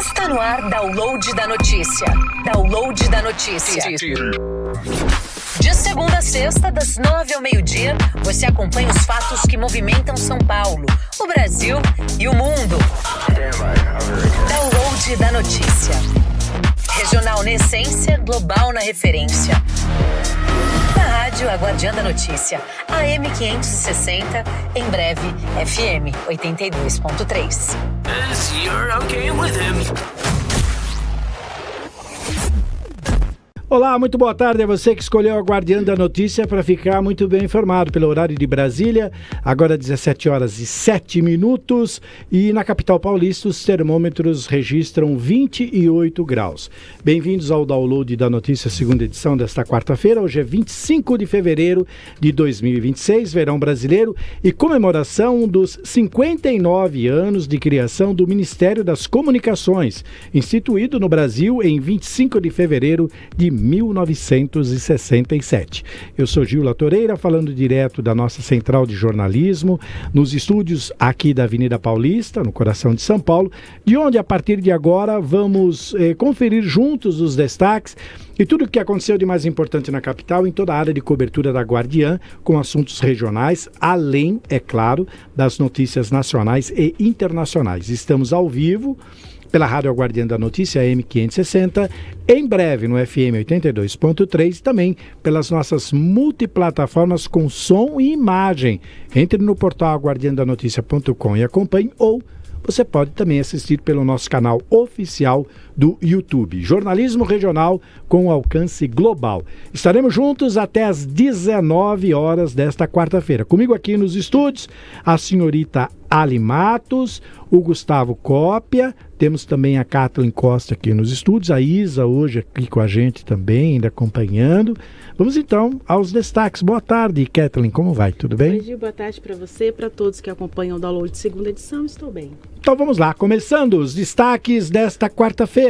Está no ar Download da Notícia. Download da Notícia. De segunda a sexta, das 9 ao meio-dia, você acompanha os fatos que movimentam São Paulo, o Brasil e o mundo. Download da Notícia. Regional na essência, global na referência. Na rádio, a Guardiã da Notícia, AM 560, em breve, FM 82.3. Olá, muito boa tarde a você que escolheu a Guardiã da Notícia para ficar muito bem informado pelo horário de Brasília. Agora 17 horas e 7 minutos e na capital paulista os termômetros registram 28 graus. Bem-vindos ao Download da Notícia, segunda edição desta quarta-feira. Hoje é 25 de fevereiro de 2026, verão brasileiro e comemoração dos 59 anos de criação do Ministério das Comunicações, instituído no Brasil em 25 de fevereiro de 1967. Eu sou Gil Latoreira, falando direto da nossa central de jornalismo, nos estúdios aqui da Avenida Paulista, no coração de São Paulo, de onde a partir de agora vamos conferir juntos os destaques e tudo o que aconteceu de mais importante na capital em toda a área de cobertura da Guardiã, com assuntos regionais, além, é claro, das notícias nacionais e internacionais. Estamos ao vivo pela Rádio Guardiã da Notícia, AM 560, em breve no FM 82.3, também pelas nossas multiplataformas com som e imagem. Entre no portal guardiandanoticia.com e acompanhe, ou você pode também assistir pelo nosso canal oficial do YouTube. Jornalismo regional com alcance global. Estaremos juntos até às 19 horas desta quarta-feira. Comigo aqui nos estúdios, a senhorita Ali Matos, o Gustavo Cópia, temos também a Kathleen Costa aqui nos estúdios, a Isa hoje aqui com a gente também, ainda acompanhando. Vamos então aos destaques. Boa tarde, Kathleen, como vai? Tudo bem? Oi, Gil, boa tarde para você e para todos que acompanham o Download de segunda edição, estou bem. Então vamos lá, começando os destaques desta quarta-feira.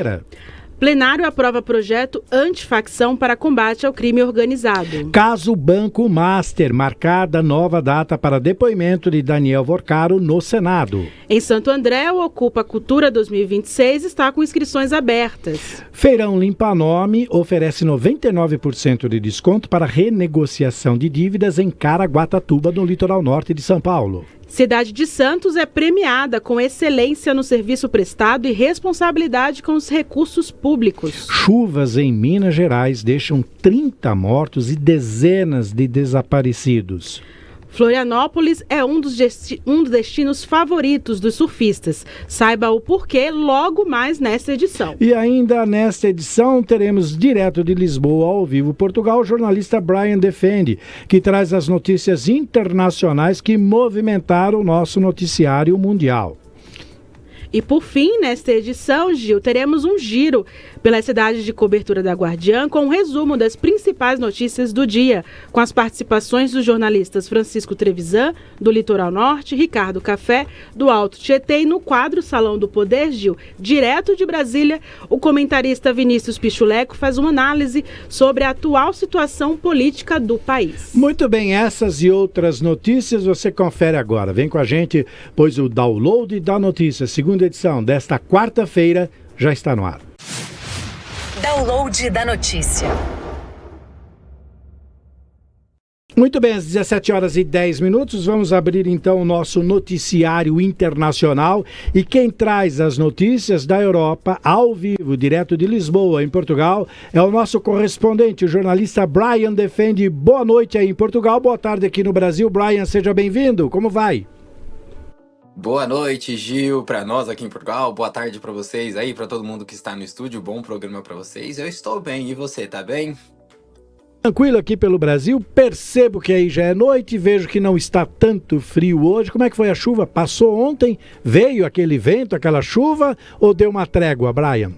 Plenário aprova projeto antifacção para combate ao crime organizado. Caso Banco Master, marcada nova data para depoimento de Daniel Vorcaro no Senado. Em Santo André, o Ocupa Cultura 2026 está com inscrições abertas. Feirão Limpa Nome oferece 99% de desconto para renegociação de dívidas em Caraguatatuba, no litoral norte de São Paulo. Cidade de Santos é premiada com excelência no serviço prestado e responsabilidade com os recursos públicos. Chuvas em Minas Gerais deixam 30 mortos e dezenas de desaparecidos. Florianópolis é um dos destinos favoritos dos surfistas. Saiba o porquê logo mais nesta edição. E ainda nesta edição teremos direto de Lisboa, ao vivo Portugal, o jornalista Brian Defende, que traz as notícias internacionais que movimentaram o nosso noticiário mundial. E por fim, nesta edição, Gil, teremos um giro pelas cidades de cobertura da Guardiã com um resumo das principais notícias do dia, com as participações dos jornalistas Francisco Trevisan, do Litoral Norte, Ricardo Café, do Alto Tietê, e no quadro Salão do Poder, Gil, direto de Brasília, o comentarista Vinícius Pichuleco faz uma análise sobre a atual situação política do país. Muito bem, essas e outras notícias você confere agora. Vem com a gente, pois o Download da Notícia, segunda edição desta quarta-feira, já está no ar. Download da Notícia. Muito bem, às 17 horas e 10 minutos, vamos abrir então o nosso noticiário internacional e quem traz as notícias da Europa ao vivo, direto de Lisboa, em Portugal, é o nosso correspondente, o jornalista Brian Defende. Boa noite aí em Portugal, boa tarde aqui no Brasil. Brian, seja bem-vindo, como vai? Boa noite, Gil, para nós aqui em Portugal. Boa tarde para vocês aí, para todo mundo que está no estúdio. Bom programa para vocês. Eu estou bem, e você, tá bem? Tranquilo aqui pelo Brasil. Percebo que aí já é noite, vejo que não está tanto frio hoje. Como é que foi a chuva? Passou ontem? Veio aquele vento, aquela chuva, ou deu uma trégua, Brian?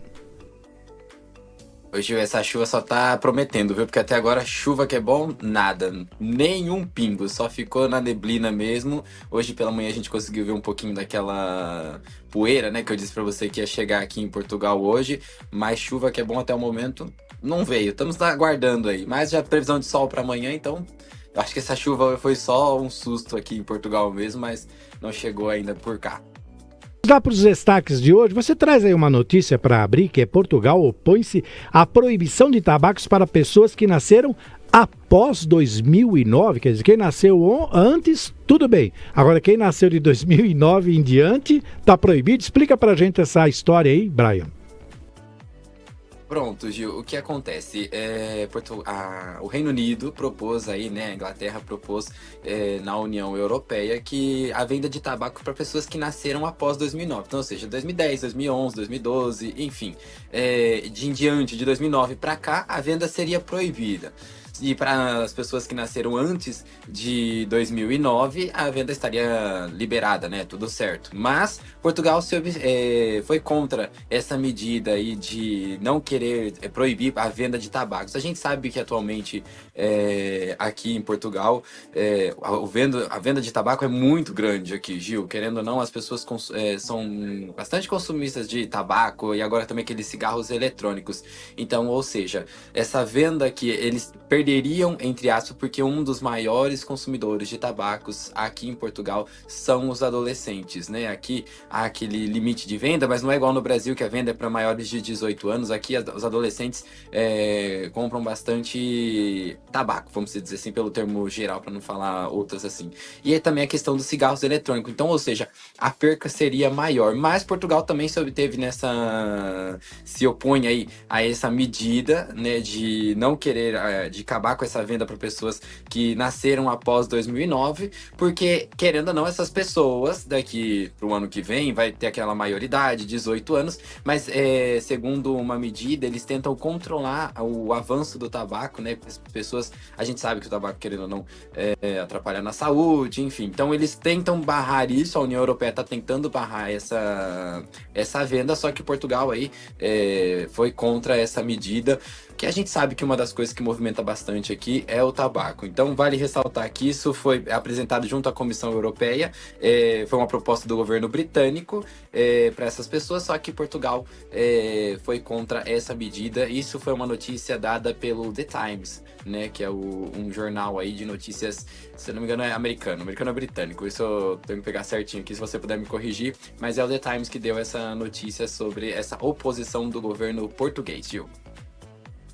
Hoje essa chuva só tá prometendo, viu? Porque até agora chuva que é bom, nada. Nenhum pingo, só ficou na neblina mesmo. Hoje pela manhã a gente conseguiu ver um pouquinho daquela poeira, né? Que eu disse pra você que ia chegar aqui em Portugal hoje. Mas chuva que é bom até o momento não veio. Estamos aguardando aí. Mas já previsão de sol pra amanhã, então eu acho que essa chuva foi só um susto aqui em Portugal mesmo, mas não chegou ainda por cá. Já para os destaques de hoje, você traz aí uma notícia para abrir, que é Portugal opõe-se à proibição de tabacos para pessoas que nasceram após 2009, quer dizer, quem nasceu antes, tudo bem. Agora, quem nasceu de 2009 em diante, está proibido. Explica para a gente essa história aí, Brian. Pronto, Gil, o que acontece? O Reino Unido propôs aí, né, a Inglaterra propôs na União Europeia que a venda de tabaco para pessoas que nasceram após 2009, então, ou seja, 2010, 2011, 2012, enfim, em diante de 2009 para cá, a venda seria proibida. E para as pessoas que nasceram antes de 2009, a venda estaria liberada, né? Tudo certo. Mas Portugal foi contra essa medida aí de não querer proibir a venda de tabacos. A gente sabe que atualmente aqui em Portugal a venda de tabaco é muito grande aqui, Gil. Querendo ou não, as pessoas são bastante consumistas de tabaco e agora também aqueles cigarros eletrônicos. Então, ou seja, essa venda que eles perderiam, entre aspas, porque um dos maiores consumidores de tabacos aqui em Portugal são os adolescentes, né? Aqui há aquele limite de venda, mas não é igual no Brasil, que a venda é para maiores de 18 anos. Aqui os adolescentes compram bastante tabaco, vamos dizer assim, pelo termo geral, para não falar outras assim. E aí também a questão dos cigarros eletrônicos. Então, ou seja, a perca seria maior. Mas Portugal também se opõe aí a essa medida, né, de não querer, de acabar com essa venda para pessoas que nasceram após 2009, porque, querendo ou não, essas pessoas daqui para o ano que vem vai ter aquela maioridade, 18 anos, mas segundo uma medida, eles tentam controlar o avanço do tabaco, né? As pessoas, a gente sabe que o tabaco, querendo ou não, atrapalha na saúde, enfim. Então, eles tentam barrar isso, a União Europeia está tentando barrar essa venda, só que Portugal aí foi contra essa medida, que a gente sabe que uma das coisas que movimenta bastante aqui é o tabaco. Então, vale ressaltar que isso foi apresentado junto à Comissão Europeia, foi uma proposta do governo britânico para essas pessoas, só que Portugal foi contra essa medida. Isso foi uma notícia dada pelo The Times, né, que é um jornal aí de notícias, se eu não me engano é americano é britânico, isso eu tenho que pegar certinho aqui, se você puder me corrigir, mas é o The Times que deu essa notícia sobre essa oposição do governo português, Gil.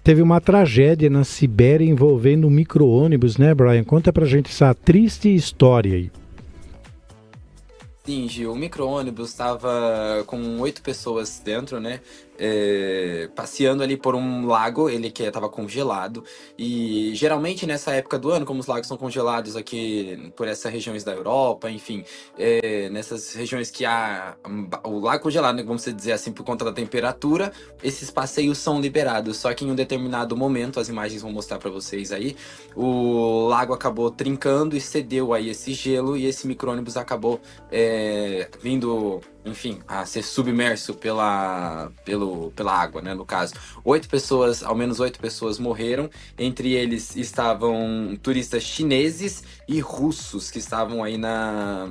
Teve uma tragédia na Sibéria envolvendo um micro-ônibus, né, Brian? Conta pra gente essa triste história aí. Sim, Gil, o micro-ônibus estava com 8 pessoas dentro, né? Passeando ali por um lago, ele que estava congelado, e geralmente nessa época do ano, como os lagos são congelados aqui por essas regiões da Europa, enfim, nessas regiões que há o lago congelado, né, vamos dizer assim, por conta da temperatura, esses passeios são liberados, só que em um determinado momento, as imagens vão mostrar para vocês aí, o lago acabou trincando e cedeu aí esse gelo, e esse micro-ônibus acabou vindo, enfim, a ser submerso pela água, né, no caso. Ao menos 8 pessoas morreram, entre eles estavam turistas chineses e russos, que estavam aí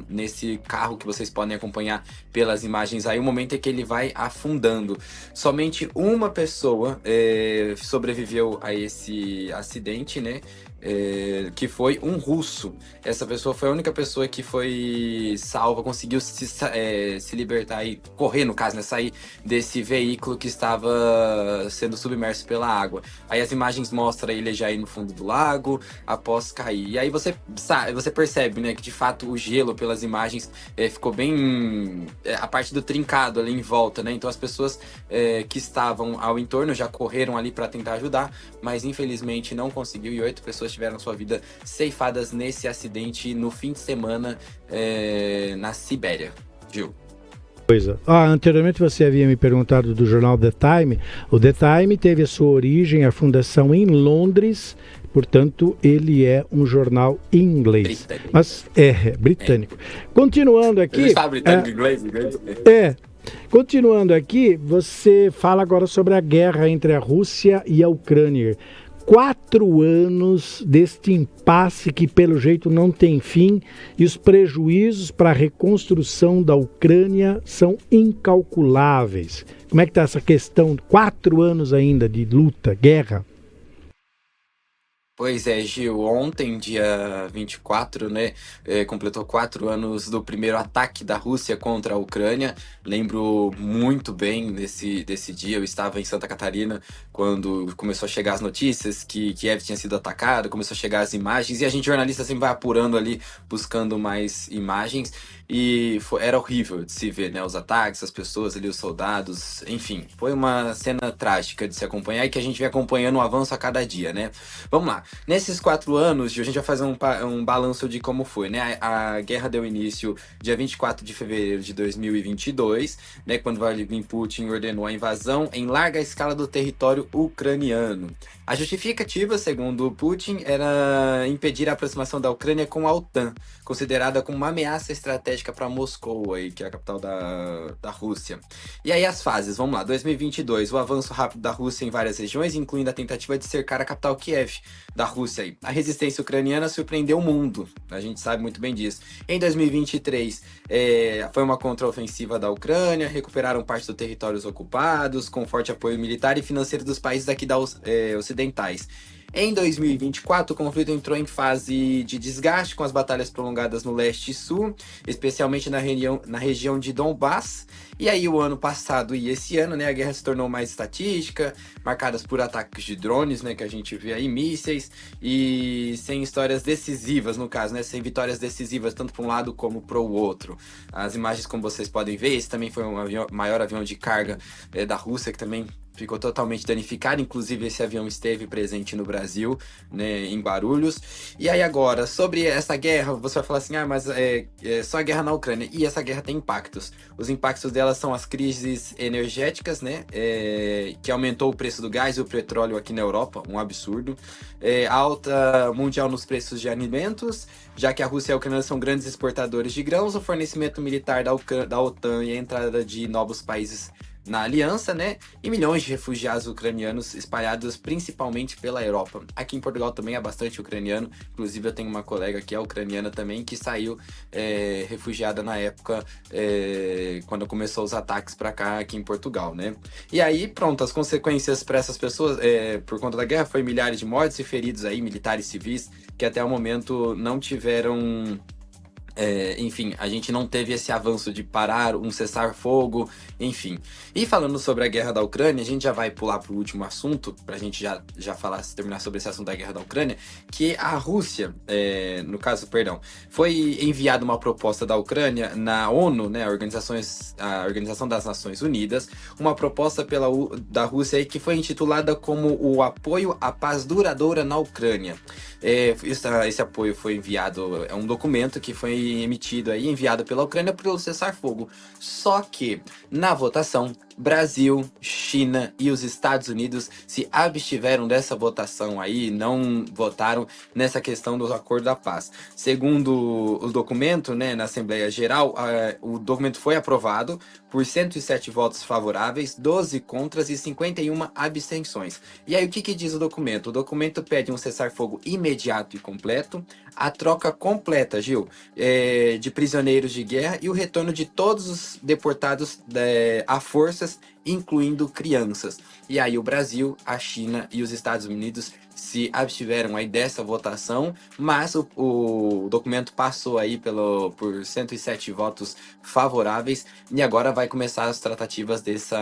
nesse carro que vocês podem acompanhar pelas imagens aí, o momento é que ele vai afundando. Somente uma pessoa sobreviveu a esse acidente, né, que foi um russo. Essa pessoa foi a única pessoa que foi salva, conseguiu se libertar e correr, no caso, né, sair desse veículo que estava sendo submerso pela água. Aí as imagens mostram ele já aí no fundo do lago, após cair. E aí você percebe, né, que de fato o gelo, pelas imagens, ficou bem a parte do trincado ali em volta, né? Então as pessoas que estavam ao entorno já correram ali para tentar ajudar, mas infelizmente não conseguiu, e 8 pessoas tiveram sua vida ceifadas nesse acidente no fim de semana na Sibéria. Gil. Anteriormente você havia me perguntado do jornal The Time. O The Time teve a sua origem, a fundação em Londres, portanto ele é um jornal inglês. Britânico. Mas britânico. Continuando aqui... Ele está britânico inglês? Continuando aqui, você fala agora sobre a guerra entre a Rússia e a Ucrânia. 4 anos deste impasse que, pelo jeito, não tem fim, e os prejuízos para a reconstrução da Ucrânia são incalculáveis. Como é que está essa questão? 4 anos ainda de luta, guerra? Pois é, Gil, ontem, dia 24, né, completou 4 anos do primeiro ataque da Rússia contra a Ucrânia. Lembro muito bem desse dia, eu estava em Santa Catarina quando começou a chegar as notícias que Kiev tinha sido atacado, começou a chegar as imagens, e a gente jornalista sempre vai apurando ali, buscando mais imagens, e era horrível de se ver, né, os ataques, as pessoas ali, os soldados, enfim, foi uma cena trágica de se acompanhar e que a gente vem acompanhando o avanço a cada dia, né. Vamos lá. Nesses 4 anos, Gil, a gente vai fazer um balanço de como foi, né? A guerra deu início dia 24 de fevereiro de 2022, né? Quando Vladimir Putin ordenou a invasão em larga escala do território ucraniano. A justificativa, segundo Putin, era impedir a aproximação da Ucrânia com a OTAN, considerada como uma ameaça estratégica para Moscou, aí, que é a capital da Rússia. E aí as fases, vamos lá. 2022, o avanço rápido da Rússia em várias regiões, incluindo a tentativa de cercar a capital Kiev da Rússia. Aí. A resistência ucraniana surpreendeu o mundo, a gente sabe muito bem disso. Em 2023, foi uma contraofensiva da Ucrânia, recuperaram parte dos territórios ocupados, com forte apoio militar e financeiro dos países aqui ocidentais. Em 2024, o conflito entrou em fase de desgaste, com as batalhas prolongadas no leste e sul, especialmente na região de Donbass. E aí, o ano passado e esse ano, né, a guerra se tornou mais estatística, marcadas por ataques de drones, né, que a gente vê aí, mísseis, e sem histórias decisivas, no caso, né, sem vitórias decisivas, tanto para um lado como para o outro. As imagens, como vocês podem ver, esse também foi maior avião de carga da Rússia, que também ficou totalmente danificado, inclusive esse avião esteve presente no Brasil, né, em Guarulhos. E aí agora, sobre essa guerra, você vai falar assim, mas é só a guerra na Ucrânia, e essa guerra tem impactos. Os impactos dela são as crises energéticas, né, que aumentou o preço do gás e o petróleo aqui na Europa, um absurdo. Alta mundial nos preços de alimentos, já que a Rússia e a Ucrânia são grandes exportadores de grãos, o fornecimento militar da OTAN e a entrada de novos países na aliança, né? E milhões de refugiados ucranianos espalhados principalmente pela Europa. Aqui em Portugal também há bastante ucraniano. Inclusive eu tenho uma colega que é ucraniana também, que saiu refugiada na época quando começou os ataques para cá aqui em Portugal, né? E aí, pronto, as consequências para essas pessoas por conta da guerra foi milhares de mortes e feridos aí, militares civis, que até o momento não tiveram... enfim, a gente não teve esse avanço de parar, um cessar-fogo, enfim. E falando sobre a guerra da Ucrânia, a gente já vai pular para o último assunto, para a gente já falar, terminar sobre esse assunto da guerra da Ucrânia, que a Rússia, foi enviada uma proposta da Ucrânia na ONU, né, a Organização das Nações Unidas, uma proposta da Rússia aí, que foi intitulada como o apoio à paz duradoura na Ucrânia. Esse apoio foi enviado, é um documento que foi emitido aí, enviado pela Ucrânia pelo cessar-fogo. Só que, na votação, Brasil, China e os Estados Unidos se abstiveram dessa votação aí, não votaram nessa questão do acordo da paz. Segundo o documento, né, na Assembleia Geral, o documento foi aprovado por 107 votos favoráveis, 12 contras e 51 abstenções. E aí o que diz o documento? O documento pede um cessar-fogo imediato e completo, a troca completa, Gil, de prisioneiros de guerra e o retorno de todos os deportados a forças, incluindo crianças. E aí o Brasil, a China e os Estados Unidos se abstiveram aí dessa votação, mas o documento passou aí por 107 votos favoráveis e agora vai começar as tratativas desse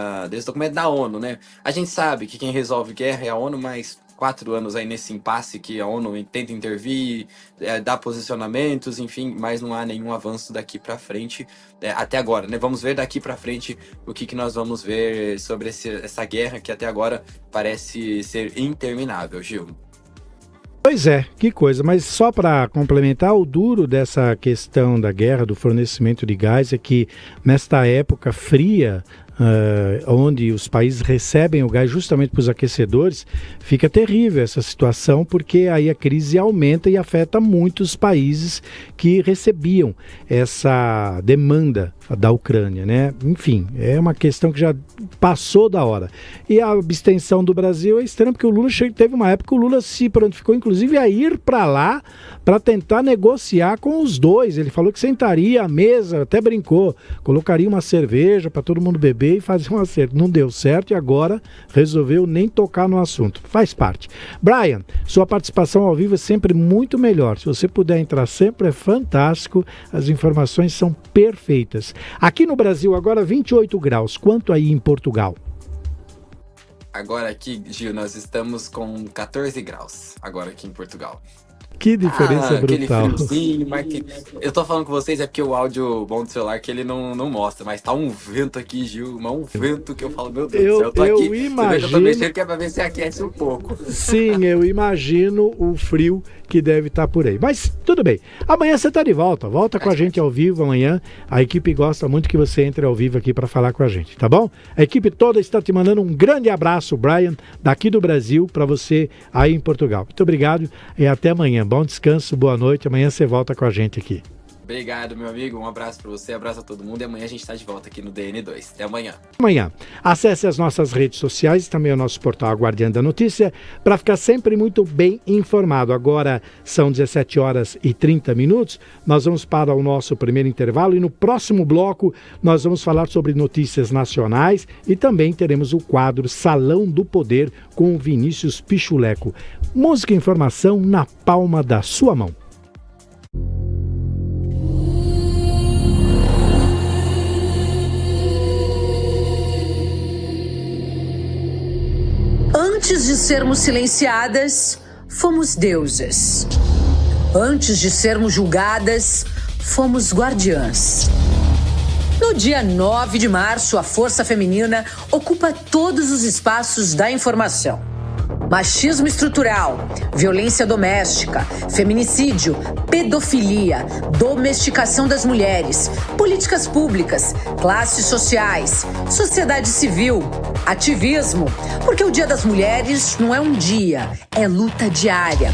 documento da ONU, né? A gente sabe que quem resolve guerra é a ONU, mas 4 anos aí nesse impasse que a ONU tenta intervir, dar posicionamentos, enfim, mas não há nenhum avanço daqui para frente até agora, né? Vamos ver daqui para frente o que nós vamos ver sobre essa guerra que até agora parece ser interminável, Gil. Pois é, que coisa, mas só para complementar, o duro dessa questão da guerra, do fornecimento de gás, é que nesta época fria, onde os países recebem o gás justamente para os aquecedores, fica terrível essa situação, porque aí a crise aumenta e afeta muitos países que recebiam essa demanda da Ucrânia, né? Enfim, é uma questão que já passou da hora. E a abstenção do Brasil é estranha, porque o Lula teve uma época que o Lula se prontificou, inclusive, a ir para lá para tentar negociar com os dois. Ele falou que sentaria à mesa, até brincou, colocaria uma cerveja para todo mundo beber resolver e fazer um acerto. Não deu certo e agora resolveu nem tocar no assunto. Faz parte. Brian, sua participação ao vivo é sempre muito melhor. Se você puder entrar sempre, é fantástico. As informações são perfeitas. Aqui no Brasil, agora 28 graus. Quanto aí em Portugal? Agora aqui, Gil, nós estamos com 14 graus, agora aqui em Portugal. Que diferença brutal. Aquele friozinho, eu tô falando com vocês é porque o áudio bom do celular que ele não mostra, mas tá um vento aqui, Gil, um vento que eu falo, meu Deus do céu, eu tô aqui, imagino... eu tô mexendo que é pra ver se aquece um pouco. Sim, eu imagino o frio que deve estar por aí. Mas tudo bem, amanhã você tá de volta, volta com a gente ao vivo amanhã. A equipe gosta muito que você entre ao vivo aqui para falar com a gente, tá bom? A equipe toda está te mandando um grande abraço, Brian, daqui do Brasil, para você aí em Portugal. Muito obrigado e até amanhã. Bom descanso, boa noite. Amanhã você volta com a gente aqui. Obrigado, meu amigo. Um abraço para você, abraço a todo mundo. E amanhã a gente está de volta aqui no DN2. Até amanhã. Amanhã. Acesse as nossas redes sociais e também o nosso portal Guardiã da Notícia para ficar sempre muito bem informado. Agora são 17 horas e 30 minutos. Nós vamos para o nosso primeiro intervalo e no próximo bloco nós vamos falar sobre notícias nacionais e também teremos o quadro Salão do Poder com o Vinícius Pichuleco. Música e informação na palma da sua mão. Antes de sermos silenciadas, fomos deusas. Antes de sermos julgadas, fomos guardiãs. No dia 9 de março, a força feminina ocupa todos os espaços da informação. Machismo estrutural, violência doméstica, feminicídio, pedofilia, domesticação das mulheres, políticas públicas, classes sociais, sociedade civil, ativismo, porque o Dia das Mulheres não é um dia, é luta diária.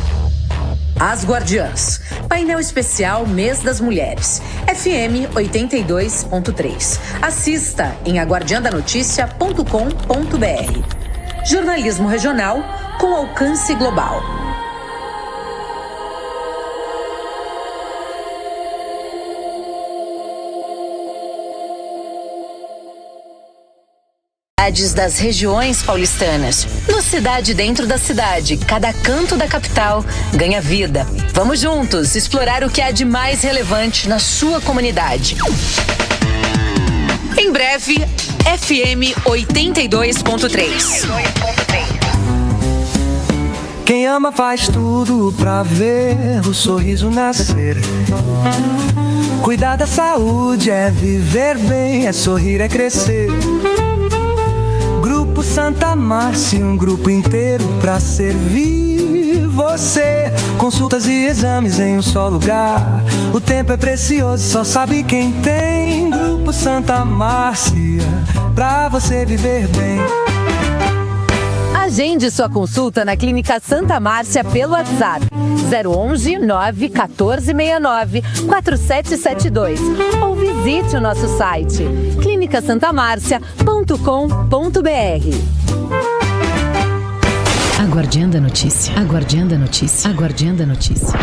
As Guardiãs, painel especial Mês das Mulheres, FM 82.3. Assista em aguardiandanoticia.com.br. Jornalismo regional com alcance global. Das regiões paulistanas. No Cidade Dentro da Cidade, cada canto da capital ganha vida. Vamos juntos explorar o que há de mais relevante na sua comunidade. Em breve, FM 82.3. Quem ama faz tudo pra ver o sorriso nascer. Cuidar da saúde é viver bem, é sorrir, é crescer. Grupo Santa Márcia, um grupo inteiro pra servir você. Consultas e exames em um só lugar. O tempo é precioso, só sabe quem tem. Grupo Santa Márcia, pra você viver bem. Agende sua consulta na Clínica Santa Márcia pelo WhatsApp 011 91469 4772 ou visite o nosso site clinicasantamarcia.com.br. Aguardando a notícia, aguardando a notícia, aguardando a notícia.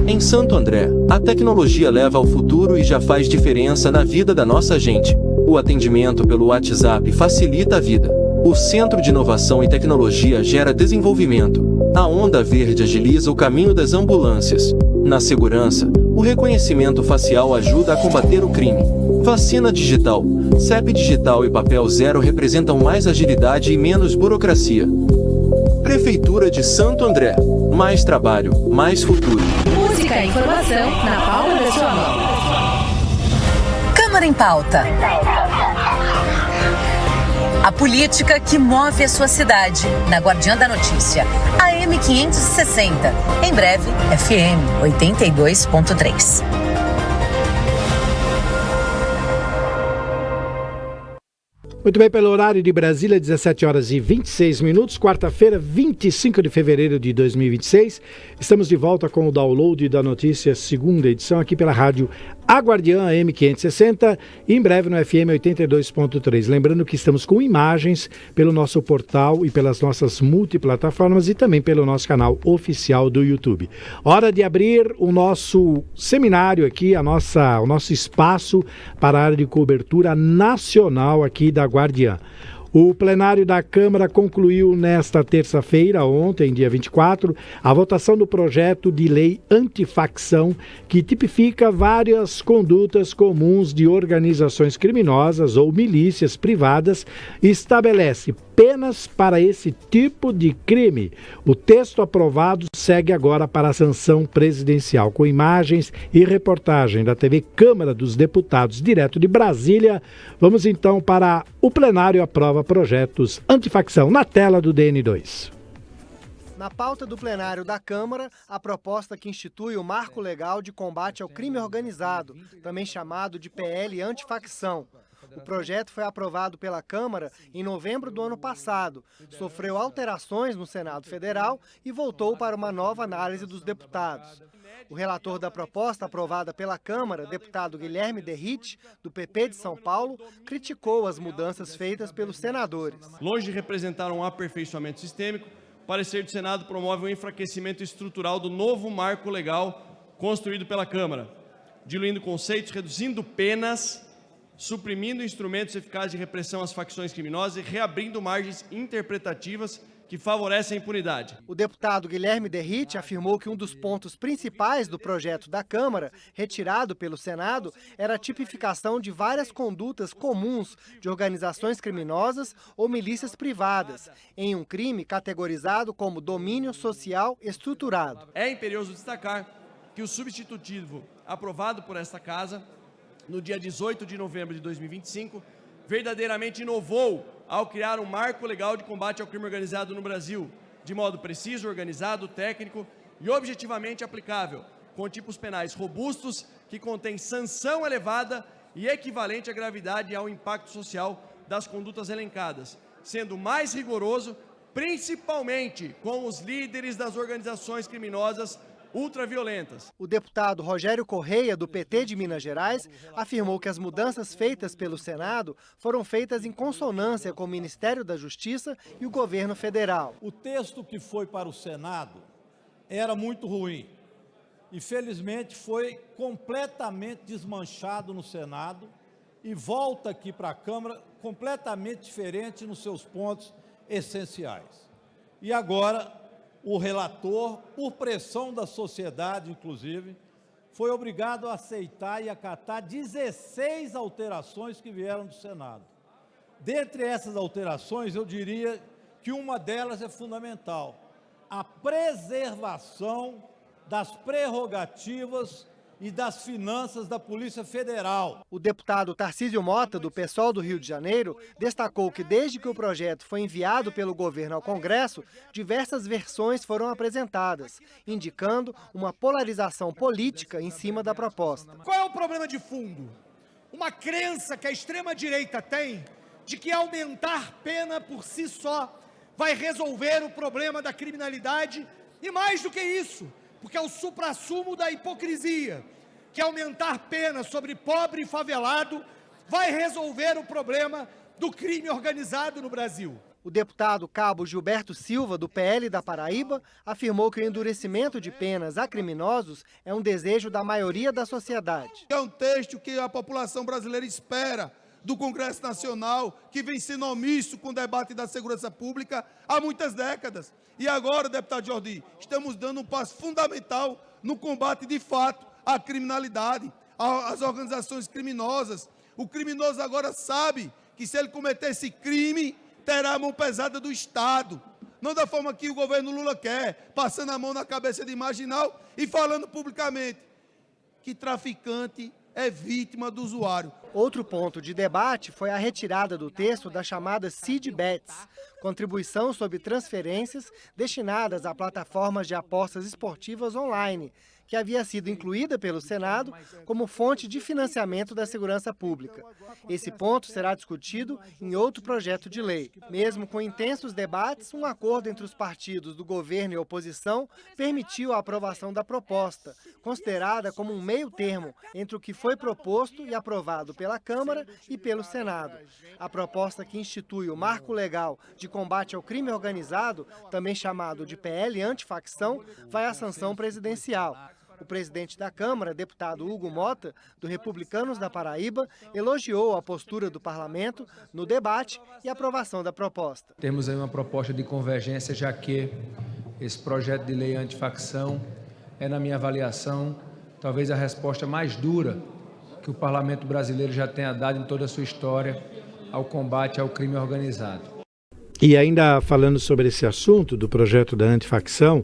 Em Santo André, a tecnologia leva ao futuro e já faz diferença na vida da nossa gente. O atendimento pelo WhatsApp facilita a vida. O Centro de Inovação e Tecnologia gera desenvolvimento. A Onda Verde agiliza o caminho das ambulâncias. Na segurança, o reconhecimento facial ajuda a combater o crime. Vacina digital, CEP digital e papel zero representam mais agilidade e menos burocracia. Prefeitura de Santo André. Mais trabalho, mais futuro. Música e informação na palma da sua mão. Câmara em Pauta. A política que move a sua cidade, na Guardiã da Notícia, AM 560, em breve, FM 82.3. Muito bem, pelo horário de Brasília, 17 horas e 26 minutos, quarta-feira, 25 de fevereiro de 2026. Estamos de volta com o download da notícia, segunda edição, aqui pela rádio Guardiã AM 560 e em breve no FM 82.3. Lembrando que estamos com imagens pelo nosso portal e pelas nossas multiplataformas e também pelo nosso canal oficial do YouTube. Hora de abrir o nosso seminário aqui, o nosso espaço para a área de cobertura nacional aqui da Guardiã. O plenário da Câmara concluiu nesta terça-feira, ontem, dia 24, a votação do projeto de lei antifacção, que tipifica várias condutas comuns de organizações criminosas ou milícias privadas e estabelece penas para esse tipo de crime. O texto aprovado segue agora para a sanção presidencial, com imagens e reportagem da TV Câmara dos Deputados, direto de Brasília. Vamos então para o plenário aprova projetos antifacção na tela do DN2. Na pauta do plenário da Câmara, a proposta que institui o Marco Legal de Combate ao Crime Organizado, também chamado de PL Antifacção. O projeto foi aprovado pela Câmara em novembro do ano passado, sofreu alterações no Senado Federal e voltou para uma nova análise dos deputados. O relator da proposta aprovada pela Câmara, deputado Guilherme Derrite, do PP de São Paulo, criticou as mudanças feitas pelos senadores. Longe de representar um aperfeiçoamento sistêmico, o parecer do Senado promove um enfraquecimento estrutural do novo marco legal construído pela Câmara, diluindo conceitos, reduzindo penas, suprimindo instrumentos eficazes de repressão às facções criminosas e reabrindo margens interpretativas que favorecem a impunidade. O deputado Guilherme Derrite afirmou que um dos pontos principais do projeto da Câmara, retirado pelo Senado, era a tipificação de várias condutas comuns de organizações criminosas ou milícias privadas, em um crime categorizado como domínio social estruturado. É imperioso destacar que o substitutivo aprovado por esta Casa, no dia 18 de novembro de 2025, verdadeiramente inovou ao criar um marco legal de combate ao crime organizado no Brasil, de modo preciso, organizado, técnico e objetivamente aplicável, com tipos penais robustos que contêm sanção elevada e equivalente à gravidade e ao impacto social das condutas elencadas, sendo mais rigoroso, principalmente com os líderes das organizações criminosas ultraviolentas. O deputado Rogério Correia, do PT de Minas Gerais, afirmou que as mudanças feitas pelo Senado foram feitas em consonância com o Ministério da Justiça e o governo federal. O texto que foi para o Senado era muito ruim e, felizmente, foi completamente desmanchado no Senado e volta aqui para a Câmara completamente diferente nos seus pontos essenciais. E agora, o relator, por pressão da sociedade, inclusive, foi obrigado a aceitar e acatar 16 alterações que vieram do Senado. Dentre essas alterações, eu diria que uma delas é fundamental: a preservação das prerrogativas e das finanças da Polícia Federal. O deputado Tarcísio Mota, do PSOL do Rio de Janeiro, destacou que desde que o projeto foi enviado pelo governo ao Congresso, diversas versões foram apresentadas, indicando uma polarização política em cima da proposta. Qual é o problema de fundo? Uma crença que a extrema-direita tem de que aumentar pena por si só vai resolver o problema da criminalidade e, mais do que isso, porque é o suprassumo da hipocrisia, que aumentar pena sobre pobre e favelado vai resolver o problema do crime organizado no Brasil. O deputado Cabo Gilberto Silva, do PL da Paraíba, afirmou que o endurecimento de penas a criminosos é um desejo da maioria da sociedade. É um texto que a população brasileira espera do Congresso Nacional, que vem sendo omisso com o debate da segurança pública há muitas décadas. E agora, deputado Jordi, estamos dando um passo fundamental no combate de fato à criminalidade, às organizações criminosas. O criminoso agora sabe que se ele cometer esse crime, terá a mão pesada do Estado. Não da forma que o governo Lula quer, passando a mão na cabeça de marginal e falando publicamente que traficante é vítima do usuário. Outro ponto de debate foi a retirada do texto da chamada Seed Bets, contribuição sobre transferências destinadas a plataformas de apostas esportivas online, que havia sido incluída pelo Senado como fonte de financiamento da segurança pública. Esse ponto será discutido em outro projeto de lei. Mesmo com intensos debates, um acordo entre os partidos do governo e oposição permitiu a aprovação da proposta, considerada como um meio termo entre o que foi proposto e aprovado pela Câmara e pelo Senado. A proposta que institui o Marco Legal de Combate ao Crime Organizado, também chamado de PL Antifacção, vai à sanção presidencial. O presidente da Câmara, deputado Hugo Mota, do Republicanos da Paraíba, elogiou a postura do parlamento no debate e aprovação da proposta. Temos aí uma proposta de convergência, já que esse projeto de lei antifacção é, na minha avaliação, talvez a resposta mais dura que o parlamento brasileiro já tenha dado em toda a sua história ao combate ao crime organizado. E ainda falando sobre esse assunto do projeto da antifacção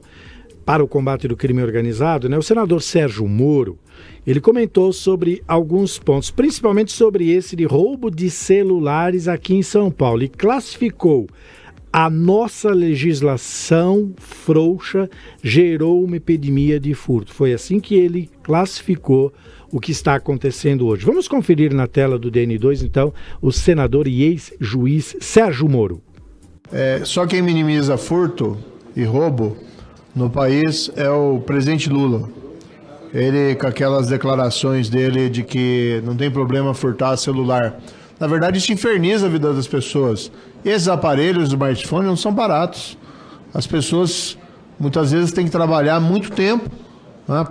para o combate do crime organizado, o senador Sérgio Moro, ele comentou sobre alguns pontos, principalmente sobre esse de roubo de celulares aqui em São Paulo, e classificou: a nossa legislação frouxa gerou uma epidemia de furto. Foi assim que ele classificou o que está acontecendo hoje. Vamos conferir na tela do DN2, então, o senador e ex-juiz Sérgio Moro. Só quem minimiza furto e roubo no país é o presidente Lula. Ele, com aquelas declarações dele de que não tem problema furtar celular. Na verdade, isso inferniza a vida das pessoas. Esses aparelhos do smartphone não são baratos. As pessoas, muitas vezes, têm que trabalhar muito tempo,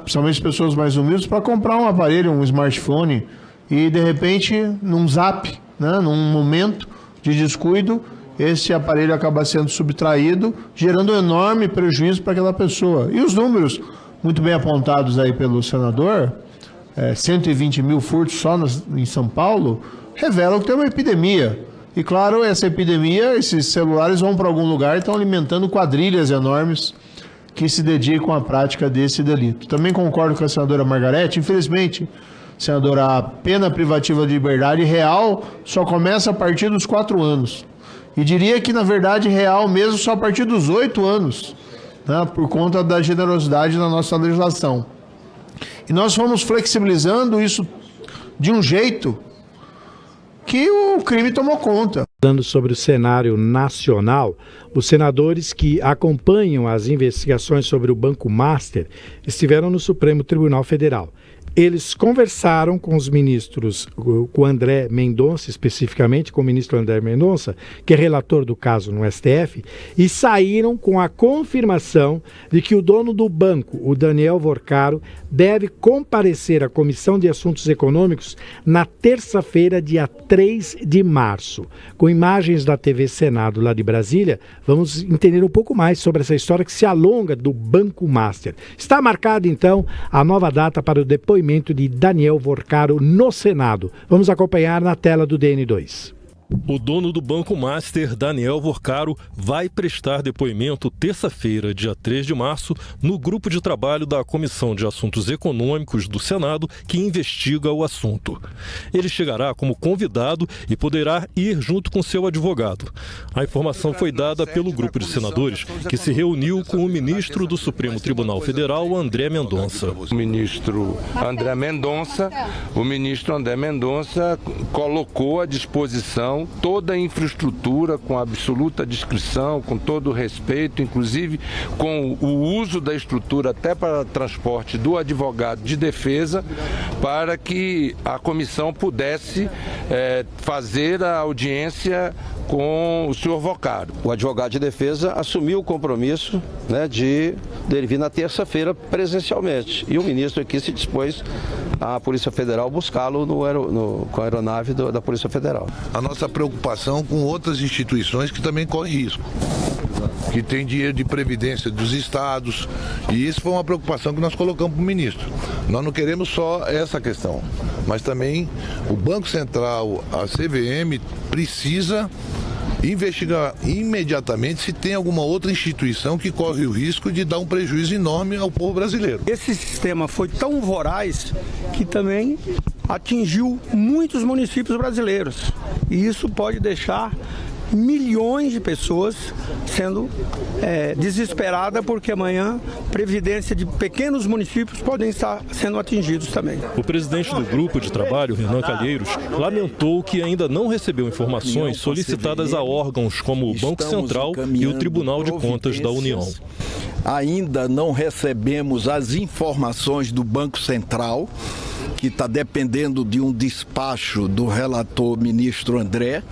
principalmente as pessoas mais humildes, para comprar um aparelho, um smartphone, e, de repente, num zap, num momento de descuido, esse aparelho acaba sendo subtraído, gerando um enorme prejuízo para aquela pessoa. E os números, muito bem apontados aí pelo senador, 120 mil furtos só em São Paulo, revelam que tem uma epidemia. E claro, essa epidemia, esses celulares vão para algum lugar e estão alimentando quadrilhas enormes que se dedicam à prática desse delito. Também concordo com a senadora Margarete, infelizmente, senadora, a pena privativa de liberdade real só começa a partir dos 4 anos. E diria que, na verdade, real mesmo só a partir dos 8 anos, por conta da generosidade da nossa legislação. E nós fomos flexibilizando isso de um jeito que o crime tomou conta. Falando sobre o cenário nacional, os senadores que acompanham as investigações sobre o Banco Master estiveram no Supremo Tribunal Federal. Eles conversaram com os ministros, com o André Mendonça, especificamente com o ministro André Mendonça, que é relator do caso no STF, e saíram com a confirmação de que o dono do banco, o Daniel Vorcaro, deve comparecer à Comissão de Assuntos Econômicos na terça-feira, dia 3 de março. Com imagens da TV Senado lá de Brasília, vamos entender um pouco mais sobre essa história que se alonga do Banco Master. Está marcada, então, a nova data para o depoimento de Daniel Vorcaro no Senado. Vamos acompanhar na tela do DN2. O dono do Banco Master, Daniel Vorcaro, vai prestar depoimento terça-feira, dia 3 de março, no grupo de trabalho da Comissão de Assuntos Econômicos do Senado, que investiga o assunto. Ele chegará como convidado e poderá ir junto com seu advogado. A informação foi dada pelo grupo de senadores, que se reuniu com o ministro do Supremo Tribunal Federal, André Mendonça. O ministro André Mendonça colocou à disposição toda a infraestrutura com absoluta discrição, com todo o respeito, inclusive com o uso da estrutura até para transporte do advogado de defesa, para que a comissão pudesse fazer a audiência com o senhor Vorcaro. O advogado de defesa assumiu o compromisso de ele vir na terça-feira presencialmente. E o ministro aqui se dispôs à Polícia Federal buscá-lo com a aeronave da Polícia Federal. A nossa preocupação com outras instituições que também correm risco, que tem dinheiro de previdência dos estados, e isso foi uma preocupação que nós colocamos para o ministro. Nós não queremos só essa questão, mas também o Banco Central, a CVM, precisa investigar imediatamente se tem alguma outra instituição que corre o risco de dar um prejuízo enorme ao povo brasileiro. Esse sistema foi tão voraz que também atingiu muitos municípios brasileiros, e isso pode deixar milhões de pessoas sendo desesperadas, porque amanhã previdência de pequenos municípios podem estar sendo atingidos também. O presidente do grupo de trabalho, Renan Calheiros, lamentou que ainda não recebeu informações solicitadas a órgãos como o Banco Central e o Tribunal de Contas da União. Ainda não recebemos as informações do Banco Central, que está dependendo de um despacho do relator ministro André,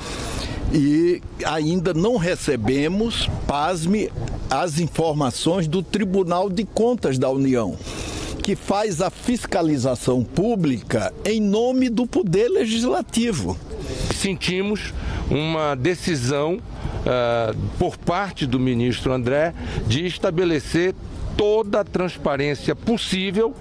e ainda não recebemos, pasme, as informações do Tribunal de Contas da União. que faz a fiscalização pública em nome do Poder Legislativo. Sentimos uma decisão por parte do ministro André de estabelecer toda a transparência possível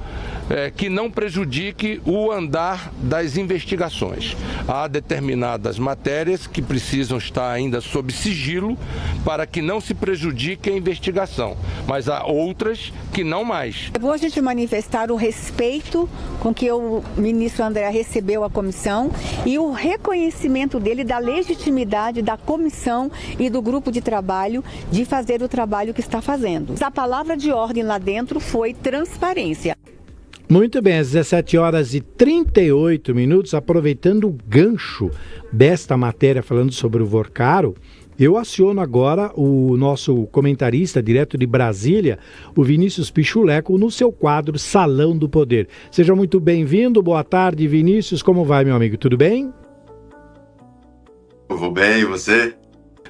que não prejudique o andar das investigações. Há determinadas matérias que precisam estar ainda sob sigilo para que não se prejudique a investigação, mas há outras que não mais. É bom a gente manifestar o respeito com que o ministro André recebeu a comissão e o reconhecimento dele da legitimidade da comissão e do grupo de trabalho de fazer o trabalho que está fazendo. A palavra de ordem lá dentro foi transparência. Muito bem, às 17h38, aproveitando o gancho desta matéria falando sobre o Vorcaro, eu aciono agora o nosso comentarista direto de Brasília, o Vinícius Pichuleco, no seu quadro Salão do Poder. Seja muito bem-vindo, boa tarde, Vinícius, como vai, meu amigo, tudo bem? Eu vou bem, e você?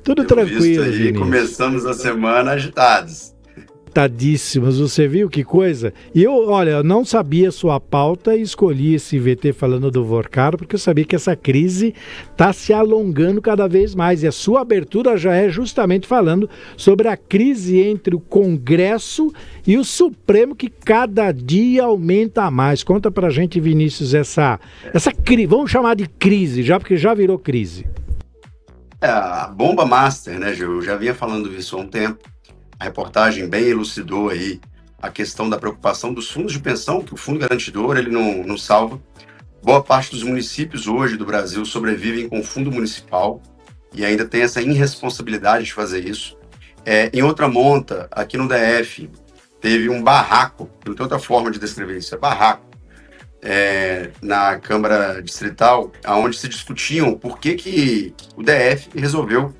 Tudo tranquilo, aí, Vinícius. Começamos a semana agitados. Tadíssimos, você viu que coisa? E eu, olha, não sabia sua pauta e escolhi esse VT falando do Vorcaro, porque eu sabia que essa crise está se alongando cada vez mais. E a sua abertura já é justamente falando sobre a crise entre o Congresso e o Supremo, que cada dia aumenta mais. Conta pra gente, Vinícius, essa crise, vamos chamar de crise, já porque já virou crise. A bomba master, né, Gil? Eu já vinha falando isso há um tempo. A reportagem bem elucidou aí a questão da preocupação dos fundos de pensão, que o Fundo Garantidor ele não salva. Boa parte dos municípios hoje do Brasil sobrevivem com o fundo municipal e ainda tem essa irresponsabilidade de fazer isso. Em outra monta, aqui no DF, teve um barraco, não tem outra forma de descrever isso, é barraco, na Câmara Distrital, onde se discutiam por que o DF resolveu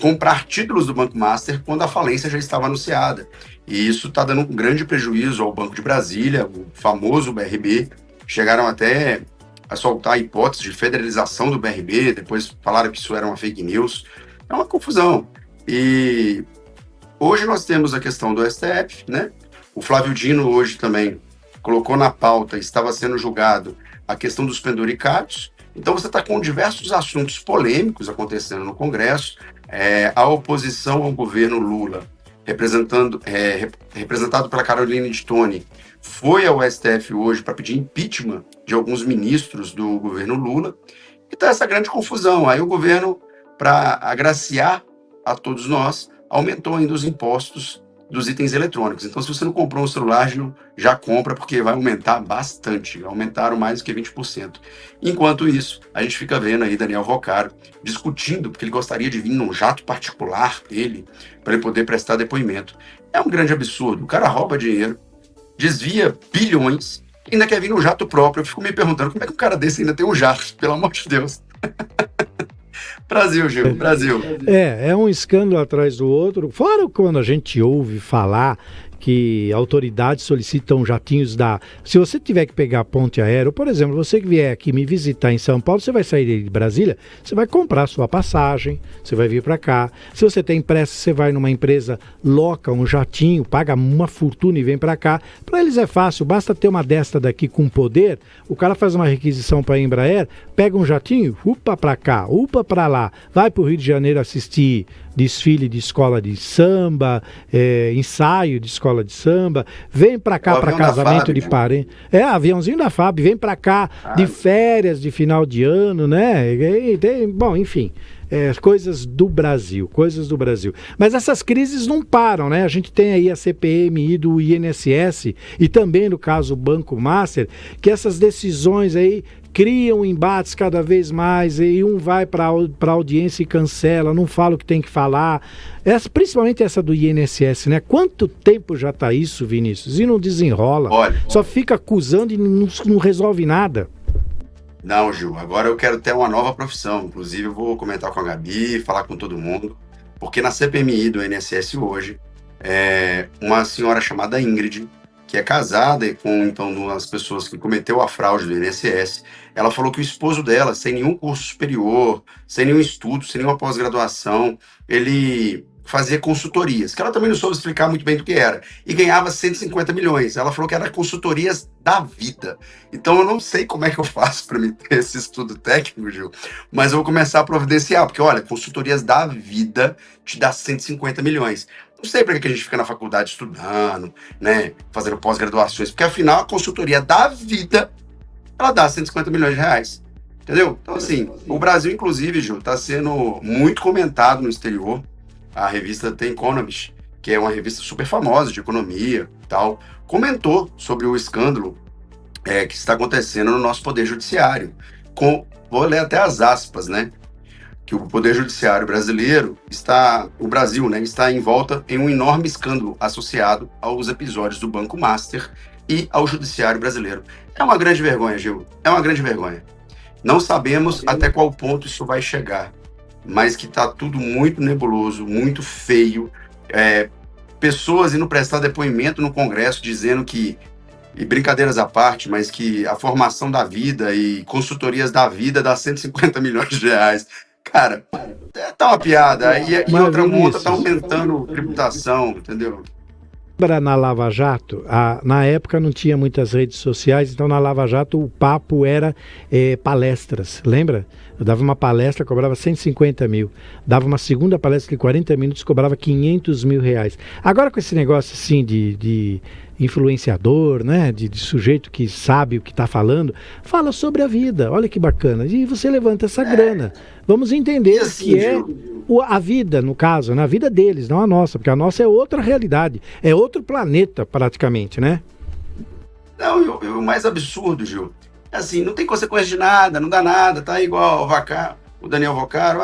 comprar títulos do Banco Master quando a falência já estava anunciada. E isso está dando um grande prejuízo ao Banco de Brasília, o famoso BRB. Chegaram até a soltar a hipótese de federalização do BRB, depois falaram que isso era uma fake news. É uma confusão. E hoje nós temos a questão do STF, né? O Flávio Dino hoje também colocou na pauta, estava sendo julgado, a questão dos penduricários. Então você está com diversos assuntos polêmicos acontecendo no Congresso. A oposição ao governo Lula, representado pela Caroline de Toni, foi ao STF hoje para pedir impeachment de alguns ministros do governo Lula. E está essa grande confusão. Aí o governo, para agraciar a todos nós, aumentou ainda os impostos dos itens eletrônicos. Então, se você não comprou um celular, já compra, porque vai aumentar bastante. Aumentaram mais do que 20%. Enquanto isso, a gente fica vendo aí Daniel Vorcaro discutindo, porque ele gostaria de vir num jato particular dele, para ele poder prestar depoimento. É um grande absurdo. O cara rouba dinheiro, desvia bilhões, e ainda quer vir num jato próprio. Eu fico me perguntando, como é que um cara desse ainda tem um jato? Pelo amor de Deus. Brasil, Gil, Brasil. É um escândalo atrás do outro. Fora quando a gente ouve falar que autoridades solicitam jatinhos Se você tiver que pegar a ponte aérea, por exemplo, você que vier aqui me visitar em São Paulo, você vai sair de Brasília, você vai comprar sua passagem, você vai vir para cá. Se você tem pressa, você vai numa empresa, loca um jatinho, paga uma fortuna e vem para cá. Para eles é fácil, basta ter uma desta daqui com poder, o cara faz uma requisição para a Embraer, pega um jatinho, upa para cá, upa para lá, vai para o Rio de Janeiro assistir desfile de escola de samba, ensaio de escola de samba, vem pra cá para casamento de parente. Aviãozinho da FAB, vem pra cá de férias de final de ano, né? Bom, enfim, coisas do Brasil. Mas essas crises não param, né? A gente tem aí a CPMI do INSS e também no caso Banco Master, que essas decisões aí criam embates cada vez mais, e um vai para audiência e cancela, não fala o que tem que falar. Principalmente essa do INSS, né? Quanto tempo já está isso, Vinícius? E não desenrola. Olha, só fica acusando e não resolve nada. Não, Gil, agora eu quero ter uma nova profissão. Inclusive eu vou comentar com a Gabi, falar com todo mundo, porque na CPMI do INSS hoje, uma senhora chamada Ingrid, que é casada com então uma das pessoas que cometeu a fraude do INSS, ela falou que o esposo dela, sem nenhum curso superior, sem nenhum estudo, sem nenhuma pós-graduação, ele fazia consultorias, que ela também não soube explicar muito bem do que era, e ganhava 150 milhões. Ela falou que era consultorias da vida. Então eu não sei como é que eu faço para me ter esse estudo técnico, Gil, mas eu vou começar a providenciar, porque olha, consultorias da vida te dá 150 milhões. Não sei para que a gente fica na faculdade estudando, né, fazendo pós-graduações, porque afinal a consultoria da vida, ela dá 150 milhões de reais. Entendeu? Então, assim, o Brasil, inclusive, Gil, está sendo muito comentado no exterior. A revista The Economist, que é uma revista super famosa de economia e tal, comentou sobre o escândalo que está acontecendo no nosso Poder Judiciário. Vou ler até as aspas, né? Que o Poder Judiciário brasileiro o Brasil, né, está envolta em um enorme escândalo associado aos episódios do Banco Master e ao Judiciário brasileiro. É uma grande vergonha, Gil. É uma grande vergonha. Não sabemos até qual ponto isso vai chegar, mas que está tudo muito nebuloso, muito feio. Pessoas indo prestar depoimento no Congresso dizendo que, e brincadeiras à parte, mas que a formação da vida e consultorias da vida dá 150 milhões de reais. Cara, tá uma piada. E outra monta tá aumentando tributação, entendeu? Na Lava Jato, na época não tinha muitas redes sociais, então na Lava Jato o papo era palestras, lembra? Eu dava uma palestra, cobrava 150 mil. Dava uma segunda palestra de 40 minutos, cobrava 500 mil reais. Agora com esse negócio assim de influenciador, né? De sujeito que sabe o que está falando, fala sobre a vida, olha que bacana. E você levanta essa grana. Vamos entender assim, que é a vida, no caso, na vida deles, não a nossa, porque a nossa é outra realidade, é outro planeta praticamente, né? Não, o mais absurdo, Gil, é assim, não tem consequência de nada, não dá nada, tá igual o Daniel Vocaro,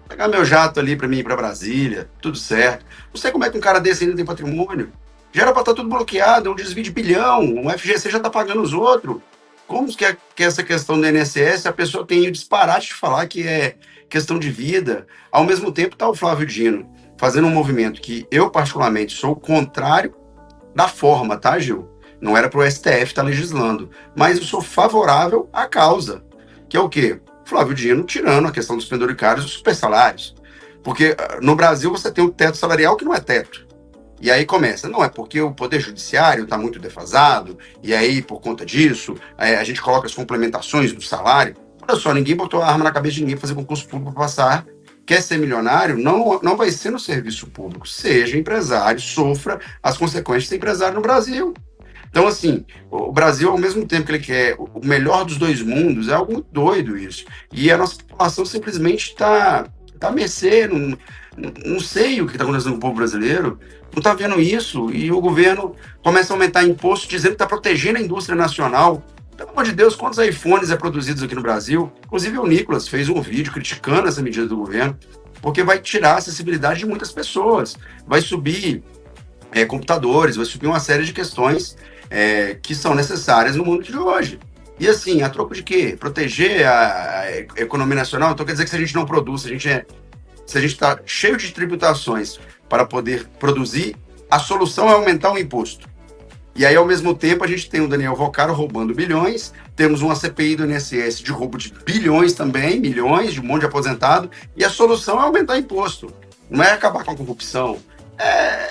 pegar meu jato ali pra mim ir pra Brasília, tudo certo. Não sei como é que um cara desse ainda tem patrimônio. Já era pra estar tudo bloqueado, é um desvio de bilhão, o FGC já tá pagando os outros. Como que é essa questão do INSS, a pessoa tem o disparate de falar que é questão de vida. Ao mesmo tempo tá o Flávio Dino fazendo um movimento que eu particularmente sou contrário da forma, tá, Gil? Não era pro STF estar legislando, mas eu sou favorável à causa, que é o quê? Flávio Dino tirando a questão dos penduricários e dos supersalários. Porque no Brasil você tem um teto salarial que não é teto. E aí começa, não, é porque o Poder Judiciário está muito defasado, e aí, por conta disso, a gente coloca as complementações do salário. Olha só, ninguém botou a arma na cabeça de ninguém para fazer concurso público para passar. Quer ser milionário? Não vai ser no serviço público. Seja empresário, sofra as consequências de ser empresário no Brasil. Então, assim, o Brasil, ao mesmo tempo que ele quer o melhor dos dois mundos, é algo muito doido isso. E a nossa população simplesmente está à mercê, não sei o que está acontecendo com o povo brasileiro, não está vendo isso, e o governo começa a aumentar imposto dizendo que está protegendo a indústria nacional. Pelo amor de Deus, quantos iPhones é produzidos aqui no Brasil? Inclusive o Nicolas fez um vídeo criticando essa medida do governo, porque vai tirar a acessibilidade de muitas pessoas, vai subir computadores, vai subir uma série de questões que são necessárias no mundo de hoje. E assim, a troco de quê? Proteger a economia nacional? Então quer dizer que se a gente não produz, se a gente está cheio de tributações para poder produzir, a solução é aumentar o imposto. E aí, ao mesmo tempo, a gente tem o Daniel Vocaro roubando bilhões, temos uma CPI do INSS de roubo de bilhões também, milhões, de um monte de aposentado, e a solução é aumentar imposto, não é acabar com a corrupção.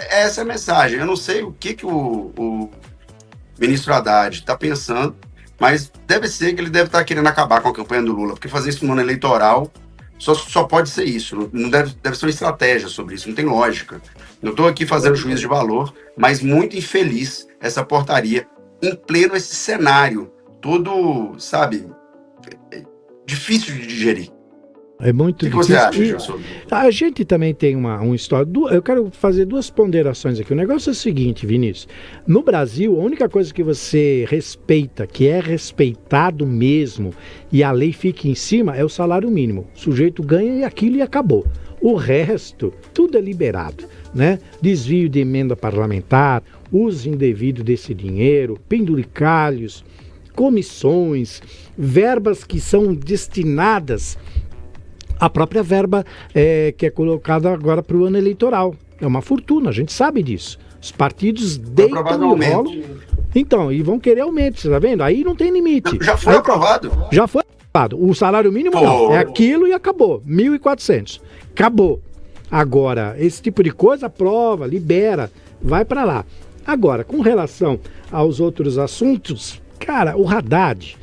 Essa é a mensagem. Eu não sei o que o ministro Haddad está pensando, mas deve ser que ele deve estar querendo acabar com a campanha do Lula, porque fazer isso no ano eleitoral só pode ser isso, não deve ser uma estratégia sobre isso, não tem lógica. Eu estou aqui fazendo juízo de valor, mas muito infeliz essa portaria, em pleno esse cenário, todo, sabe, difícil de digerir. É muito difícil. O que você acha, sobre? A gente também tem uma história. Eu quero fazer duas ponderações aqui. O negócio é o seguinte, Vinícius. No Brasil, a única coisa que você respeita, que é respeitado mesmo, e a lei fica em cima, é o salário mínimo. O sujeito ganha e aquilo e acabou. O resto, tudo é liberado, né? Desvio de emenda parlamentar, uso indevido desse dinheiro, penduricalhos, comissões, verbas que são destinadas a própria verba que é colocada agora para o ano eleitoral. É uma fortuna, a gente sabe disso. Os partidos deitam e rolam. Então, e vão querer aumento, você está vendo? Aí não tem limite. Já foi aprovado? Já foi aprovado. O salário mínimo não, é aquilo e acabou. 1.400. Acabou. Agora, esse tipo de coisa, aprova, libera, vai para lá. Agora, com relação aos outros assuntos, cara, o Haddad,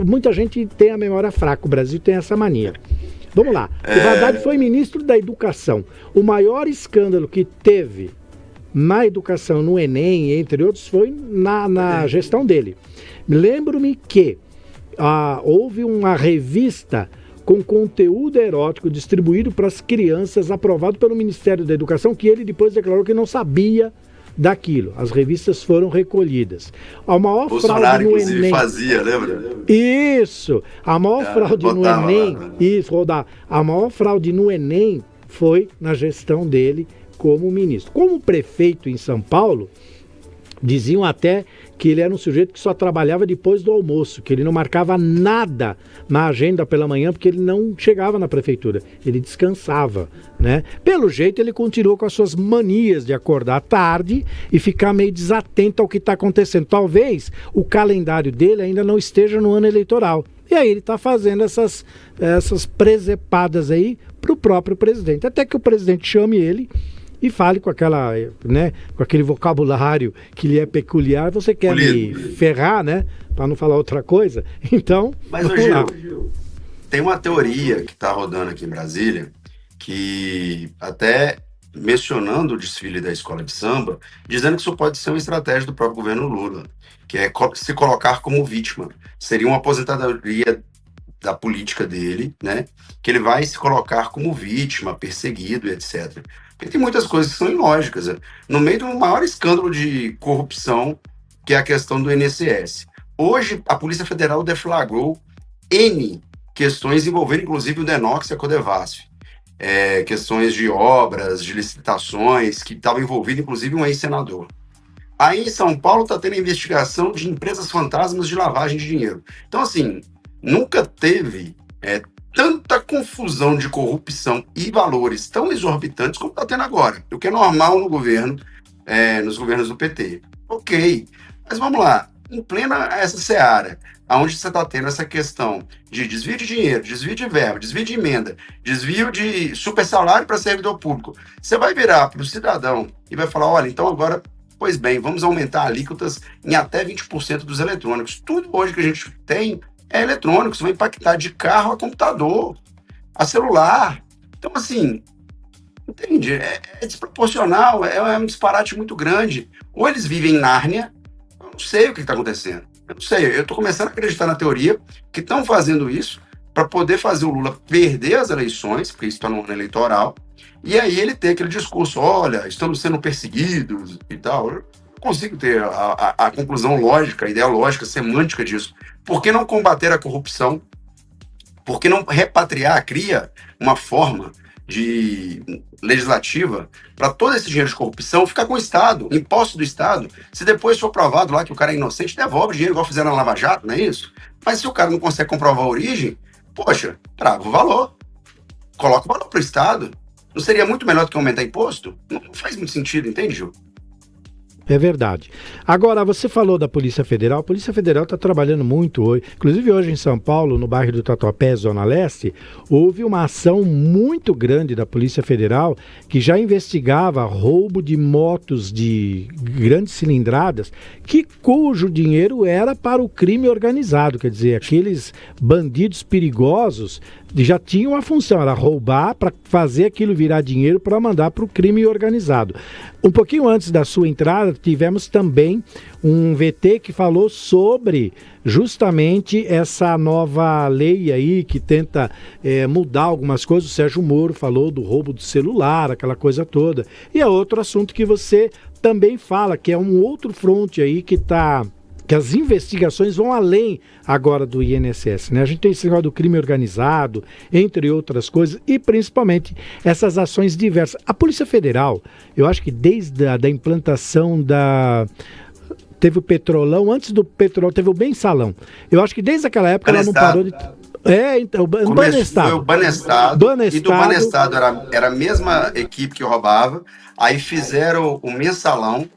muita gente tem a memória fraca, o Brasil tem essa mania. Vamos lá, o Haddad foi ministro da Educação. O maior escândalo que teve na educação, no Enem, entre outros, foi na gestão dele. Lembro-me que houve uma revista com conteúdo erótico distribuído para as crianças, aprovado pelo Ministério da Educação, que ele depois declarou que não sabia daquilo. As revistas foram recolhidas. A maior Bolsonaro, fraude no inclusive, Enem... fazia, lembra? Isso! A maior fraude no Enem... A maior fraude no Enem foi na gestão dele como ministro. Como prefeito em São Paulo, diziam até que ele era um sujeito que só trabalhava depois do almoço, que ele não marcava nada na agenda pela manhã, porque ele não chegava na prefeitura, ele descansava, né? Pelo jeito, ele continuou com as suas manias de acordar tarde e ficar meio desatento ao que está acontecendo. Talvez o calendário dele ainda não esteja no ano eleitoral. E aí ele está fazendo essas presepadas aí para o próprio presidente. Até que o presidente chame ele e fale com com aquele vocabulário que lhe é peculiar. Você quer me ferrar, né? Para não falar outra coisa? Então, mas Gil, tem uma teoria que está rodando aqui em Brasília, que até mencionando o desfile da escola de samba, dizendo que isso pode ser uma estratégia do próprio governo Lula, que é se colocar como vítima. Seria uma aposentadoria da política dele, né? Que ele vai se colocar como vítima, perseguido, etc. Porque tem muitas coisas que são ilógicas. No meio do maior escândalo de corrupção, que é a questão do INSS. Hoje, a Polícia Federal deflagrou N questões envolvendo, inclusive, o Denox e a Codevasf. Questões de obras, de licitações, que estavam envolvido, inclusive, um ex-senador. Aí, em São Paulo, está tendo investigação de empresas fantasmas de lavagem de dinheiro. Então, assim, nunca teve tanta confusão de corrupção e valores tão exorbitantes como está tendo agora. O que é normal no governo, nos governos do PT. Ok, mas vamos lá. Em plena essa seara, onde você está tendo essa questão de desvio de dinheiro, desvio de verba, desvio de emenda, desvio de super salário para servidor público, você vai virar para o cidadão e vai falar, olha, então agora, pois bem, vamos aumentar alíquotas em até 20% dos eletrônicos. Tudo hoje que a gente tem é eletrônico, isso vai impactar de carro a computador, a celular. Então, assim, entende? É desproporcional, é um disparate muito grande. Ou eles vivem em Nárnia, eu não sei o que está acontecendo. Eu não sei, eu estou começando a acreditar na teoria que estão fazendo isso para poder fazer o Lula perder as eleições, porque isso está no ano eleitoral, e aí ele ter aquele discurso, olha, estamos sendo perseguidos e tal. Eu não consigo ter a conclusão lógica, ideológica, semântica disso. Por que não combater a corrupção? Por que não repatriar, cria uma forma legislativa para todo esse dinheiro de corrupção ficar com o Estado, imposto do Estado? Se depois for provado lá que o cara é inocente, devolve o dinheiro, igual fizeram na Lava Jato, não é isso? Mas se o cara não consegue comprovar a origem, poxa, trava o valor. Coloca o valor para o Estado. Não seria muito melhor do que aumentar imposto? Não faz muito sentido, entende, Gil? É verdade. Agora, você falou da Polícia Federal. A Polícia Federal está trabalhando muito hoje. Inclusive hoje em São Paulo, no bairro do Tatuapé, Zona Leste, houve uma ação muito grande da Polícia Federal que já investigava roubo de motos de grandes cilindradas, cujo dinheiro era para o crime organizado. Quer dizer, aqueles bandidos perigosos já tinham a função, era roubar para fazer aquilo virar dinheiro para mandar para o crime organizado. Um pouquinho antes da sua entrada, tivemos também um VT que falou sobre justamente essa nova lei aí que tenta mudar algumas coisas. O Sérgio Moro falou do roubo do celular, aquela coisa toda. E é outro assunto que você também fala, que é um outro fronte aí que as investigações vão além agora do INSS, né? A gente tem esse negócio do crime organizado, entre outras coisas, e principalmente essas ações diversas. A Polícia Federal, eu acho que desde a implantação teve o Petrolão, antes do Petrolão teve o Mensalão. Eu acho que desde aquela época ela não parou de... Então, Banestado. Foi o Banestado, e do Banestado era a mesma equipe que roubava, aí fizeram o Mensalão,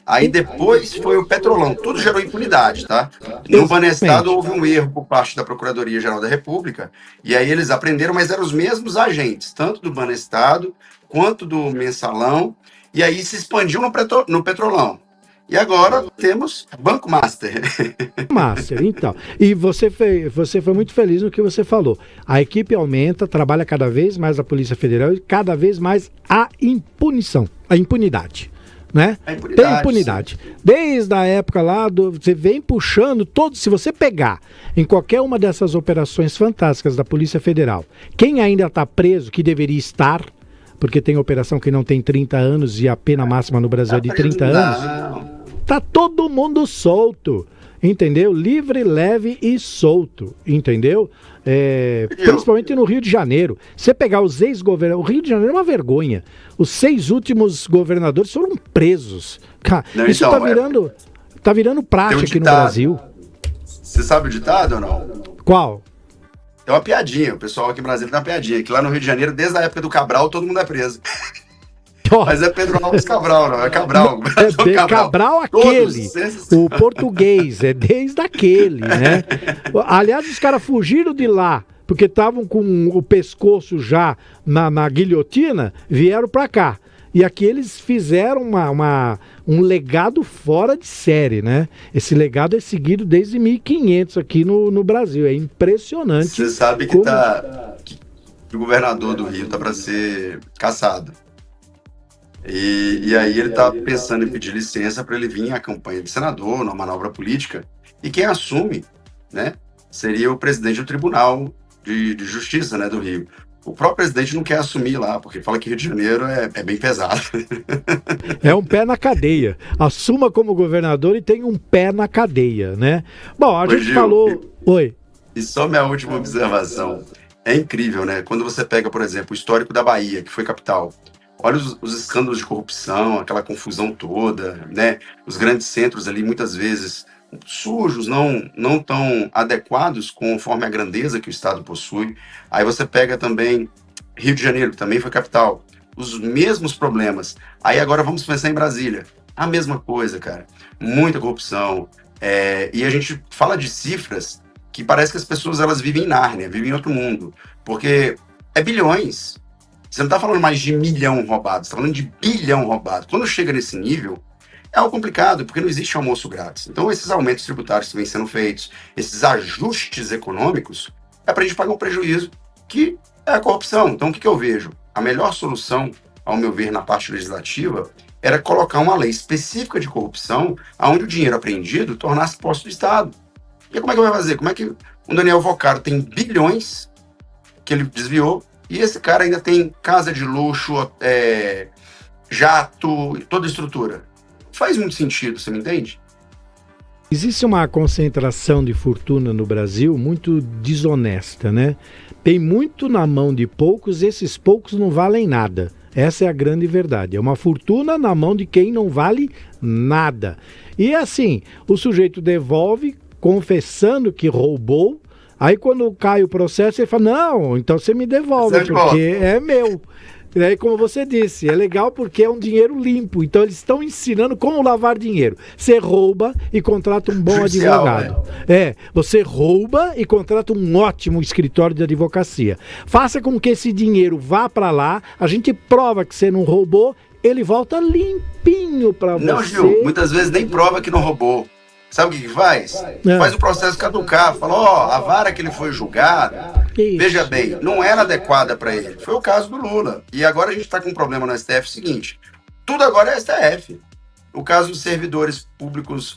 Aí depois foi o Petrolão. Tudo gerou impunidade, tá? No Banestado houve um erro por parte da Procuradoria-Geral da República, e aí eles aprenderam, mas eram os mesmos agentes, tanto do Banestado quanto do Mensalão, e aí se expandiu no Petrolão. E agora temos Banco Master. Master, então. E você foi muito feliz no que você falou. A equipe aumenta, trabalha cada vez mais a Polícia Federal e cada vez mais a impunidade. Né? Tem impunidade. Desde a época lá, você vem puxando todos. Se você pegar em qualquer uma dessas operações fantásticas da Polícia Federal, quem ainda está preso, que deveria estar, porque tem operação que não tem 30 anos e a pena máxima no Brasil é de 30 anos. Tá todo mundo solto, entendeu? Livre, leve e solto, entendeu? Principalmente no Rio de Janeiro. Você pegar os ex-governadores, o Rio de Janeiro é uma vergonha. Os 6 últimos governadores foram presos. Cara, não, isso então, tá virando praxe aqui no Brasil. Você sabe o ditado ou não? Qual? É uma piadinha, o pessoal aqui em Brasília tem uma piadinha, que lá no Rio de Janeiro, desde a época do Cabral, todo mundo é preso. Mas é Pedro Alves Cabral, não é Cabral. Cabral aquele, o português, é desde aquele, né? Aliás, os caras fugiram de lá, porque estavam com o pescoço já na guilhotina, vieram pra cá. E aqui eles fizeram um legado fora de série, né? Esse legado é seguido desde 1500 aqui no Brasil, é impressionante. Você sabe que o governador do Rio tá para ser cassado. E aí ele está pensando em pedir licença para ele vir à campanha de senador, numa manobra política, e quem assume, né, seria o presidente do Tribunal de Justiça, né, do Rio. O próprio presidente não quer assumir lá, porque fala que Rio de Janeiro é bem pesado. É um pé na cadeia. Assuma como governador e tem um pé na cadeia, né? Bom, a gente falou... Oi. E só minha última observação. É incrível, né? Quando você pega, por exemplo, o histórico da Bahia, que foi capital. Olha os escândalos de corrupção, aquela confusão toda, né? Os grandes centros ali, muitas vezes, sujos, não tão adequados conforme a grandeza que o Estado possui. Aí você pega também Rio de Janeiro, que também foi capital. Os mesmos problemas. Aí agora vamos pensar em Brasília. A mesma coisa, cara. Muita corrupção. E a gente fala de cifras que parece que as pessoas elas vivem em Nárnia, vivem em outro mundo. Porque é bilhões. Você não está falando mais de milhão roubado, você está falando de bilhão roubado. Quando chega nesse nível, é algo complicado, porque não existe almoço grátis. Então, esses aumentos tributários que vêm sendo feitos, esses ajustes econômicos, é para a gente pagar um prejuízo, que é a corrupção. Então, o que eu vejo? A melhor solução, ao meu ver, na parte legislativa, era colocar uma lei específica de corrupção, onde o dinheiro apreendido tornasse posse do Estado. E como é que vai fazer? Como é que o Daniel Vocaro tem bilhões que ele desviou, e esse cara ainda tem casa de luxo, jato, toda a estrutura? Faz muito sentido, você me entende? Existe uma concentração de fortuna no Brasil muito desonesta, né? Tem muito na mão de poucos, esses poucos não valem nada. Essa é a grande verdade. É uma fortuna na mão de quem não vale nada. E assim, o sujeito devolve confessando que roubou. Aí quando cai o processo, ele fala, não, então você me devolve, porque é meu. E aí, como você disse, é legal porque é um dinheiro limpo. Então eles estão ensinando como lavar dinheiro. Você rouba e contrata um bom advogado. Você rouba e contrata um ótimo escritório de advocacia. Faça com que esse dinheiro vá para lá, a gente prova que você não roubou, ele volta limpinho para você. Não, Gil, muitas vezes nem prova que não roubou. Sabe o que faz? Faz o processo caducar. Fala, a vara que ele foi julgado, veja bem, não era adequada para ele. Foi o caso do Lula. E agora a gente está com um problema no STF seguinte. Tudo agora é STF. O caso dos servidores públicos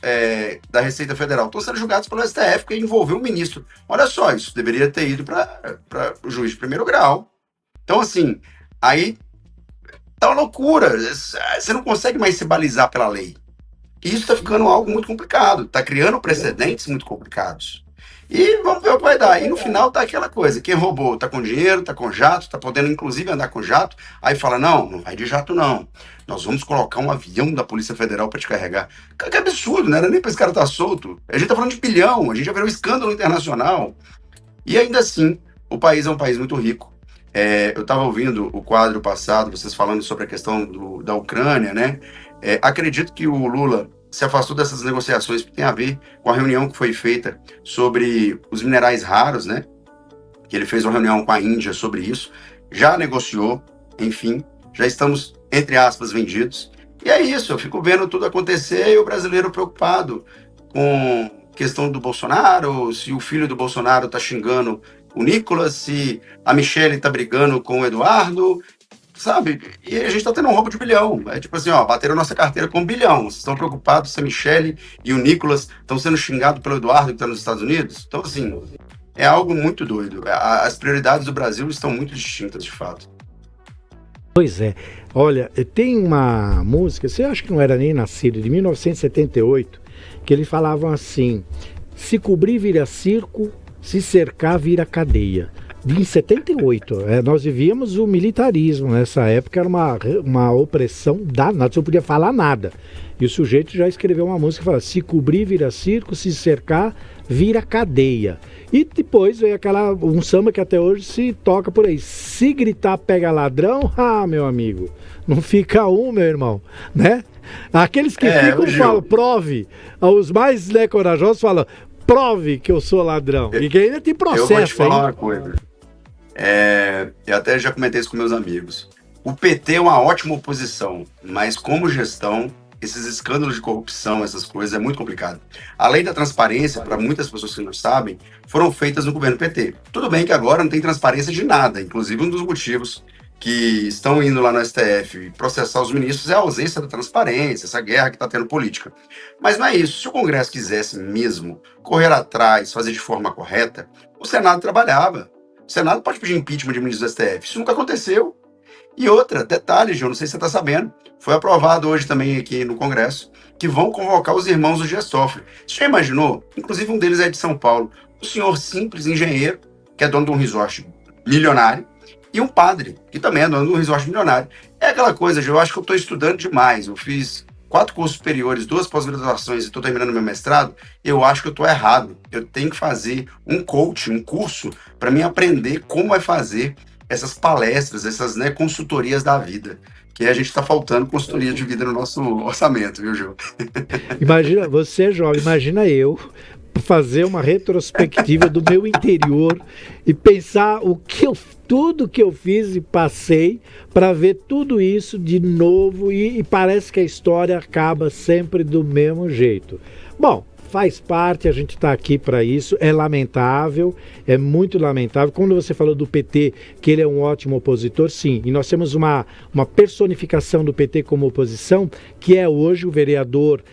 da Receita Federal estão sendo julgados pelo STF, porque envolveu um ministro. Olha só, isso deveria ter ido para o juiz de primeiro grau. Então, assim, aí tá uma loucura. Você não consegue mais se balizar pela lei. E isso está ficando algo muito complicado, está criando precedentes muito complicados. E vamos ver o que vai dar. E no final tá aquela coisa, quem roubou tá com dinheiro, tá com jato, tá podendo inclusive andar com jato, aí fala, não vai de jato não, nós vamos colocar um avião da Polícia Federal para te carregar. Que absurdo, não era nem para esse cara estar solto. A gente tá falando de bilhão, a gente já virou um escândalo internacional. E ainda assim, o país é um país muito rico. Eu estava ouvindo o quadro passado, vocês falando sobre a questão da Ucrânia, né? Acredito que o Lula se afastou dessas negociações que tem a ver com a reunião que foi feita sobre os minerais raros, né? Que ele fez uma reunião com a Índia sobre isso, já negociou, enfim, já estamos, entre aspas, vendidos. E é isso, eu fico vendo tudo acontecer e o brasileiro preocupado com a questão do Bolsonaro, se o filho do Bolsonaro tá xingando o Nicolas, se a Michelle tá brigando com o Eduardo, sabe? E a gente tá tendo um roubo de bilhão. É tipo assim, bateram nossa carteira com 1 bilhão. Vocês estão preocupados se a Michelle e o Nicolas estão sendo xingados pelo Eduardo que tá nos Estados Unidos? Então, assim, é algo muito doido. As prioridades do Brasil estão muito distintas, de fato. Pois é. Olha, tem uma música, você acha que não era nem nascido, de 1978, que eles falavam assim: se cobrir vira circo, se cercar vira cadeia. Em 78, nós vivíamos o militarismo, nessa época era uma opressão danada, você não podia falar nada. E o sujeito já escreveu uma música que fala: se cobrir vira circo, se cercar vira cadeia. E depois veio um samba que até hoje se toca por aí: se gritar pega ladrão, meu amigo, não fica meu irmão, né? Aqueles que ficam falam, prove, os mais corajosos falam, prove que eu sou ladrão, e que ainda tem processo. Eu vou te falar uma coisa, eu até já comentei isso com meus amigos, o PT é uma ótima oposição, mas como gestão, esses escândalos de corrupção, essas coisas, é muito complicado. A lei da transparência, para muitas pessoas que não sabem, foram feitas no governo PT. Tudo bem que agora não tem transparência de nada, inclusive um dos motivos que estão indo lá no STF processar os ministros é a ausência da transparência, essa guerra que está tendo política. Mas não é isso. Se o Congresso quisesse mesmo correr atrás, fazer de forma correta, o Senado trabalhava. O Senado pode pedir impeachment de ministros do STF. Isso nunca aconteceu. E outra, detalhe, Gil, não sei se você está sabendo, foi aprovado hoje também aqui no Congresso, que vão convocar os irmãos do Dias Toffoli. Você já imaginou? Inclusive um deles é de São Paulo. Um senhor simples, engenheiro, que é dono de um resort milionário, e um padre, que também é dono de um resort milionário. É aquela coisa, Gil, eu acho que eu estou estudando demais. Eu fiz 4 cursos superiores, 2 pós-graduações e estou terminando meu mestrado. Eu acho que eu estou errado. Eu tenho que fazer um coaching, um curso, para mim aprender como é fazer essas palestras, essas consultorias da vida, que a gente está faltando consultoria de vida no nosso orçamento, viu, Gil? Imagina, você jovem, imagina eu fazer uma retrospectiva do meu interior e pensar tudo que eu fiz e passei para ver tudo isso de novo e parece que a história acaba sempre do mesmo jeito. Bom, faz parte, a gente está aqui para isso, é lamentável, é muito lamentável. Quando você falou do PT, que ele é um ótimo opositor, sim, e nós temos uma personificação do PT como oposição, que é hoje o vereador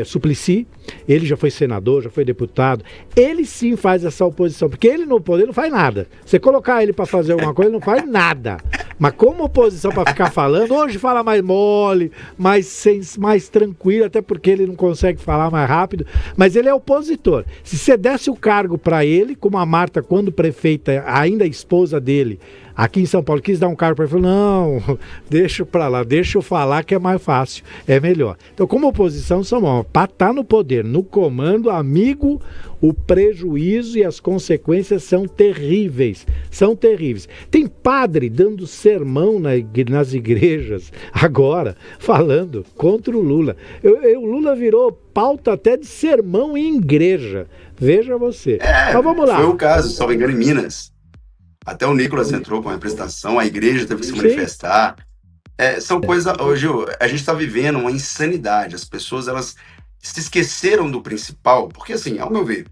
Suplicy. Ele já foi senador, já foi deputado, ele sim faz essa oposição, porque ele no poder não faz nada. Você colocar ele para fazer alguma coisa, ele não faz nada. Mas como oposição para ficar falando, hoje fala mais mole, mais tranquilo, até porque ele não consegue falar mais rápido, mas ele é opositor. Se você desse o cargo para ele, como a Marta, quando prefeita, ainda a esposa dele, aqui em São Paulo, quis dar um cargo para ele, falou, não, deixa para lá, deixa eu falar que é mais fácil, é melhor. Então, como oposição, somos para estar no poder, no comando, amigo, o prejuízo e as consequências são terríveis, são terríveis. Tem padre dando sermão nas igrejas agora, falando contra o Lula. O Lula virou pauta até de sermão em igreja, veja você. Mas vamos lá. Foi o caso, se não me engano, em Minas. Até o Nicolas entrou com a representação, a igreja teve que se manifestar. São coisas... Hoje a gente está vivendo uma insanidade. As pessoas, elas se esqueceram do principal. Porque, assim, ao meu ver,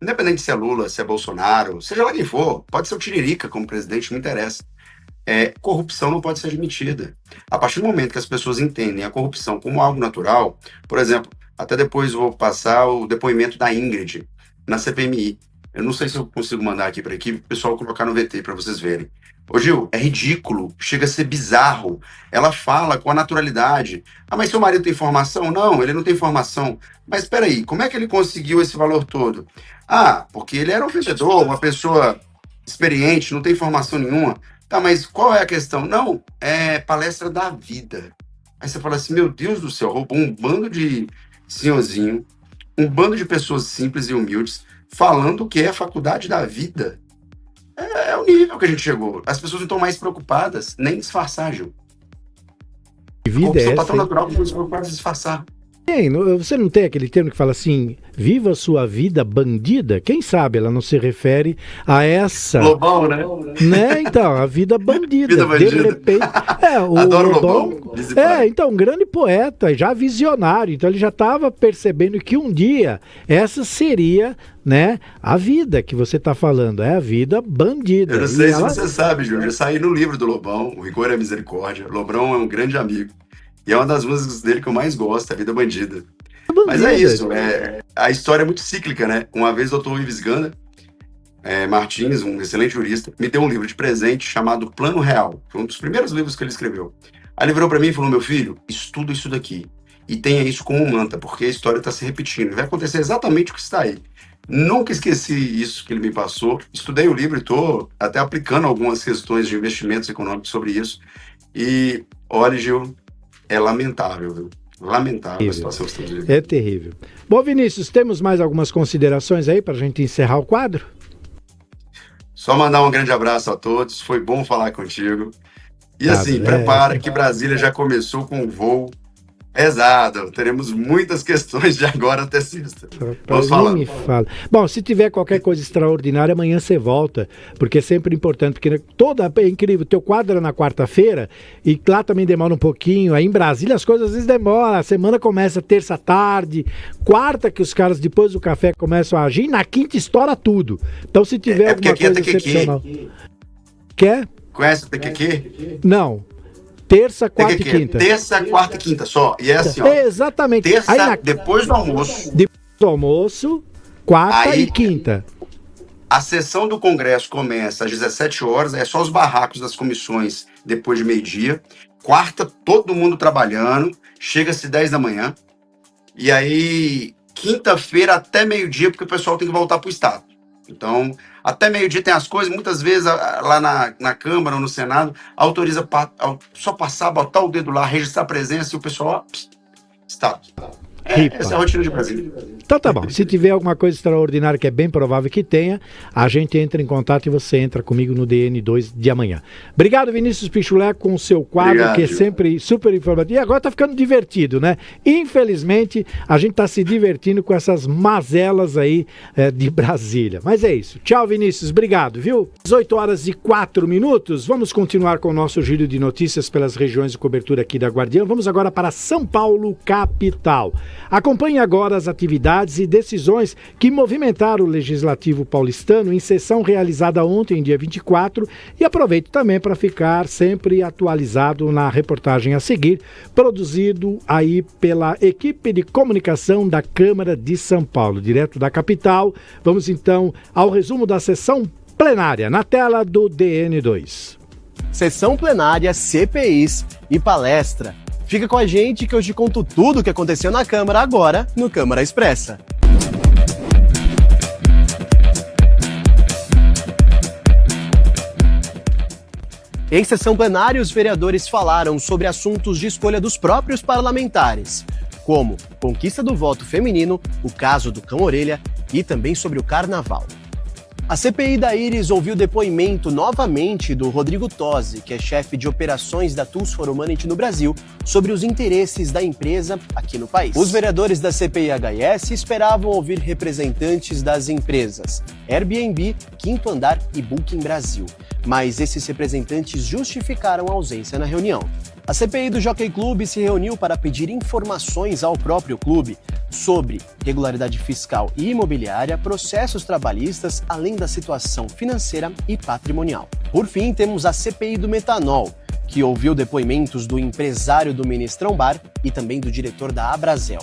independente se é Lula, se é Bolsonaro, seja lá quem for, pode ser o Tiririca como presidente, não interessa. Corrupção não pode ser admitida. A partir do momento que as pessoas entendem a corrupção como algo natural, por exemplo, até depois vou passar o depoimento da Ingrid na CPMI. Eu não sei se eu consigo mandar aqui para a equipe, o pessoal colocar no VT para vocês verem. Ô Gil, é ridículo, chega a ser bizarro. Ela fala com a naturalidade. Ah, mas seu marido tem formação? Não, ele não tem formação. Mas espera aí, como é que ele conseguiu esse valor todo? Ah, porque ele era um vendedor, uma pessoa experiente, não tem formação nenhuma. Tá, mas qual é a questão? Não, é palestra da vida. Aí você fala assim, meu Deus do céu, roubou um bando de senhorzinho, um bando de pessoas simples e humildes, falando que é a faculdade da vida. É o nível que a gente chegou. As pessoas não estão mais preocupadas, nem disfarçar, Gil. Vida é Corrupção essa. natural que você pode disfarçar. Você não tem aquele termo que fala assim, viva sua vida bandida? Quem sabe ela não se refere a essa... Lobão, né? Então, a vida bandida. Vida bandida. De repente... o Adoro Lobão. Então, um grande poeta, já visionário. Então, ele já estava percebendo que um dia essa seria, né, a vida que você está falando. É a vida bandida. Eu não sei se você sabe, Júlio, eu saí no livro do Lobão, O Rigor e a Misericórdia. Lobão é um grande amigo. E é uma das músicas dele que eu mais gosto, A Vida Bandida. Mas é isso, a história é muito cíclica, né? Uma vez o Dr. Ives Ganda Martins, um excelente jurista, me deu um livro de presente chamado Plano Real. Foi um dos primeiros livros que ele escreveu. Aí ele virou para mim e falou, meu filho, estuda isso daqui. E tenha isso como manta, porque a história está se repetindo. Vai acontecer exatamente o que está aí. Nunca esqueci isso que ele me passou. Estudei o livro e estou até aplicando algumas questões de investimentos econômicos sobre isso. E, olha, Gil, é lamentável, viu? Lamentável a situação que estamos vivendo. É terrível. Bom, Vinícius, temos mais algumas considerações aí para a gente encerrar o quadro? Só mandar um grande abraço a todos. Foi bom falar contigo. E assim, prepara que Brasília já começou com um voo pesado. Teremos muitas questões de agora até sexta. Vamos falar. Me fala. Bom, se tiver qualquer coisa extraordinária, amanhã você volta, porque é sempre importante, porque é incrível, teu quadro é na quarta-feira, e lá também demora um pouquinho, aí em Brasília as coisas às vezes demoram, a semana começa terça tarde, quarta que os caras depois do café começam a agir, na quinta estoura tudo. Então se tiver alguma coisa excepcional... Quer? Conhece o TQQ? Não. Terça, quarta e quinta. Terça, quarta e quinta só. E é assim, ó. Exatamente. Terça, depois do almoço. Depois do almoço, quarta aí, e quinta. A sessão do Congresso começa às 17 horas, é só os barracos das comissões depois de meio-dia. Quarta, todo mundo trabalhando, chega-se 10 da manhã. E aí, quinta-feira até meio-dia, porque o pessoal tem que voltar para o Estado. Então, até meio-dia tem as coisas, muitas vezes lá na Câmara ou no Senado, autoriza só passar, botar o dedo lá, registrar a presença e o pessoal, Estado. Essa é a rotina de Brasília. Então tá bom, se tiver alguma coisa extraordinária, que é bem provável que tenha, a gente entra em contato e você entra comigo no DN2 de amanhã. Obrigado, Vinícius Pichulé, com o seu quadro, que é sempre super informativo. E agora tá ficando divertido, né? Infelizmente, a gente tá se divertindo com essas mazelas aí de Brasília. Mas é isso. Tchau, Vinícius. Obrigado, viu? 18h04. Vamos continuar com o nosso giro de notícias pelas regiões de cobertura aqui da Guardiã. Vamos agora para São Paulo, capital. Acompanhe agora as atividades e decisões que movimentaram o Legislativo paulistano em sessão realizada ontem, dia 24, e aproveite também para ficar sempre atualizado na reportagem a seguir, produzido aí pela equipe de comunicação da Câmara de São Paulo, direto da capital. Vamos então ao resumo da sessão plenária, na tela do DN2. Sessão plenária, CPIs e palestra. Fica com a gente que eu te conto tudo o que aconteceu na Câmara agora no Câmara Expressa. Em sessão plenária, os vereadores falaram sobre assuntos de escolha dos próprios parlamentares, como conquista do voto feminino, o caso do cão-orelha e também sobre o carnaval. A CPI da Íris ouviu depoimento novamente do Rodrigo Tosi, que é chefe de operações da Tools for Humanity no Brasil, sobre os interesses da empresa aqui no país. Os vereadores da CPI-HS esperavam ouvir representantes das empresas Airbnb, Quinto Andar e Booking Brasil, mas esses representantes justificaram a ausência na reunião. A CPI do Jockey Club se reuniu para pedir informações ao próprio clube sobre regularidade fiscal e imobiliária, processos trabalhistas, além da situação financeira e patrimonial. Por fim, temos a CPI do metanol, que ouviu depoimentos do empresário do Ministrão Bar e também do diretor da Abrazel.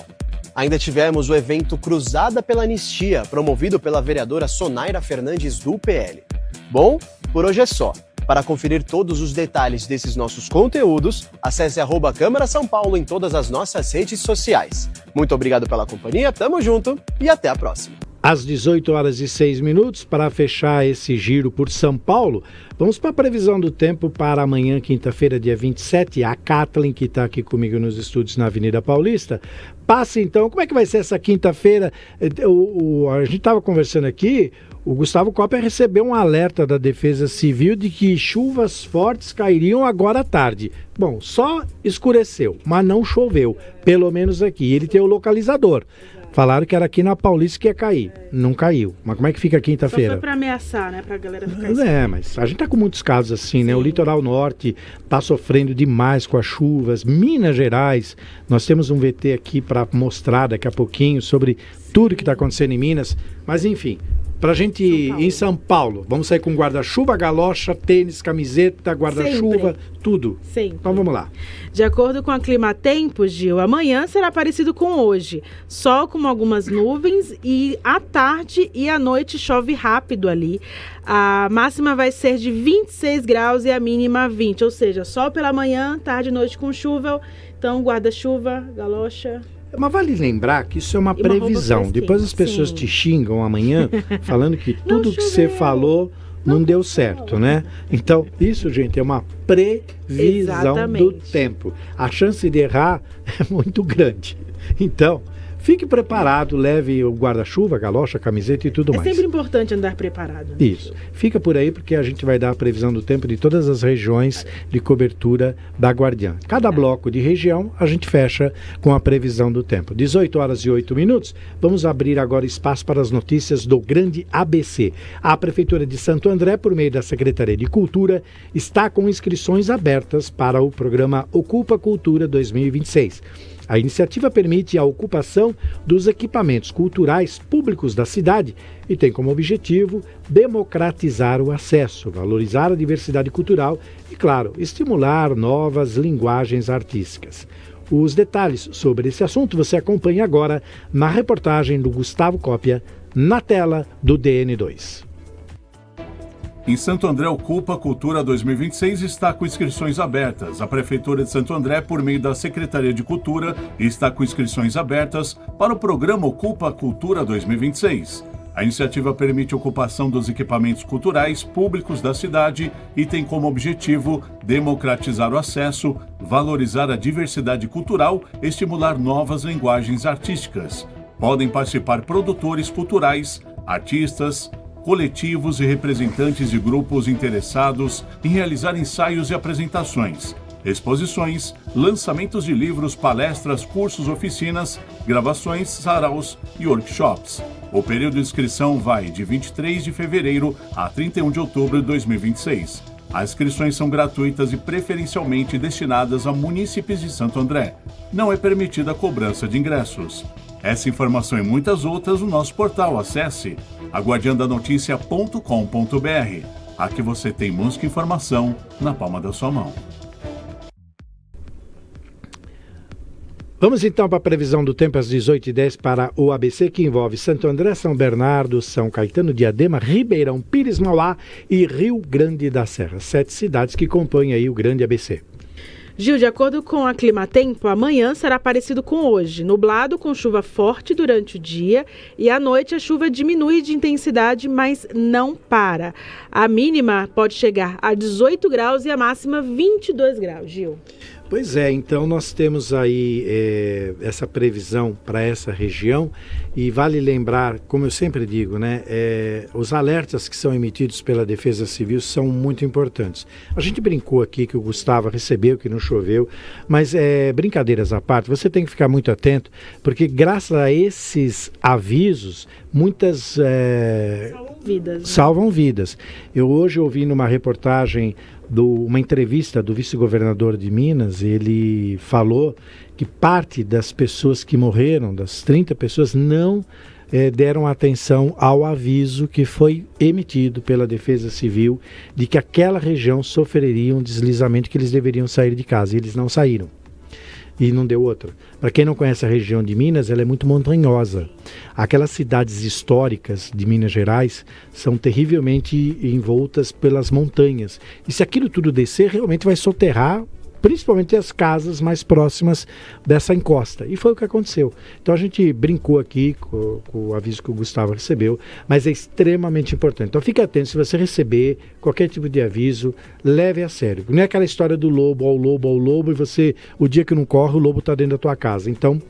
Ainda tivemos o evento Cruzada pela Anistia, promovido pela vereadora Sonaira Fernandes do PL. Bom, por hoje é só. Para conferir todos os detalhes desses nossos conteúdos, acesse @Câmara São Paulo em todas as nossas redes sociais. Muito obrigado pela companhia, tamo junto e até a próxima. Às 18h06, para fechar esse giro por São Paulo, vamos para a previsão do tempo para amanhã, quinta-feira, dia 27. A Kathleen, que está aqui comigo nos estúdios na Avenida Paulista. Passa então, como é que vai ser essa quinta-feira? A gente estava conversando aqui, O Gustavo Copia recebeu um alerta da Defesa Civil de que chuvas fortes cairiam agora à tarde. Bom, só escureceu, mas não choveu, pelo menos aqui. Ele tem o localizador. Falaram que era aqui na Paulista que ia cair. Não caiu. Mas como é que fica quinta-feira? Só foi pra ameaçar, né? Pra galera ficar mas a gente tá com muitos casos assim, né? O litoral norte tá sofrendo demais com as chuvas. Minas Gerais, nós temos um VT aqui para mostrar daqui a pouquinho sobre tudo que tá acontecendo em Minas. Mas enfim, pra gente ir em São Paulo, vamos sair com guarda-chuva, galocha, tênis, camiseta, guarda-chuva, tudo. Sempre. Então vamos lá. De acordo com a Climatempo, Gil, amanhã será parecido com hoje. Sol com algumas nuvens e à tarde e à noite chove rápido ali. A máxima vai ser de 26 graus e a mínima 20. Ou seja, sol pela manhã, tarde e noite com chuva. Então, guarda-chuva, galocha. Mas vale lembrar que isso é uma previsão. Depois as pessoas te xingam amanhã falando que tudo que você falou não deu certo, né? Então, isso, gente, é uma previsão do tempo. A chance de errar é muito grande. Então, fique preparado, leve o guarda-chuva, galocha, camiseta e tudo mais. É sempre importante andar preparado. Né? Isso. Fica por aí porque a gente vai dar a previsão do tempo de todas as regiões de cobertura da Guardiã. Cada bloco de região a gente fecha com a previsão do tempo. 18h08. Vamos abrir agora espaço para as notícias do Grande ABC. A Prefeitura de Santo André, por meio da Secretaria de Cultura, está com inscrições abertas para o programa Ocupa Cultura 2026. A iniciativa permite a ocupação dos equipamentos culturais públicos da cidade e tem como objetivo democratizar o acesso, valorizar a diversidade cultural e, claro, estimular novas linguagens artísticas. Os detalhes sobre esse assunto você acompanha agora na reportagem do Gustavo Copia, na tela do DN2. Em Santo André, Ocupa Cultura 2026 está com inscrições abertas. A Prefeitura de Santo André, por meio da Secretaria de Cultura, está com inscrições abertas para o programa Ocupa Cultura 2026. A iniciativa permite a ocupação dos equipamentos culturais públicos da cidade e tem como objetivo democratizar o acesso, valorizar a diversidade cultural e estimular novas linguagens artísticas. Podem participar produtores culturais, artistas, coletivos e representantes de grupos interessados em realizar ensaios e apresentações, exposições, lançamentos de livros, palestras, cursos, oficinas, gravações, saraus e workshops. O período de inscrição vai de 23 de fevereiro a 31 de outubro de 2026. As inscrições são gratuitas e preferencialmente destinadas a munícipes de Santo André. Não é permitida a cobrança de ingressos. Essa informação e muitas outras no nosso portal. Acesse aguardiandanoticia.com.br. Aqui você tem música e informação na palma da sua mão. Vamos então para a previsão do tempo às 18h10 para o ABC, que envolve Santo André, São Bernardo, São Caetano, Diadema, Ribeirão Pires, Mauá e Rio Grande da Serra. 7 cidades que compõem aí o grande ABC. Gil, de acordo com a Climatempo, amanhã será parecido com hoje, nublado com chuva forte durante o dia e à noite a chuva diminui de intensidade, mas não para. A mínima pode chegar a 18 graus e a máxima 22 graus, Gil. Pois é, então nós temos aí essa previsão para essa região e vale lembrar, como eu sempre digo, né, os alertas que são emitidos pela Defesa Civil são muito importantes. A gente brincou aqui que o Gustavo recebeu, que não choveu, mas brincadeiras à parte, você tem que ficar muito atento, porque graças a esses avisos, muitas salvam vidas. Eu hoje ouvi numa reportagem uma entrevista do vice-governador de Minas, ele falou que parte das pessoas que morreram, das 30 pessoas, não deram atenção ao aviso que foi emitido pela Defesa Civil de que aquela região sofreria um deslizamento, que eles deveriam sair de casa, e eles não saíram. E não deu outra. Para quem não conhece a região de Minas, ela é muito montanhosa. Aquelas cidades históricas de Minas Gerais são terrivelmente envoltas pelas montanhas. E se aquilo tudo descer, realmente vai soterrar principalmente as casas mais próximas dessa encosta. E foi o que aconteceu. Então a gente brincou aqui com o aviso que o Gustavo recebeu, mas é extremamente importante. Então fique atento, se você receber qualquer tipo de aviso, leve a sério. Não é aquela história do lobo ao lobo, e você, o dia que não corre, o lobo está dentro da tua casa. Então,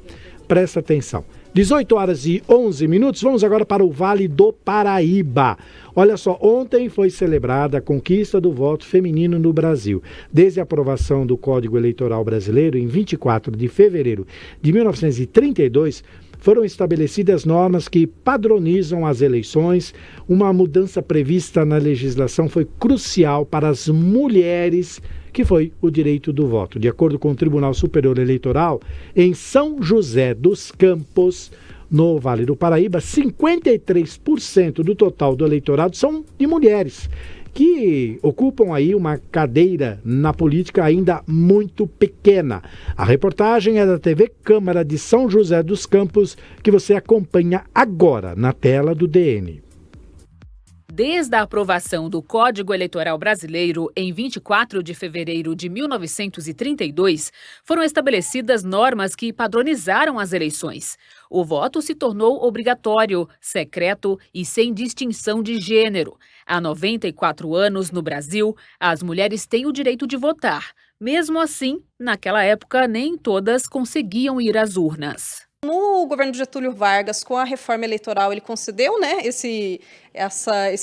presta atenção. 18 horas e 11 minutos, vamos agora para o Vale do Paraíba. Olha só, ontem foi celebrada a conquista do voto feminino no Brasil. Desde a aprovação do Código Eleitoral Brasileiro, em 24 de fevereiro de 1932, foram estabelecidas normas que padronizam as eleições. Uma mudança prevista na legislação foi crucial para as mulheres, que foi o direito do voto. De acordo com o Tribunal Superior Eleitoral, em São José dos Campos, no Vale do Paraíba, 53% do total do eleitorado são de mulheres, que ocupam aí uma cadeira na política ainda muito pequena. A reportagem é da TV Câmara de São José dos Campos, que você acompanha agora na tela do DN. Desde a aprovação do Código Eleitoral Brasileiro em 24 de fevereiro de 1932, foram estabelecidas normas que padronizaram as eleições. O voto se tornou obrigatório, secreto e sem distinção de gênero. Há 94 anos, no Brasil, as mulheres têm o direito de votar. Mesmo assim, naquela época, nem todas conseguiam ir às urnas. No governo de Getúlio Vargas, com a reforma eleitoral, ele concedeu, né, esse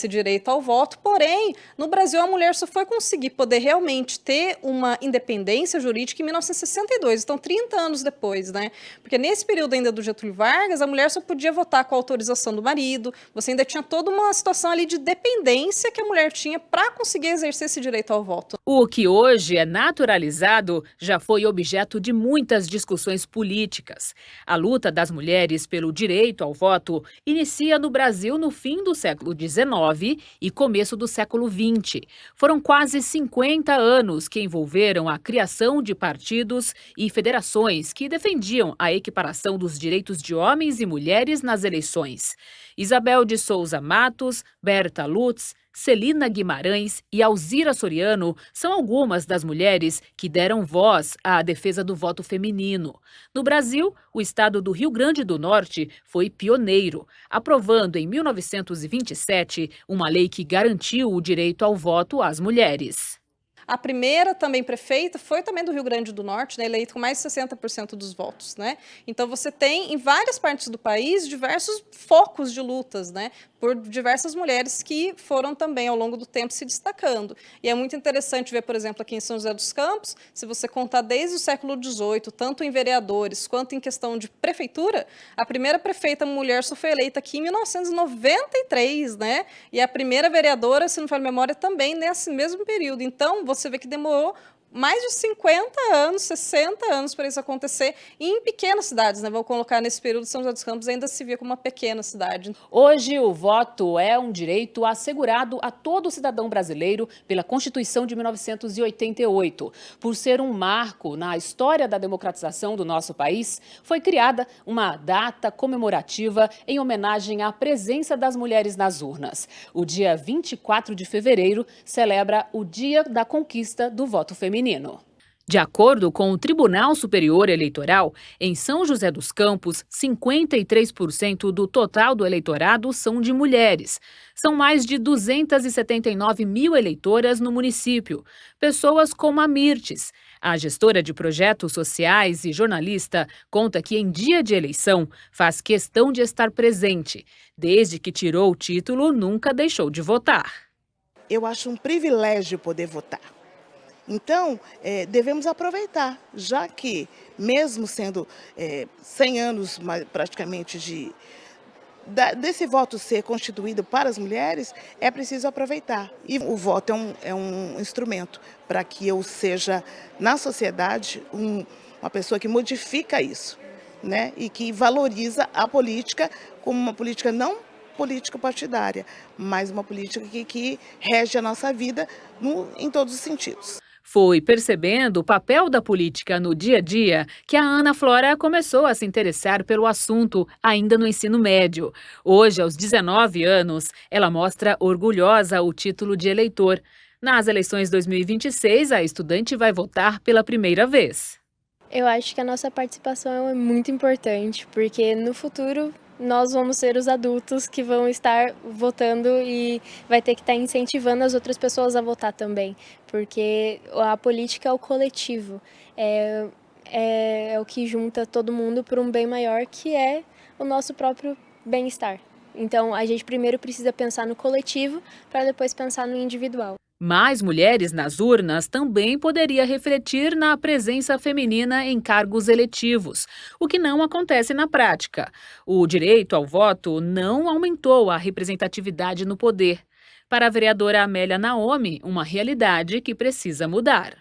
direito ao voto, porém, no Brasil a mulher só foi conseguir poder realmente ter uma independência jurídica em 1962, então 30 anos depois, né, porque nesse período ainda do Getúlio Vargas, a mulher só podia votar com a autorização do marido, você ainda tinha toda uma situação ali de dependência que a mulher tinha para conseguir exercer esse direito ao voto. O que hoje é naturalizado já foi objeto de muitas discussões políticas. A luta das mulheres pelo direito ao voto inicia no Brasil no fim do século XIX e começo do século XX. Foram quase 50 anos que envolveram a criação de partidos e federações que defendiam a equiparação dos direitos de homens e mulheres nas eleições. Isabel de Souza Matos, Berta Lutz, Celina Guimarães e Alzira Soriano são algumas das mulheres que deram voz à defesa do voto feminino. No Brasil, o estado do Rio Grande do Norte foi pioneiro, aprovando em 1927 uma lei que garantiu o direito ao voto às mulheres. A primeira também prefeita foi também do Rio Grande do Norte, né, eleita com mais de 60% dos votos, né? Então você tem em várias partes do país diversos focos de lutas, né, por diversas mulheres que foram também ao longo do tempo se destacando. E é muito interessante ver, por exemplo, aqui em São José dos Campos, se você contar desde o século XVIII, tanto em vereadores quanto em questão de prefeitura, a primeira prefeita mulher só foi eleita aqui em 1993, né? E a primeira vereadora, se não falha a memória, também nesse mesmo período. Então, você vê que demorou mais de 50 anos, 60 anos para isso acontecer, e em pequenas cidades, né? Vou colocar nesse período, São José dos Campos ainda se via como uma pequena cidade. Hoje, o voto é um direito assegurado a todo cidadão brasileiro pela Constituição de 1988. Por ser um marco na história da democratização do nosso país, foi criada uma data comemorativa em homenagem à presença das mulheres nas urnas. O dia 24 de fevereiro celebra o Dia da Conquista do Voto Feminino. De acordo com o Tribunal Superior Eleitoral, em São José dos Campos, 53% do total do eleitorado são de mulheres. São mais de 279 mil eleitoras no município, pessoas como a Mirtes. A gestora de projetos sociais e jornalista conta que em dia de eleição faz questão de estar presente. Desde que tirou o título, nunca deixou de votar. Eu acho um privilégio poder votar. Então, devemos aproveitar, já que, mesmo sendo 100 anos praticamente desse voto ser constituído para as mulheres, é preciso aproveitar. E o voto é um instrumento para que eu seja, na sociedade, uma pessoa que modifica isso, né? E que valoriza a política como uma política não política partidária, mas uma política que rege a nossa vida em todos os sentidos. Foi percebendo o papel da política no dia a dia que a Ana Flora começou a se interessar pelo assunto ainda no ensino médio. Hoje, aos 19 anos, ela mostra orgulhosa o título de eleitor. Nas eleições 2026, a estudante vai votar pela primeira vez. Eu acho que a nossa participação é muito importante, porque no futuro nós vamos ser os adultos que vão estar votando e vai ter que estar incentivando as outras pessoas a votar também, porque a política é o coletivo, é o que junta todo mundo por um bem maior, que é o nosso próprio bem-estar. Então, a gente primeiro precisa pensar no coletivo para depois pensar no individual. Mais mulheres nas urnas também poderia refletir na presença feminina em cargos eletivos, o que não acontece na prática. O direito ao voto não aumentou a representatividade no poder. Para a vereadora Amélia Naomi, uma realidade que precisa mudar.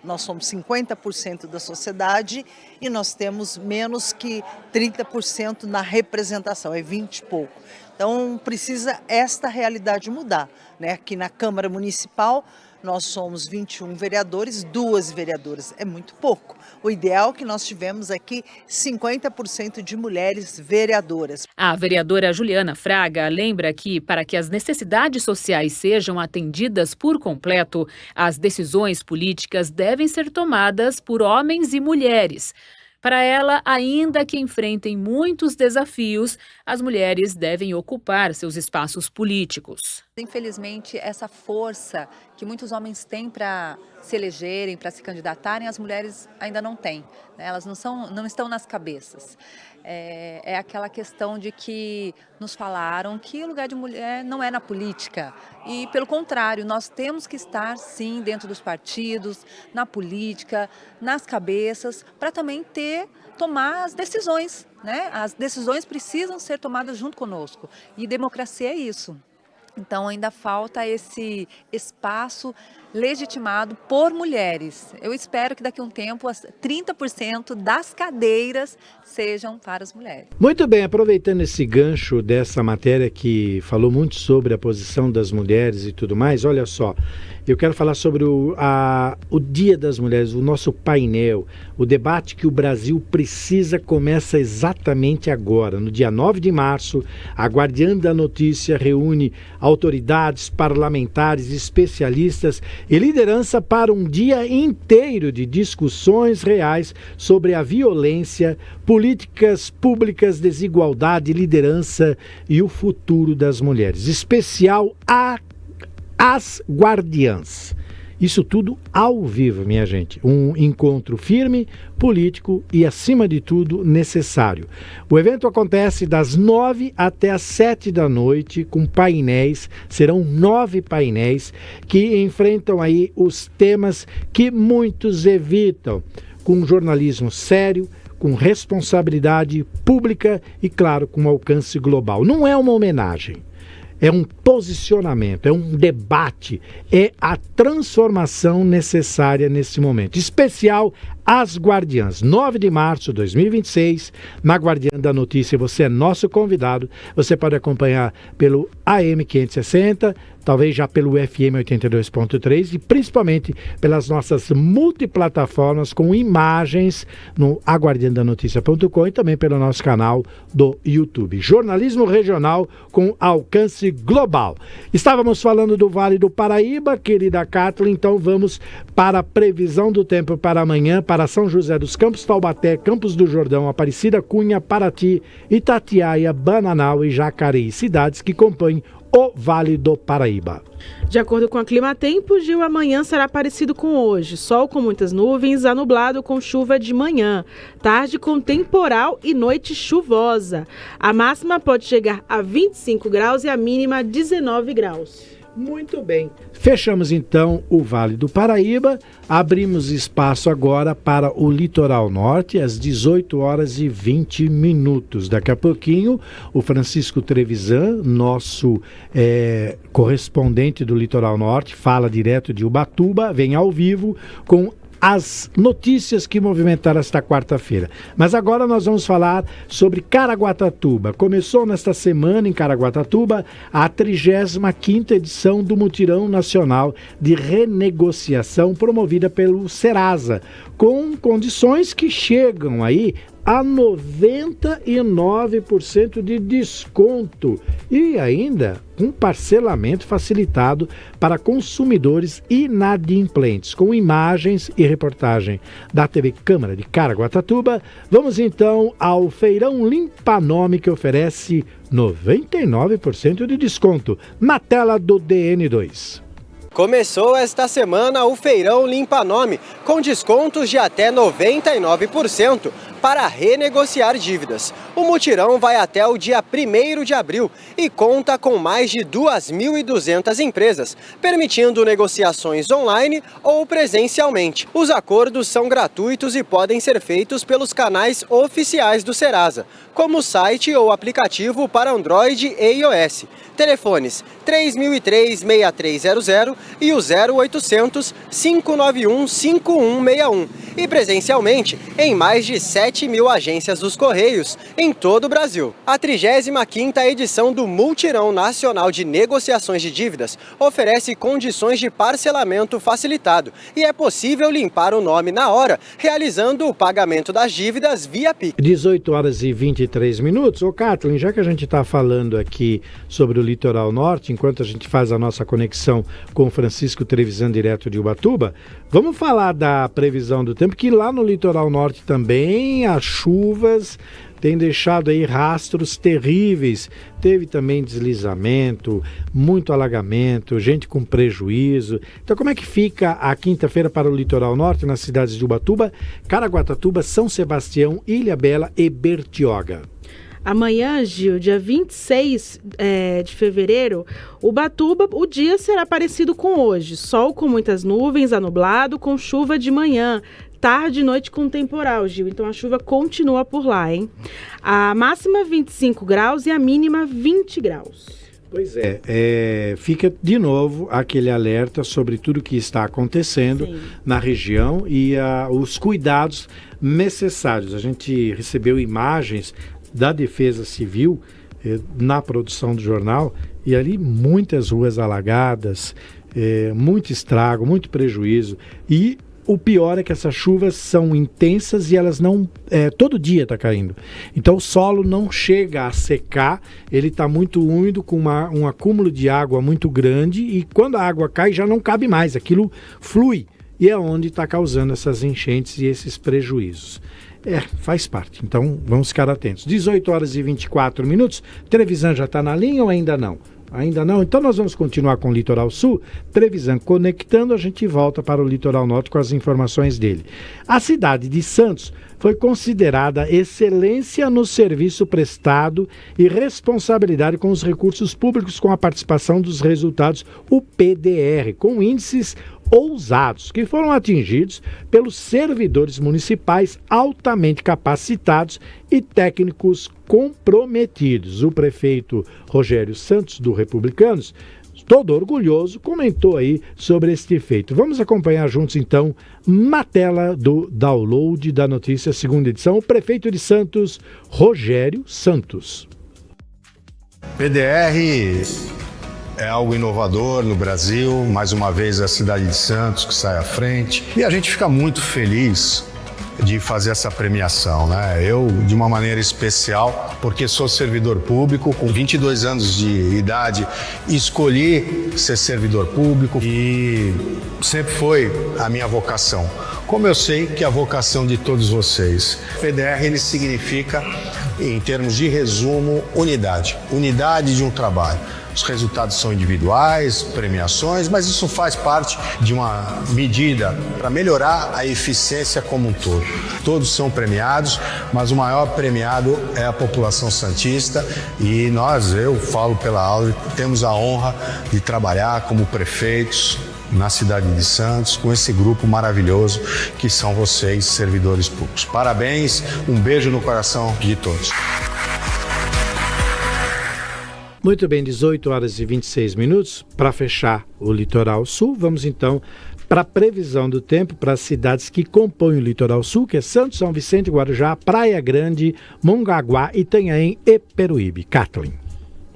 Nós somos 50% da sociedade e nós temos menos que 30% na representação, é 20 e pouco. Então precisa esta realidade mudar, né? Aqui na Câmara Municipal nós somos 21 vereadores, 2 vereadoras, é muito pouco. O ideal é que nós tivemos aqui 50% de mulheres vereadoras. A vereadora Juliana Fraga lembra que, para que as necessidades sociais sejam atendidas por completo, as decisões políticas devem ser tomadas por homens e mulheres. Para ela, ainda que enfrentem muitos desafios, as mulheres devem ocupar seus espaços políticos. Infelizmente, essa força que muitos homens têm para se elegerem, para se candidatarem, as mulheres ainda não têm, né? Elas não estão nas cabeças. É aquela questão de que nos falaram que o lugar de mulher não é na política. E, pelo contrário, nós temos que estar, sim, dentro dos partidos, na política, nas cabeças, para também tomar as decisões, né? As decisões precisam ser tomadas junto conosco. E democracia é isso. Então, ainda falta esse espaço legitimado por mulheres. Eu espero que daqui a um tempo 30% das cadeiras sejam para as mulheres. Muito bem, aproveitando esse gancho dessa matéria que falou muito sobre a posição das mulheres e tudo mais, olha só, eu quero falar sobre o Dia das Mulheres, o nosso painel, o debate que o Brasil precisa começa exatamente agora. No dia 9 de março, a Guardiã da Notícia reúne autoridades, parlamentares, especialistas e liderança para um dia inteiro de discussões reais sobre a violência, políticas públicas, desigualdade, liderança e o futuro das mulheres. Especial As Guardiãs. Isso tudo ao vivo, minha gente. Um encontro firme, político e, acima de tudo, necessário. O evento acontece das 9 até as 7 da noite, com painéis. Serão 9 painéis que enfrentam aí os temas que muitos evitam, com um jornalismo sério, com responsabilidade pública e, claro, com alcance global. Não é uma homenagem. É um posicionamento, é um debate, é a transformação necessária nesse momento. Especial As Guardiãs, 9 de março de 2026, na Guardiã da Notícia. Você é nosso convidado, você pode acompanhar pelo AM 560, talvez já pelo FM 82.3 e principalmente pelas nossas multiplataformas com imagens no aguardiandanoticia.com e também pelo nosso canal do YouTube. Jornalismo regional com alcance global. Estávamos falando do Vale do Paraíba, querida Kathleen, então vamos para a previsão do tempo para amanhã, para São José dos Campos, Taubaté, Campos do Jordão, Aparecida, Cunha, Paraty, Itatiaia, Bananal e Jacareí, cidades que compõem o Vale do Paraíba. De acordo com a Climatempo, Gil, amanhã será parecido com hoje. Sol com muitas nuvens, anublado com chuva de manhã. Tarde com temporal e noite chuvosa. A máxima pode chegar a 25 graus e a mínima a 19 graus. Muito bem. Fechamos então o Vale do Paraíba, abrimos espaço agora para o Litoral Norte, às 18 horas e 20 minutos. Daqui a pouquinho, o Francisco Trevisan, nosso correspondente do Litoral Norte, fala direto de Ubatuba, vem ao vivo com as notícias que movimentaram esta quarta-feira. Mas agora nós vamos falar sobre Caraguatatuba. Começou nesta semana em Caraguatatuba a 35ª edição do Mutirão Nacional de Renegociação promovida pelo Serasa, com condições que chegam aí a 99% de desconto e ainda um parcelamento facilitado para consumidores inadimplentes. Com imagens e reportagem da TV Câmara de Caraguatatuba, vamos então ao Feirão Limpa Nome, que oferece 99% de desconto na tela do DN2. Começou esta semana o Feirão Limpa Nome, com descontos de até 99% para renegociar dívidas. O mutirão vai até o dia 1º de abril e conta com mais de 2.200 empresas, permitindo negociações online ou presencialmente. Os acordos são gratuitos e podem ser feitos pelos canais oficiais do Serasa, como o site ou aplicativo para Android e iOS. Telefones 3003-6300 e o 0800 591 5161. E presencialmente em mais de 7.000 agências dos Correios em todo o Brasil. A 35ª edição do Multirão Nacional de Negociações de Dívidas oferece condições de parcelamento facilitado e é possível limpar o nome na hora, realizando o pagamento das dívidas via Pix. 18h23. Ô, Kathleen, já que a gente está falando aqui sobre o litoral norte, enquanto a gente faz a nossa conexão com o Francisco Trevisan, direto de Ubatuba, vamos falar da previsão do tempo, que lá no litoral norte também as chuvas têm deixado aí rastros terríveis. Teve também deslizamento, muito alagamento, gente com prejuízo. Então como é que fica a quinta-feira para o litoral norte, nas cidades de Ubatuba, Caraguatatuba, São Sebastião, Ilhabela e Bertioga? Amanhã, Gil, dia 26 de fevereiro, Ubatuba, o dia será parecido com hoje. Sol com muitas nuvens, anublado, com chuva de manhã. Tarde e noite com temporal, Gil. Então a chuva continua por lá, hein? A máxima 25 graus e a mínima 20 graus. Pois é, fica de novo aquele alerta sobre tudo que está acontecendo na região e os cuidados necessários. A gente recebeu imagens da Defesa Civil na produção do jornal e ali muitas ruas alagadas, muito estrago, muito prejuízo. E o pior é que essas chuvas são intensas e elas não... todo dia está caindo. Então o solo não chega a secar, ele está muito úmido, com um acúmulo de água muito grande, e quando a água cai já não cabe mais, aquilo flui. E é onde está causando essas enchentes e esses prejuízos. Faz parte. Então vamos ficar atentos. 18h24. Trevisan já está na linha ou ainda não? Ainda não? Então nós vamos continuar com o Litoral Sul. Trevisan conectando, a gente volta para o Litoral Norte com as informações dele. A cidade de Santos foi considerada excelência no serviço prestado e responsabilidade com os recursos públicos, com a participação dos resultados, o PDR, com índices ousados, que foram atingidos pelos servidores municipais altamente capacitados e técnicos comprometidos. O prefeito Rogério Santos, do Republicanos, todo orgulhoso, comentou aí sobre este feito. Vamos acompanhar juntos, então, na tela do download da notícia, segunda edição, o prefeito de Santos, Rogério Santos. PDR é algo inovador no Brasil, mais uma vez a cidade de Santos que sai à frente. E a gente fica muito feliz de fazer essa premiação, né? Eu, de uma maneira especial, porque sou servidor público, com 22 anos de idade, escolhi ser servidor público e sempre foi a minha vocação. Como eu sei que é a vocação de todos vocês. PDR, ele significa, em termos de resumo, unidade. Unidade de um trabalho. Os resultados são individuais, premiações, mas isso faz parte de uma medida para melhorar a eficiência como um todo. Todos são premiados, mas o maior premiado é a população santista e eu falo pela Audi, temos a honra de trabalhar como prefeitos na cidade de Santos, com esse grupo maravilhoso que são vocês, servidores públicos. Parabéns, um beijo no coração de todos. Muito bem, 18h26. Para fechar o Litoral Sul, vamos então para a previsão do tempo para as cidades que compõem o Litoral Sul, que é Santos, São Vicente, Guarujá, Praia Grande, Mongaguá, Itanhaém e Peruíbe. Kathleen.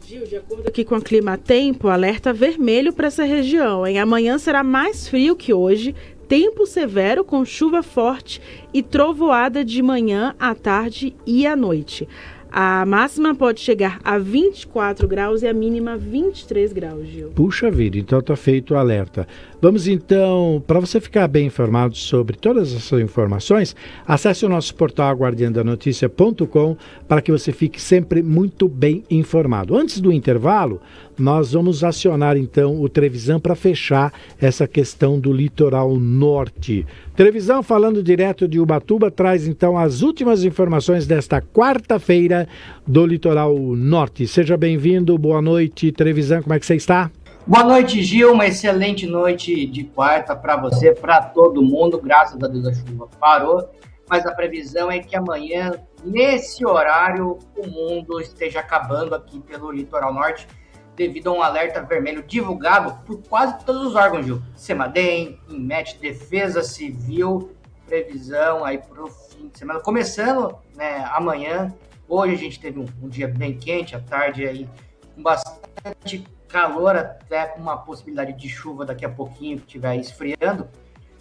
Gil, de acordo aqui com a Climatempo, alerta vermelho para essa região. Amanhã será mais frio que hoje, tempo severo com chuva forte e trovoada de manhã, à tarde e à noite. A máxima pode chegar a 24 graus e a mínima 23 graus, Gil. Puxa vida, então está feito o alerta. Vamos então, para você ficar bem informado sobre todas essas informações, acesse o nosso portal guardiandanoticia.com para que você fique sempre muito bem informado. Antes do intervalo, nós vamos acionar então o Trevisan para fechar essa questão do litoral norte. Trevisan, falando direto de Ubatuba, traz então as últimas informações desta quarta-feira do litoral norte. Seja bem-vindo, boa noite, Trevisan, como é que você está? Boa noite, Gil, uma excelente noite de quarta para você, para todo mundo, graças a Deus a chuva parou, mas a previsão é que amanhã, nesse horário, o mundo esteja acabando aqui pelo litoral norte, devido a um alerta vermelho divulgado por quase todos os órgãos, Gil. CEMADEM, INMET, Defesa Civil, previsão aí para o fim de semana. Começando, né, amanhã, hoje a gente teve um dia bem quente, à tarde aí com bastante calor, até com uma possibilidade de chuva daqui a pouquinho, que estiver esfriando.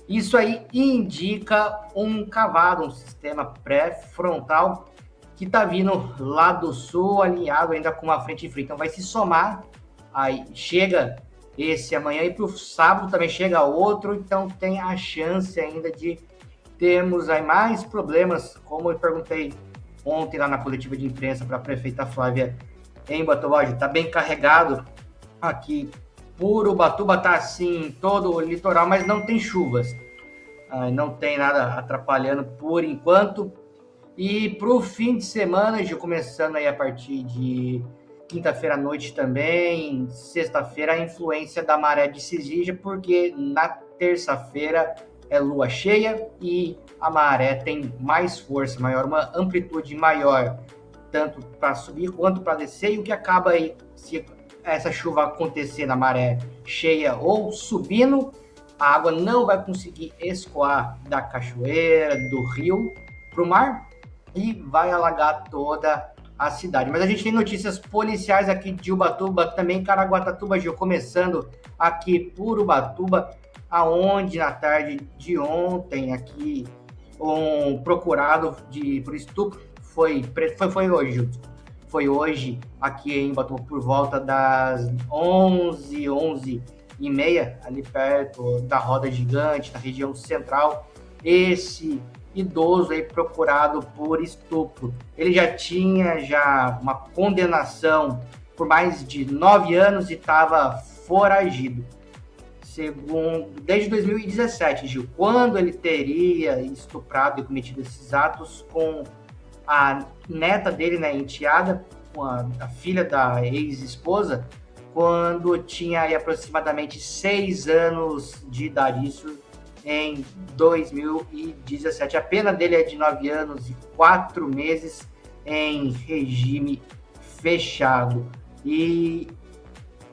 Isso aí indica um cavado, um sistema pré-frontal que está vindo lá do sul, alinhado ainda com uma frente fria. Então vai se somar, aí chega esse amanhã e para o sábado também chega outro, então tem a chance ainda de termos aí mais problemas, como eu perguntei ontem lá na coletiva de imprensa para a prefeita Flávia em Ubatuba. Está bem carregado aqui por Ubatuba, está assim todo o litoral, mas não tem chuvas, não tem nada atrapalhando por enquanto. E para o fim de semana, já começando aí a partir de quinta-feira à noite também, sexta-feira, a influência da maré de Cisígia, porque na terça-feira é lua cheia e a maré tem mais força, maior, uma amplitude maior, tanto para subir quanto para descer, e o que acaba aí, se essa chuva acontecer na maré cheia ou subindo, a água não vai conseguir escoar da cachoeira, do rio, para o mar, e vai alagar toda a cidade. Mas a gente tem notícias policiais aqui de Ubatuba, também Caraguatatuba, Gil, começando aqui por Ubatuba, aonde na tarde de ontem aqui um procurado por estupro foi hoje, Gil. Foi hoje aqui em Ubatuba por volta das 11h30, ali perto da Roda Gigante, na região central. Esse idoso aí procurado por estupro. Ele já tinha uma condenação por mais de 9 anos e estava foragido. Desde 2017, Gil, quando ele teria estuprado e cometido esses atos com a neta dele, né, enteada, com a filha da ex-esposa, quando tinha aí aproximadamente 6 anos de idade. Isso em 2017. A pena dele é de 9 anos e 4 meses em regime fechado e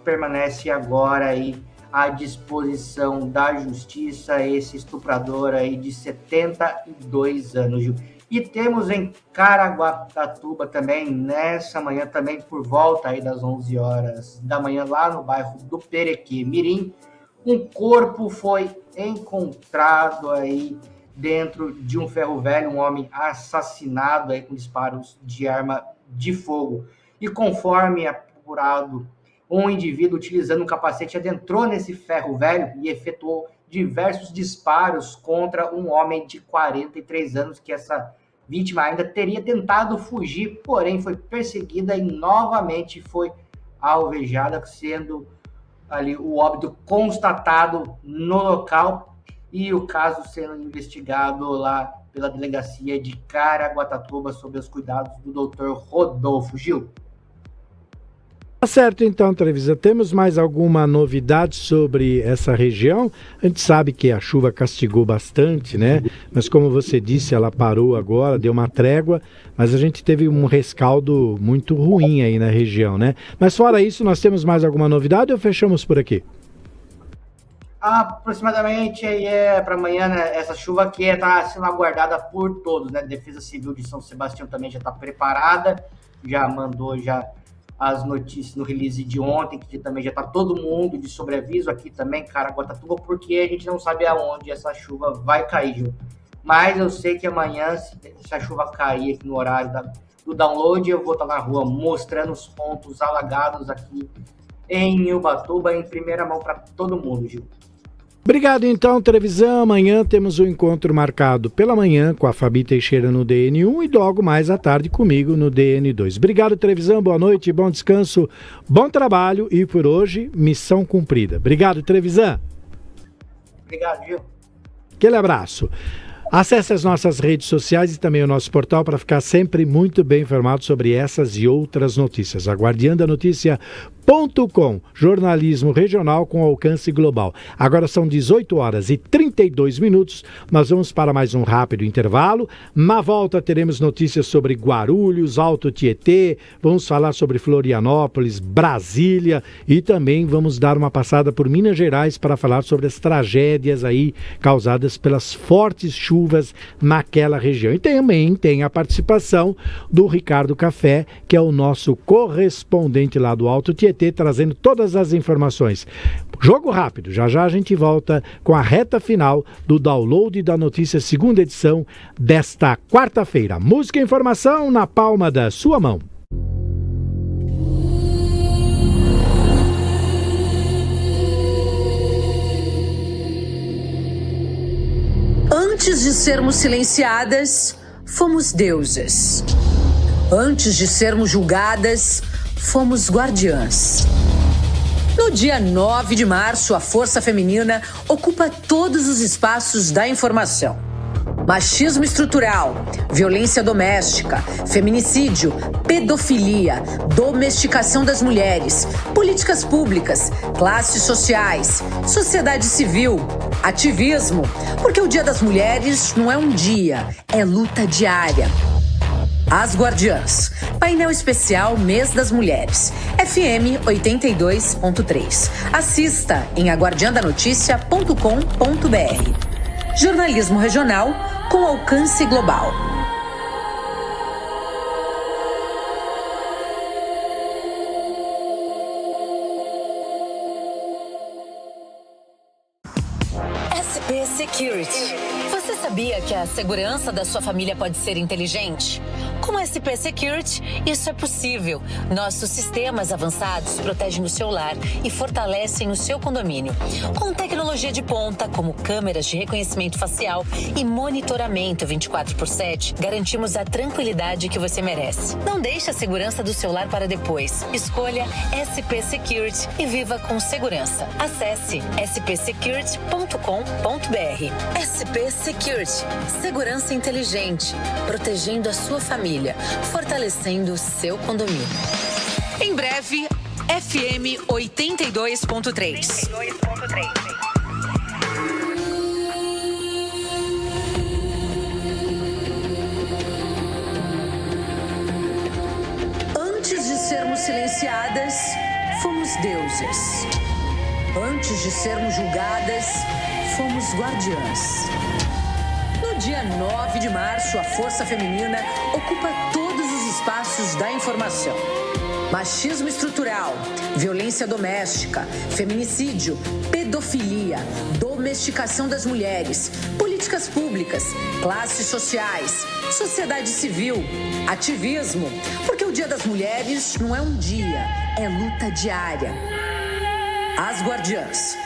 permanece agora aí à disposição da justiça esse estuprador aí de 72 anos. E temos em Caraguatatuba também, nessa manhã também por volta aí das 11 horas da manhã, lá no bairro do Perequê Mirim, um corpo foi encontrado aí dentro de um ferro velho, um homem assassinado aí com disparos de arma de fogo. E conforme apurado, um indivíduo utilizando um capacete adentrou nesse ferro velho e efetuou diversos disparos contra um homem de 43 anos, que essa vítima ainda teria tentado fugir, porém foi perseguida e novamente foi alvejada, sendo ali o óbito constatado no local e o caso sendo investigado lá pela delegacia de Caraguatatuba sob os cuidados do Dr. Rodolfo. Gil. Tá certo então, Trevisan. Temos mais alguma novidade sobre essa região? A gente sabe que a chuva castigou bastante, né? Mas como você disse, ela parou agora, deu uma trégua, mas a gente teve um rescaldo muito ruim aí na região, né? Mas fora isso, nós temos mais alguma novidade ou fechamos por aqui? Aproximadamente aí para amanhã, né, essa chuva aqui está sendo aguardada por todos, né? Defesa Civil de São Sebastião também já está preparada, já mandou as notícias no release de ontem, que também já está todo mundo de sobreaviso aqui também, Caraguatatuba, porque a gente não sabe aonde essa chuva vai cair, Gil. Mas eu sei que amanhã, se a chuva cair aqui no horário do download, eu vou estar na rua mostrando os pontos alagados aqui em Ubatuba, em primeira mão para todo mundo, Gil. Obrigado então, Trevisan. Amanhã temos um encontro marcado pela manhã com a Fabi Teixeira no DN1 e logo mais à tarde comigo no DN2. Obrigado, Trevisan. Boa noite, bom descanso, bom trabalho e por hoje, missão cumprida. Obrigado, Trevisan. Obrigado, Gil. Aquele abraço. Acesse as nossas redes sociais e também o nosso portal para ficar sempre muito bem informado sobre essas e outras notícias. Aguardiandanoticia.com, jornalismo regional com alcance global. Agora são 18h32. Nós vamos para mais um rápido intervalo. Na volta teremos notícias sobre Guarulhos, Alto Tietê, vamos falar sobre Florianópolis, Brasília e também vamos dar uma passada por Minas Gerais para falar sobre as tragédias aí causadas pelas fortes chuvas naquela região. E também tem a participação do Ricardo Café, que é o nosso correspondente lá do Alto Tietê, trazendo todas as informações. Jogo rápido, já já a gente volta com a reta final do Download da Notícia, segunda edição desta quarta-feira. Música e informação na palma da sua mão. Antes de sermos silenciadas, fomos deusas. Antes de sermos julgadas, fomos guardiãs. No dia 9 de março, a força feminina ocupa todos os espaços da informação. Machismo estrutural, violência doméstica, feminicídio, pedofilia, domesticação das mulheres, políticas públicas, classes sociais, sociedade civil, ativismo, porque o Dia das Mulheres não é um dia, é luta diária. As Guardiãs, painel especial Mês das Mulheres, FM 82.3. Assista em aguardiandanoticia.com.br. Jornalismo regional com alcance global. SP Security. Você sabia que a segurança da sua família pode ser inteligente? Com SP Security, isso é possível. Nossos sistemas avançados protegem o seu lar e fortalecem o seu condomínio. Com tecnologia de ponta, como câmeras de reconhecimento facial e monitoramento 24/7, garantimos a tranquilidade que você merece. Não deixe a segurança do seu lar para depois. Escolha SP Security e viva com segurança. Acesse spsecurity.com.br. SP Security. Segurança inteligente, protegendo a sua família, fortalecendo o seu condomínio. Em breve, FM 82.3. Antes de sermos silenciadas, fomos deusas. Antes de sermos julgadas, fomos guardiãs. No dia 9 de março, a força feminina ocupa todos os espaços da informação. Machismo estrutural, violência doméstica, feminicídio, pedofilia, domesticação das mulheres, políticas públicas, classes sociais, sociedade civil, ativismo, porque o Dia das Mulheres não é um dia, é luta diária. As Guardiãs.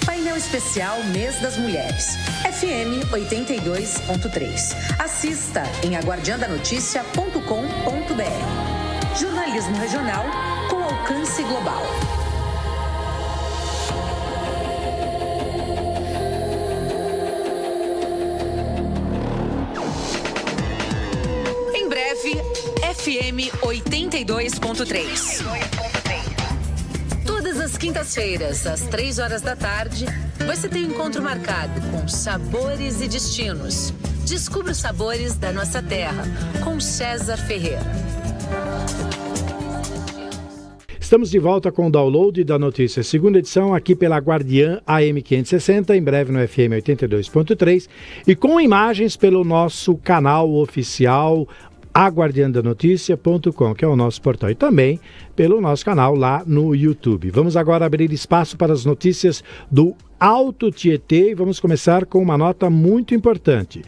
Painel especial Mês das Mulheres, FM 82.3. Assista em aguardiandanoticia.com.br. Jornalismo regional com alcance global. Em breve, FM 82.3. Todas as quintas-feiras, às 3 horas da tarde, você tem um encontro marcado com sabores e destinos. Descubra os sabores da nossa terra, com César Ferreira. Estamos de volta com o Download da Notícia, segunda edição, aqui pela Guardiã AM 560, em breve no FM 82.3, e com imagens pelo nosso canal oficial aguardiandanoticia.com, que é o nosso portal, e também pelo nosso canal lá no YouTube. Vamos agora abrir espaço para as notícias do Alto Tietê e vamos começar com uma nota muito importante.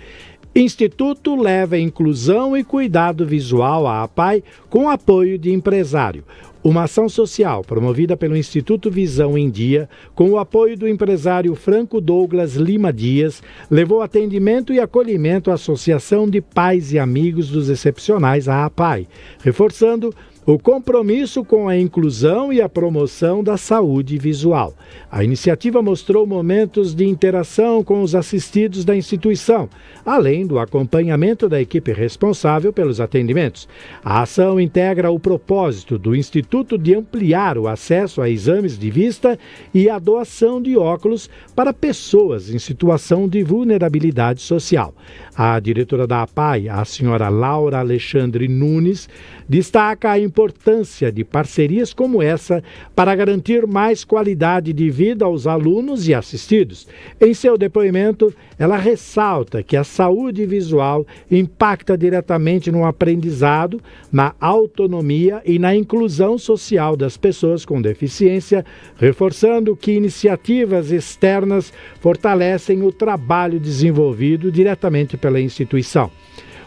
Instituto leva inclusão e cuidado visual à APAI com apoio de empresário. Uma ação social promovida pelo Instituto Visão em Dia, com o apoio do empresário Franco Douglas Lima Dias, levou atendimento e acolhimento à Associação de Pais e Amigos dos Excepcionais, a APAI, reforçando o compromisso com a inclusão e a promoção da saúde visual. A iniciativa mostrou momentos de interação com os assistidos da instituição, além do acompanhamento da equipe responsável pelos atendimentos. A ação integra o propósito do Instituto de ampliar o acesso a exames de vista e a doação de óculos para pessoas em situação de vulnerabilidade social. A diretora da APAI, a senhora Laura Alexandre Nunes, destaca a importância de parcerias como essa para garantir mais qualidade de vida aos alunos e assistidos. Em seu depoimento, ela ressalta que a saúde visual impacta diretamente no aprendizado, na autonomia e na inclusão social das pessoas com deficiência, reforçando que iniciativas externas fortalecem o trabalho desenvolvido diretamente pela instituição.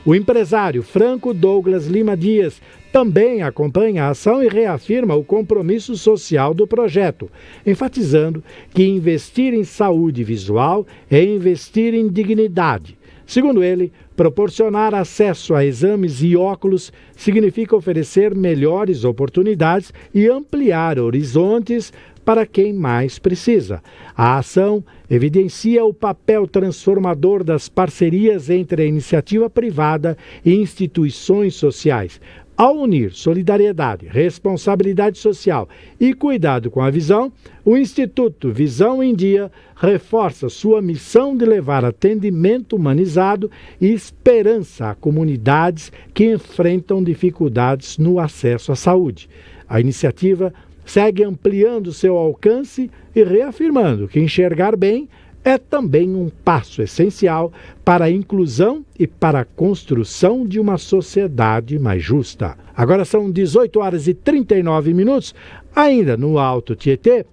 O empresário Franco Douglas Lima Dias também acompanha a ação e reafirma o compromisso social do projeto, enfatizando que investir em saúde visual é investir em dignidade. Segundo ele, proporcionar acesso a exames e óculos significa oferecer melhores oportunidades e ampliar horizontes para quem mais precisa. A ação evidencia o papel transformador das parcerias entre a iniciativa privada e instituições sociais. Ao unir solidariedade, responsabilidade social e cuidado com a visão, o Instituto Visão em Dia reforça sua missão de levar atendimento humanizado e esperança a comunidades que enfrentam dificuldades no acesso à saúde. A iniciativa segue ampliando seu alcance e reafirmando que enxergar bem é também um passo essencial para a inclusão e para a construção de uma sociedade mais justa. Agora são 18 horas e 39 minutos, ainda no Alto Tietê.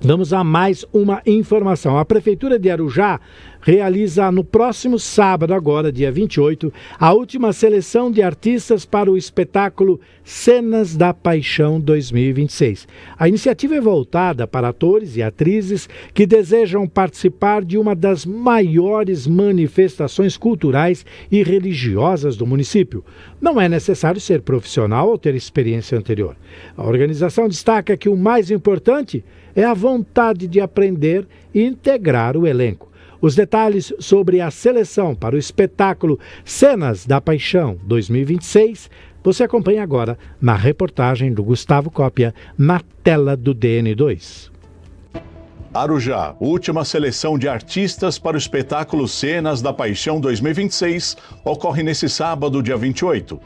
Vamos a mais uma informação. A Prefeitura de Arujá realiza no próximo sábado, agora, dia 28, a última seleção de artistas para o espetáculo Cenas da Paixão 2026. A iniciativa é voltada para atores e atrizes que desejam participar de uma das maiores manifestações culturais e religiosas do município. Não é necessário ser profissional ou ter experiência anterior. A organização destaca que o mais importante é a vontade de aprender e integrar o elenco. Os detalhes sobre a seleção para o espetáculo Cenas da Paixão 2026 você acompanha agora na reportagem do Gustavo Cópia na tela do DN2. Arujá, última seleção de artistas para o espetáculo Cenas da Paixão 2026 ocorre nesse sábado, dia 28.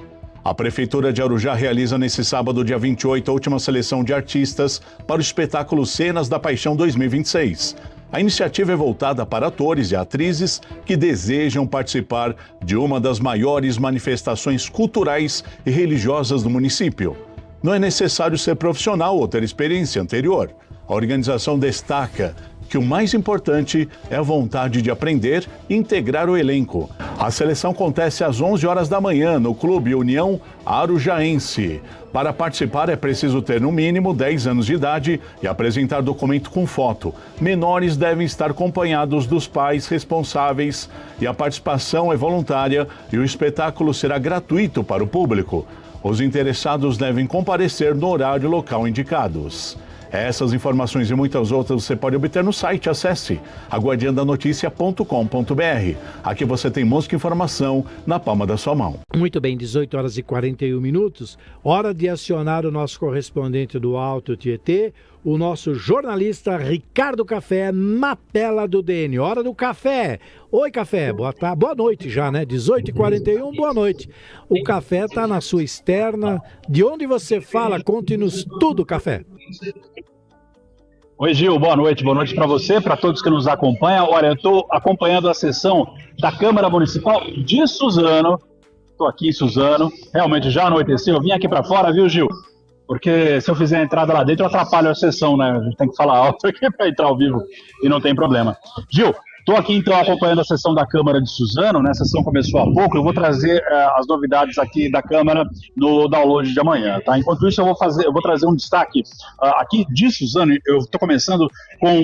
A Prefeitura de Arujá realiza nesse sábado, dia 28, a última seleção de artistas para o espetáculo Cenas da Paixão 2026. A iniciativa é voltada para atores e atrizes que desejam participar de uma das maiores manifestações culturais e religiosas do município. Não é necessário ser profissional ou ter experiência anterior. A organização destaca que o mais importante é a vontade de aprender e integrar o elenco. A seleção acontece às 11 horas da manhã no Clube União Arujaense. Para participar é preciso ter no mínimo 10 anos de idade e apresentar documento com foto. Menores devem estar acompanhados dos pais responsáveis e a participação é voluntária e o espetáculo será gratuito para o público. Os interessados devem comparecer no horário e local indicados. Essas informações e muitas outras você pode obter no site. Acesse aguardiandanoticia.com.br. Aqui você tem música e informação na palma da sua mão. Muito bem, 18 horas e 41 minutos. Hora de acionar o nosso correspondente do Alto Tietê, o nosso jornalista Ricardo Café, na tela do DN. Hora do café. Oi, Café. Boa noite já, né? 18h41, boa noite. O Café está na sua externa. De onde você fala? Conte-nos tudo, Café. Oi, Gil, boa noite para você, para todos que nos acompanham. Olha, eu estou acompanhando a sessão da Câmara Municipal de Suzano. Estou aqui em Suzano, realmente já anoiteceu. Eu vim aqui para fora, viu, Gil? Porque se eu fizer a entrada lá dentro, eu atrapalho a sessão, né? A gente tem que falar alto aqui para entrar ao vivo e não tem problema. Gil, Estou aqui, então, acompanhando a sessão da Câmara de Suzano, né? A sessão começou há pouco, eu vou trazer as novidades aqui da Câmara no download de amanhã, tá? Enquanto isso, eu vou trazer um destaque aqui de Suzano. Eu estou começando com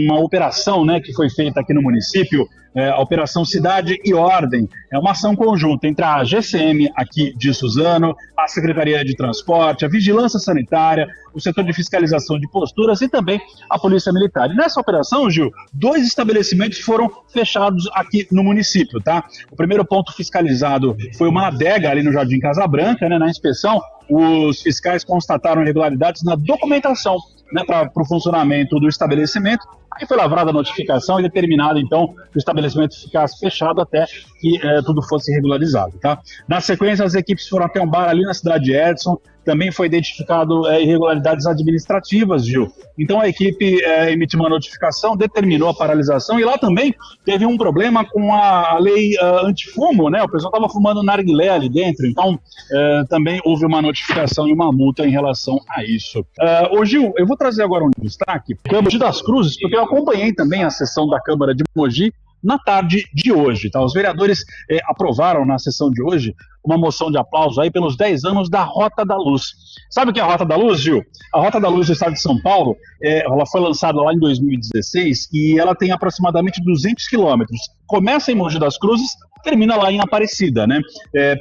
uma operação, né, que foi feita aqui no município, a Operação Cidade e Ordem. É uma ação conjunta entre a GCM aqui de Suzano, a Secretaria de Transporte, a Vigilância Sanitária, o setor de fiscalização de posturas e também a Polícia Militar. E nessa operação, Gil, 2 estabelecimentos foram fechados aqui no município, tá? O primeiro ponto fiscalizado foi uma adega ali no Jardim Casa Branca, né? Na inspeção, os fiscais constataram irregularidades na documentação, né, para o funcionamento do estabelecimento. Aí foi lavrada a notificação e determinado, então, que o estabelecimento ficasse fechado até que tudo fosse regularizado, tá? Na sequência, as equipes foram até um bar ali na cidade de Edson. Também foi identificado irregularidades administrativas, Gil. Então a equipe emitiu uma notificação, determinou a paralisação e lá também teve um problema com a lei antifumo, né? O pessoal estava fumando narguilé ali dentro, então também houve uma notificação e uma multa em relação a isso. Ô Gil, eu vou trazer agora um destaque, Mogi das Cruzes, porque eu acompanhei também a sessão da Câmara de Mogi na tarde de hoje, tá? Os vereadores aprovaram na sessão de hoje uma moção de aplauso aí pelos 10 anos da Rota da Luz. Sabe o que é a Rota da Luz, Gil? A Rota da Luz do estado de São Paulo, ela foi lançada lá em 2016 e ela tem aproximadamente 200 quilômetros. Começa em Mogi das Cruzes, termina lá em Aparecida, né?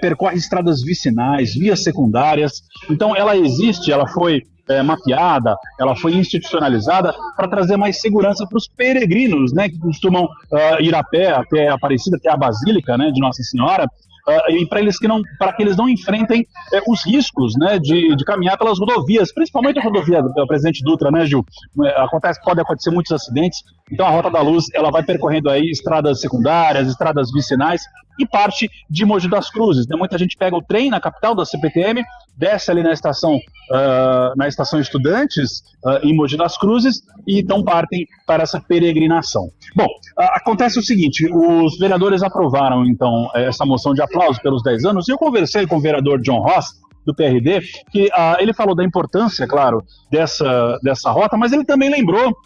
Percorre estradas vicinais, vias secundárias. Então ela existe, ela foi mapeada, ela foi institucionalizada para trazer mais segurança para os peregrinos, né, que costumam ir a pé até Aparecida, até a Basílica, né, de Nossa Senhora, e para que eles não enfrentem os riscos, né, de caminhar pelas rodovias, principalmente a rodovia do Presidente Dutra, né, Gil? Pode acontecer muitos acidentes, então a Rota da Luz ela vai percorrendo aí estradas secundárias, estradas vicinais e parte de Mogi das Cruzes, né? Muita gente pega o trem na capital da CPTM, desce ali na estação Estudantes, em Mogi das Cruzes, e então partem para essa peregrinação. Bom, acontece o seguinte, os vereadores aprovaram então essa moção de aplauso pelos 10 anos, e eu conversei com o vereador John Ross, do PRD, que ele falou da importância, claro, dessa rota, mas ele também lembrou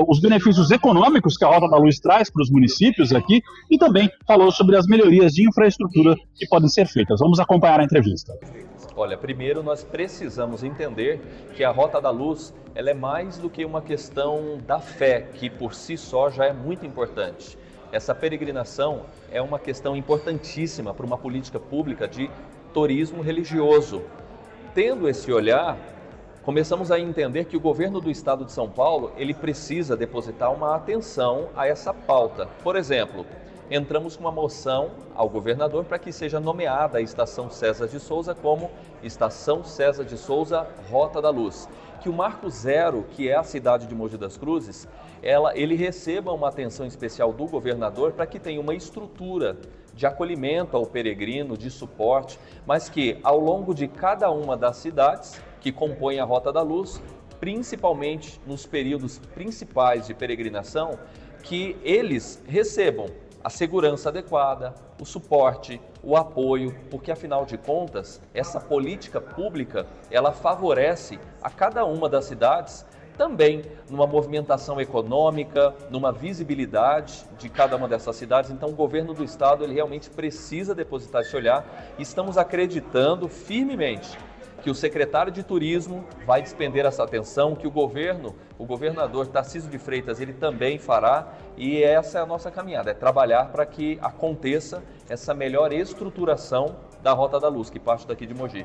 os benefícios econômicos que a Rota da Luz traz para os municípios aqui e também falou sobre as melhorias de infraestrutura que podem ser feitas. Vamos acompanhar a entrevista. Olha, primeiro nós precisamos entender que a Rota da Luz ela é mais do que uma questão da fé, que por si só já é muito importante. Essa peregrinação é uma questão importantíssima para uma política pública de turismo religioso. Tendo esse olhar, começamos a entender que o governo do estado de São Paulo, ele precisa depositar uma atenção a essa pauta. Por exemplo, entramos com uma moção ao governador para que seja nomeada a Estação César de Souza como Estação César de Souza Rota da Luz. Que o Marco Zero, que é a cidade de Mogi das Cruzes, ele receba uma atenção especial do governador para que tenha uma estrutura de acolhimento ao peregrino, de suporte, mas que ao longo de cada uma das cidades que compõem a Rota da Luz, principalmente nos períodos principais de peregrinação, que eles recebam a segurança adequada, o suporte, o apoio, porque afinal de contas, essa política pública, ela favorece a cada uma das cidades também numa movimentação econômica, numa visibilidade de cada uma dessas cidades. Então o governo do estado ele realmente precisa depositar esse olhar e estamos acreditando firmemente que o secretário de Turismo vai despender essa atenção, que o governador Tarcísio de Freitas, ele também fará, e essa é a nossa caminhada, é trabalhar para que aconteça essa melhor estruturação da Rota da Luz, que parte daqui de Mogi.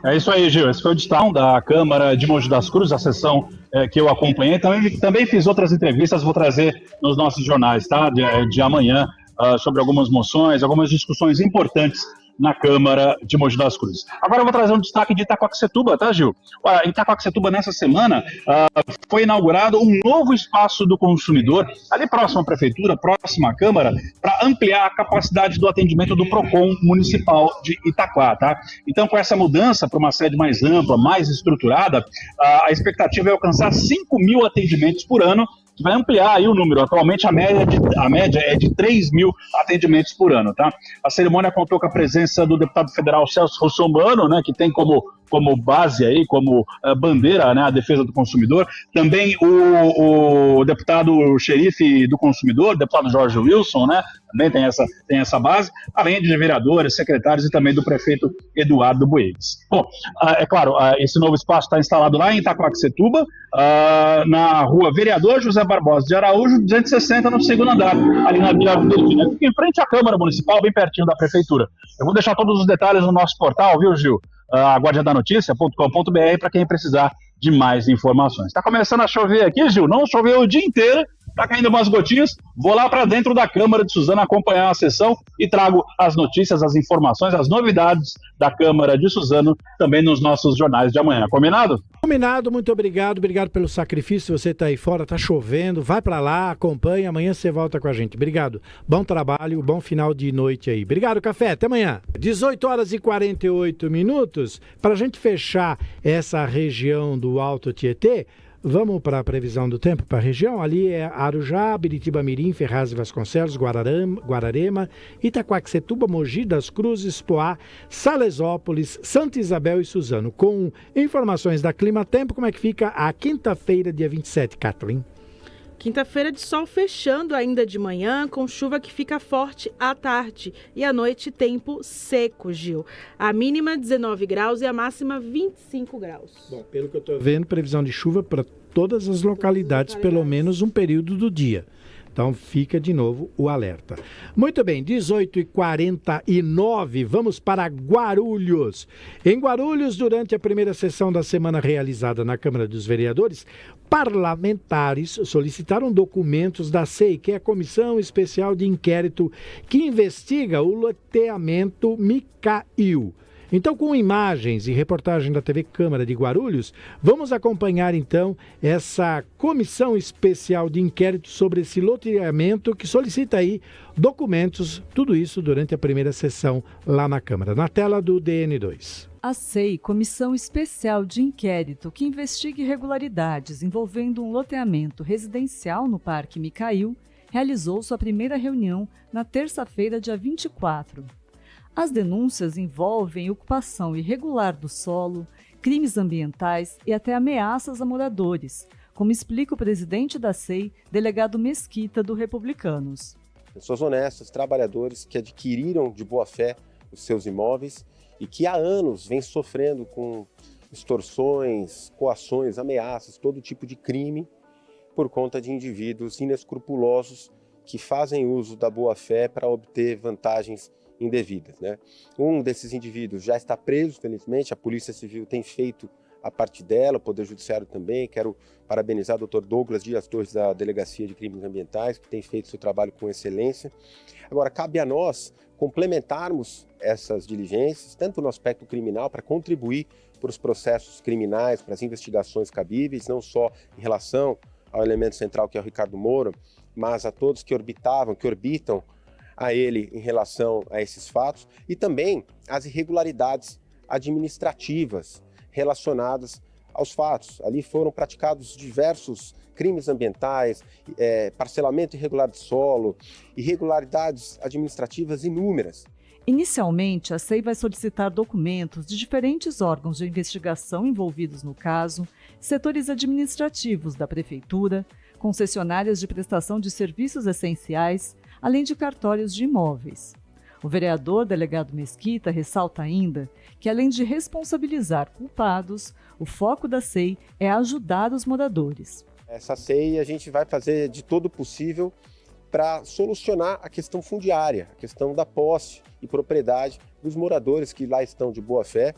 É isso aí, Gil. Esse foi o destaque da Câmara de Mogi das Cruzes, a sessão que eu acompanhei. Também fiz outras entrevistas, vou trazer nos nossos jornais, tá? De amanhã, sobre algumas moções, algumas discussões importantes na Câmara de Mogi das Cruzes. Agora eu vou trazer um destaque de Itaquaquecetuba, tá, Gil? Em Itaquaquecetuba, nessa semana, foi inaugurado um novo espaço do consumidor, ali próximo à Prefeitura, próximo à Câmara, para ampliar a capacidade do atendimento do PROCON municipal de Itaquá, tá? Então, com essa mudança para uma sede mais ampla, mais estruturada, a expectativa é alcançar 5.000 atendimentos por ano, que vai ampliar aí o número. Atualmente a média é de 3.000 atendimentos por ano, tá? A cerimônia contou com a presença do deputado federal Celso Russomano, né, que tem como como base aí, como bandeira, né, a defesa do consumidor. Também o deputado xerife do consumidor, deputado Jorge Wilson, né, também tem essa base, além de vereadores, secretários e também do prefeito Eduardo Boegues. Bom, é claro, esse novo espaço está instalado lá em Itaquaquecetuba, na rua Vereador José Barbosa de Araújo, 260, no segundo andar, ali na Vila Verdina. Fica em frente à Câmara Municipal, bem pertinho da Prefeitura. Eu vou deixar todos os detalhes no nosso portal, viu, Gil? aguardiadanoticia.com.br para quem precisar de mais informações. Está começando a chover aqui, Gil, não choveu o dia inteiro, está caindo umas gotinhas, vou lá para dentro da Câmara de Suzano acompanhar a sessão e trago as notícias, as informações, as novidades da Câmara de Suzano também nos nossos jornais de amanhã. Combinado? Combinado, muito obrigado pelo sacrifício, você está aí fora, está chovendo, vai para lá, acompanha, amanhã você volta com a gente. Obrigado, bom trabalho, bom final de noite aí. Obrigado, Café, até amanhã. 18h48, para a gente fechar essa região do Alto Tietê, vamos para a previsão do tempo para a região. Ali é Arujá, Biritiba-Mirim, Ferraz e Vasconcelos, Guararema, Itaquaquecetuba, Mogi das Cruzes, Poá, Salesópolis, Santa Isabel e Suzano. Com informações da Clima Tempo, como é que fica a quinta-feira, dia 27, Kathleen? Quinta-feira de sol fechando ainda de manhã, com chuva que fica forte à tarde. E à noite, tempo seco, Gil. A mínima 19 graus e a máxima 25 graus. Bom, pelo que eu estou vendo, previsão de chuva para todas as localidades, pelo menos um período do dia. Então fica de novo o alerta. Muito bem, 18h49, vamos para Guarulhos. Em Guarulhos, durante a primeira sessão da semana realizada na Câmara dos Vereadores, parlamentares solicitaram documentos da SEI, que é a Comissão Especial de Inquérito que investiga o loteamento Micail. Então, com imagens e reportagem da TV Câmara de Guarulhos, vamos acompanhar então essa comissão especial de inquérito sobre esse loteamento que solicita aí documentos, tudo isso durante a primeira sessão lá na Câmara. Na tela do DN2. A SEI, Comissão Especial de Inquérito que investiga irregularidades envolvendo um loteamento residencial no Parque Micail, realizou sua primeira reunião na terça-feira, dia 24. As denúncias envolvem ocupação irregular do solo, crimes ambientais e até ameaças a moradores, como explica o presidente da SEI, delegado Mesquita, do Republicanos. Pessoas honestas, trabalhadores que adquiriram de boa fé os seus imóveis e que há anos vêm sofrendo com extorsões, coações, ameaças, todo tipo de crime por conta de indivíduos inescrupulosos que fazem uso da boa fé para obter vantagens indevidas, né? Um desses indivíduos já está preso, felizmente, a Polícia Civil tem feito a parte dela, o Poder Judiciário também. Quero parabenizar o Dr. Douglas Dias Torres, da Delegacia de Crimes Ambientais, que tem feito seu trabalho com excelência. Agora, cabe a nós complementarmos essas diligências, tanto no aspecto criminal, para contribuir para os processos criminais, para as investigações cabíveis, não só em relação ao elemento central, que é o Ricardo Moura, mas a todos que orbitam a ele em relação a esses fatos, e também as irregularidades administrativas relacionadas aos fatos. Ali foram praticados diversos crimes ambientais, parcelamento irregular de solo, irregularidades administrativas inúmeras. Inicialmente, a SEI vai solicitar documentos de diferentes órgãos de investigação envolvidos no caso, setores administrativos da Prefeitura, concessionárias de prestação de serviços essenciais, além de cartórios de imóveis. O vereador delegado Mesquita ressalta ainda que, além de responsabilizar culpados, o foco da SEI é ajudar os moradores. Essa SEI a gente vai fazer de todo o possível para solucionar a questão fundiária, a questão da posse e propriedade dos moradores que lá estão de boa fé,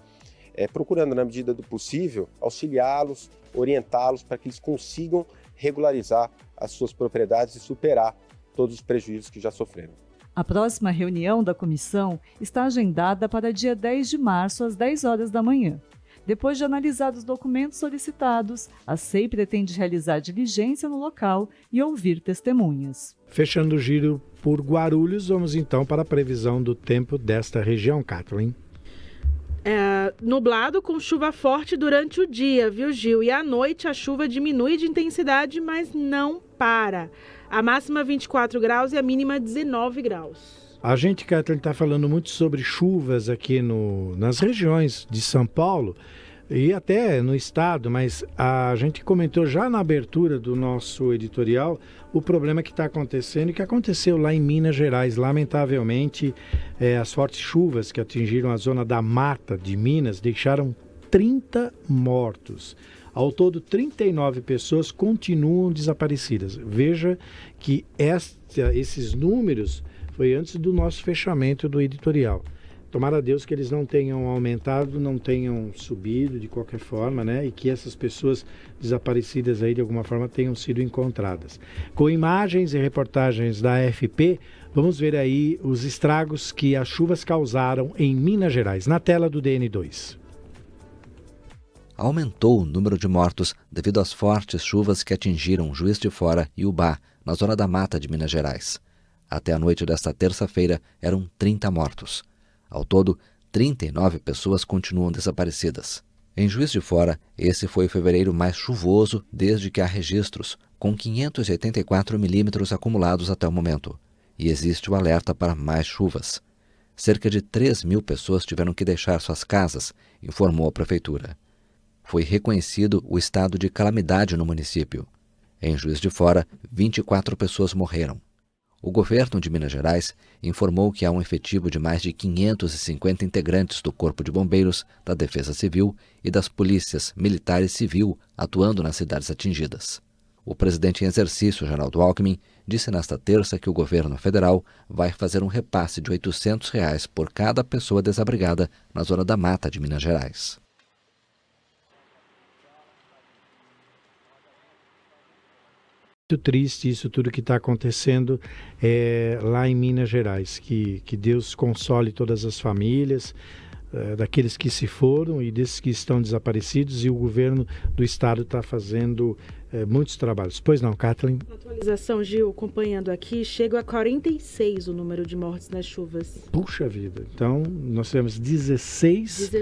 procurando, na medida do possível, auxiliá-los, orientá-los para que eles consigam regularizar as suas propriedades e superar todos os prejuízos que já sofreram. A próxima reunião da comissão está agendada para dia 10 de março, às 10 horas da manhã. Depois de analisar os documentos solicitados, a SEI pretende realizar diligência no local e ouvir testemunhas. Fechando o giro por Guarulhos, vamos então para a previsão do tempo desta região, Kathleen. Nublado com chuva forte durante o dia, viu, Gil? E à noite a chuva diminui de intensidade, mas não para. A máxima 24 graus e a mínima 19 graus. A gente, Kathleen, está falando muito sobre chuvas aqui nas regiões de São Paulo e até no estado, mas a gente comentou já na abertura do nosso editorial o problema que está acontecendo e que aconteceu lá em Minas Gerais. Lamentavelmente, as fortes chuvas que atingiram a zona da mata de Minas deixaram 30 mortos. Ao todo, 39 pessoas continuam desaparecidas. Veja que esses números foi antes do nosso fechamento do editorial. Tomara a Deus que eles não tenham aumentado, não tenham subido de qualquer forma, né? E que essas pessoas desaparecidas aí de alguma forma tenham sido encontradas. Com imagens e reportagens da AFP, vamos ver aí os estragos que as chuvas causaram em Minas Gerais. Na tela do DN2. Aumentou o número de mortos devido às fortes chuvas que atingiram Juiz de Fora e Ubá, na zona da mata de Minas Gerais. Até a noite desta terça-feira, eram 30 mortos. Ao todo, 39 pessoas continuam desaparecidas. Em Juiz de Fora, esse foi o fevereiro mais chuvoso desde que há registros, com 584 milímetros acumulados até o momento. E existe o alerta para mais chuvas. Cerca de 3.000 pessoas tiveram que deixar suas casas, informou a prefeitura. Foi reconhecido o estado de calamidade no município. Em Juiz de Fora, 24 pessoas morreram. O governo de Minas Gerais informou que há um efetivo de mais de 550 integrantes do Corpo de Bombeiros, da Defesa Civil e das polícias militar e civil atuando nas cidades atingidas. O presidente em exercício, Geraldo Alckmin, disse nesta terça que o governo federal vai fazer um repasse de R$ 800 por cada pessoa desabrigada na zona da mata de Minas Gerais. Muito triste isso tudo que está acontecendo lá em Minas Gerais. Que Deus console todas as famílias, daqueles que se foram e desses que estão desaparecidos, e o governo do estado está fazendo muitos trabalhos. Pois não, Kathleen? Na atualização, Gil, acompanhando aqui, chega a 46 o número de mortes nas chuvas. Puxa vida, então nós temos 16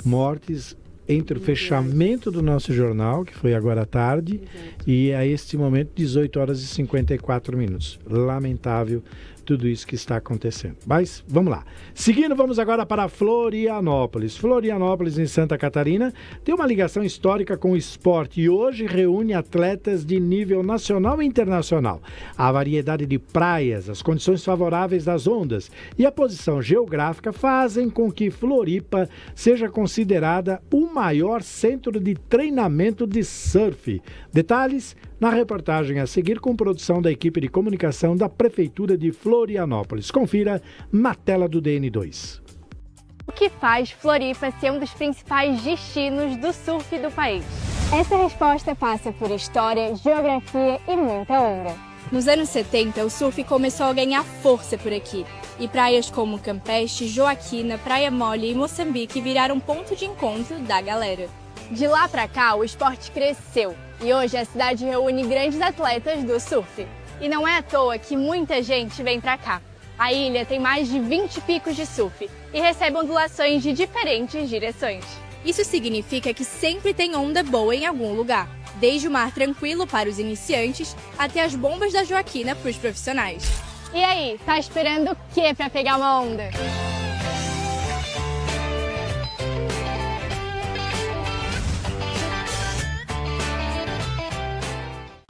mortes entre o fechamento do nosso jornal, que foi agora à tarde, e a este momento 18 horas e 54 minutos. Lamentável tudo isso que está acontecendo. Mas vamos lá. Seguindo, vamos agora para Florianópolis. Florianópolis, em Santa Catarina, tem uma ligação histórica com o esporte e hoje reúne atletas de nível nacional e internacional. A variedade de praias, as condições favoráveis das ondas e a posição geográfica fazem com que Floripa seja considerada o maior centro de treinamento de surf. Detalhes na reportagem a seguir, com produção da equipe de comunicação da Prefeitura de Florianópolis. Confira na tela do DN2. O que faz Floripa ser um dos principais destinos do surf do país? Essa resposta passa por história, geografia e muita onda. Nos anos 70, o surf começou a ganhar força por aqui. E praias como Campeche, Joaquina, Praia Mole e Moçambique viraram ponto de encontro da galera. De lá pra cá, o esporte cresceu. E hoje a cidade reúne grandes atletas do surf. E não é à toa que muita gente vem pra cá. A ilha tem mais de 20 picos de surf e recebe ondulações de diferentes direções. Isso significa que sempre tem onda boa em algum lugar, desde o mar tranquilo para os iniciantes até as bombas da Joaquina para os profissionais. E aí, tá esperando o quê para pegar uma onda?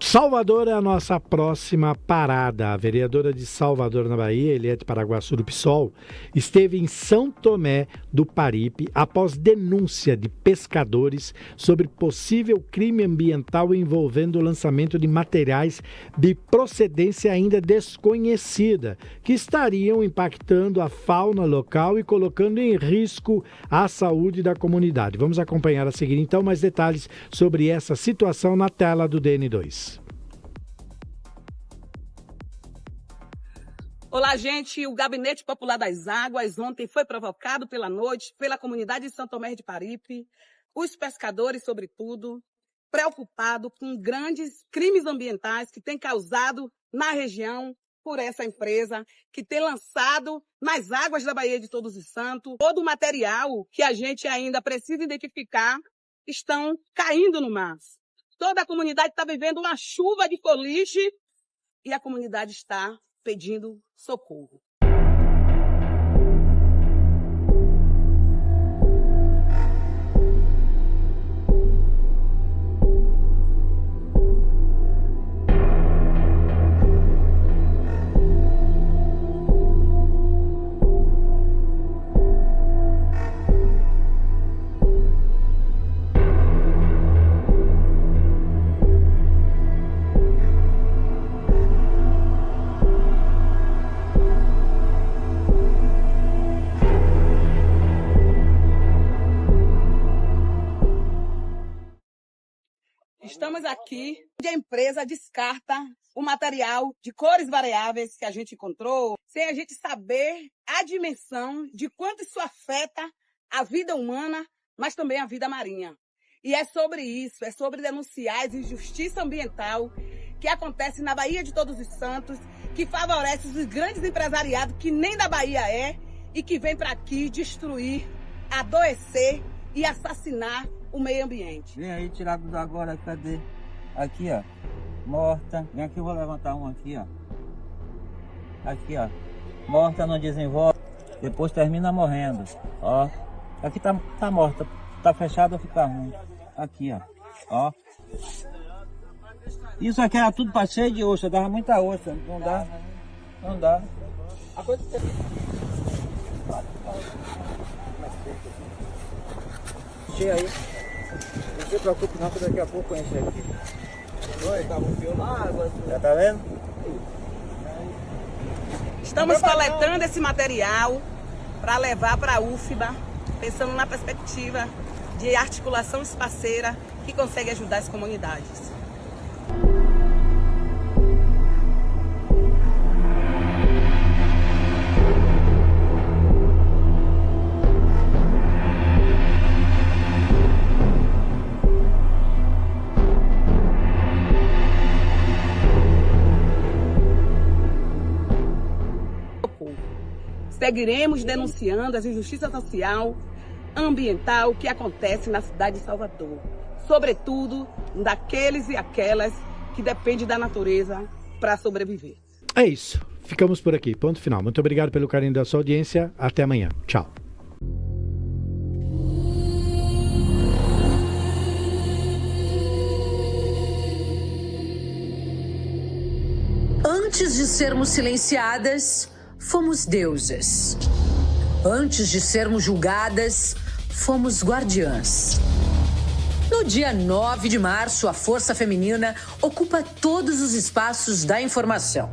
Salvador é a nossa próxima parada. A vereadora de Salvador, na Bahia, Eliette Paraguaçu do PSOL, esteve em São Tomé do Paripe após denúncia de pescadores sobre possível crime ambiental envolvendo o lançamento de materiais de procedência ainda desconhecida, que estariam impactando a fauna local e colocando em risco a saúde da comunidade. Vamos acompanhar a seguir, então, mais detalhes sobre essa situação na tela do DN2. Olá, gente. O Gabinete Popular das Águas ontem foi provocado pela noite pela comunidade de São Tomé de Paripe, os pescadores, sobretudo, preocupados com grandes crimes ambientais que têm causado na região por essa empresa, que tem lançado nas águas da Baía de Todos os Santos todo o material que a gente ainda precisa identificar estão caindo no mar. Toda a comunidade está vivendo uma chuva de foliche e a comunidade está pedindo socorro. estamos aqui onde a empresa descarta o material de cores variáveis que a gente encontrou, sem a gente saber a dimensão de quanto isso afeta a vida humana, mas também a vida marinha. E é sobre isso, é sobre denunciar a injustiça ambiental que acontece na Baía de Todos os Santos, que favorece os grandes empresariados que nem da Bahia é e que vem para aqui destruir, adoecer e assassinar o meio ambiente. Vem aí tirar tudo agora, cadê? Aqui, ó, morta. Vem aqui, eu vou levantar um aqui, ó. Aqui, ó, morta não desenvolve, depois termina morrendo, ó. Aqui tá morta, tá fechado ou fica ruim. Aqui, ó. Isso aqui era tudo para cheio de ostra, dava muita ostra, não dá. Cheio aí. Não se preocupe não, que daqui a pouco enche aqui. Oi, tá bombeando água. Já tá vendo? Estamos coletando esse material para levar para a UFBA, pensando na perspectiva de articulação espaceira que consegue ajudar as comunidades. Seguiremos denunciando as injustiças social, ambiental que acontece na cidade de Salvador, sobretudo daqueles e aquelas que dependem da natureza para sobreviver. É isso. Ficamos por aqui. Ponto final. Muito obrigado pelo carinho da sua audiência. Até amanhã. Tchau. Antes de sermos silenciadas, fomos deusas. Antes de sermos julgadas, fomos guardiãs. No dia 9 de março, a força feminina ocupa todos os espaços da informação.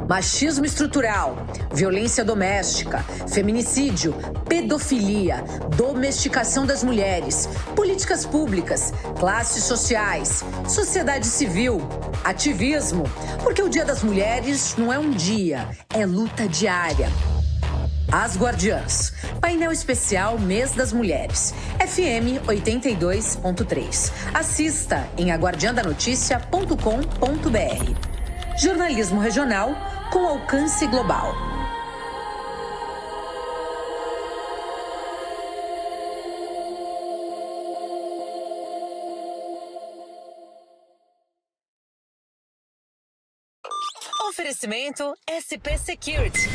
Machismo estrutural, violência doméstica, feminicídio, pedofilia, domesticação das mulheres, políticas públicas, classes sociais, sociedade civil, ativismo, porque o Dia das Mulheres não é um dia, é luta diária. As Guardiãs, painel especial Mês das Mulheres, FM 82.3. Assista em aguardiandanoticia.com.br. Jornalismo regional com alcance global. Oferecimento SP Security.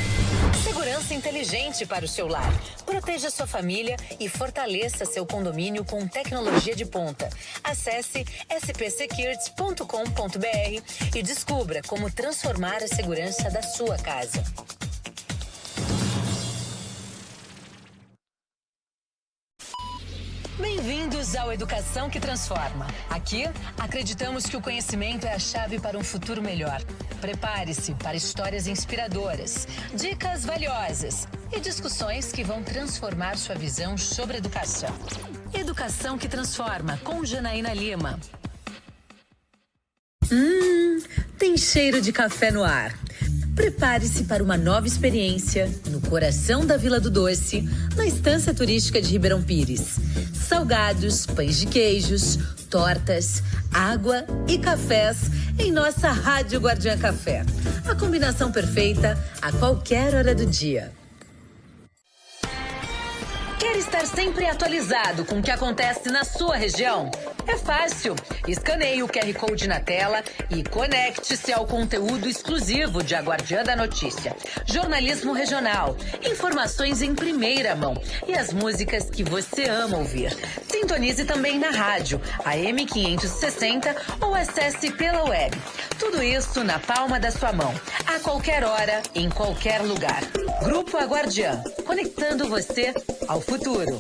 Segurança inteligente para o seu lar. Proteja sua família e fortaleça seu condomínio com tecnologia de ponta. Acesse spsecurity.com.br e descubra como transformar a segurança da sua casa. Bem-vindos ao Educação que Transforma. Aqui, acreditamos que o conhecimento é a chave para um futuro melhor. Prepare-se para histórias inspiradoras, dicas valiosas e discussões que vão transformar sua visão sobre educação. Educação que Transforma, com Janaína Lima. Tem cheiro de café no ar. Prepare-se para uma nova experiência no coração da Vila do Doce, na Estância Turística de Ribeirão Pires. Salgados, pães de queijos, tortas, água e cafés em nossa Rádio Guardiã Café. A combinação perfeita a qualquer hora do dia. Quer estar sempre atualizado com o que acontece na sua região? É fácil. Escaneie o QR Code na tela e conecte-se ao conteúdo exclusivo de A Guardiã da Notícia. Jornalismo regional, informações em primeira mão e as músicas que você ama ouvir. Sintonize também na rádio, AM 560 ou acesse pela web. Tudo isso na palma da sua mão, a qualquer hora, em qualquer lugar. Grupo A Guardiã, conectando você ao futuro.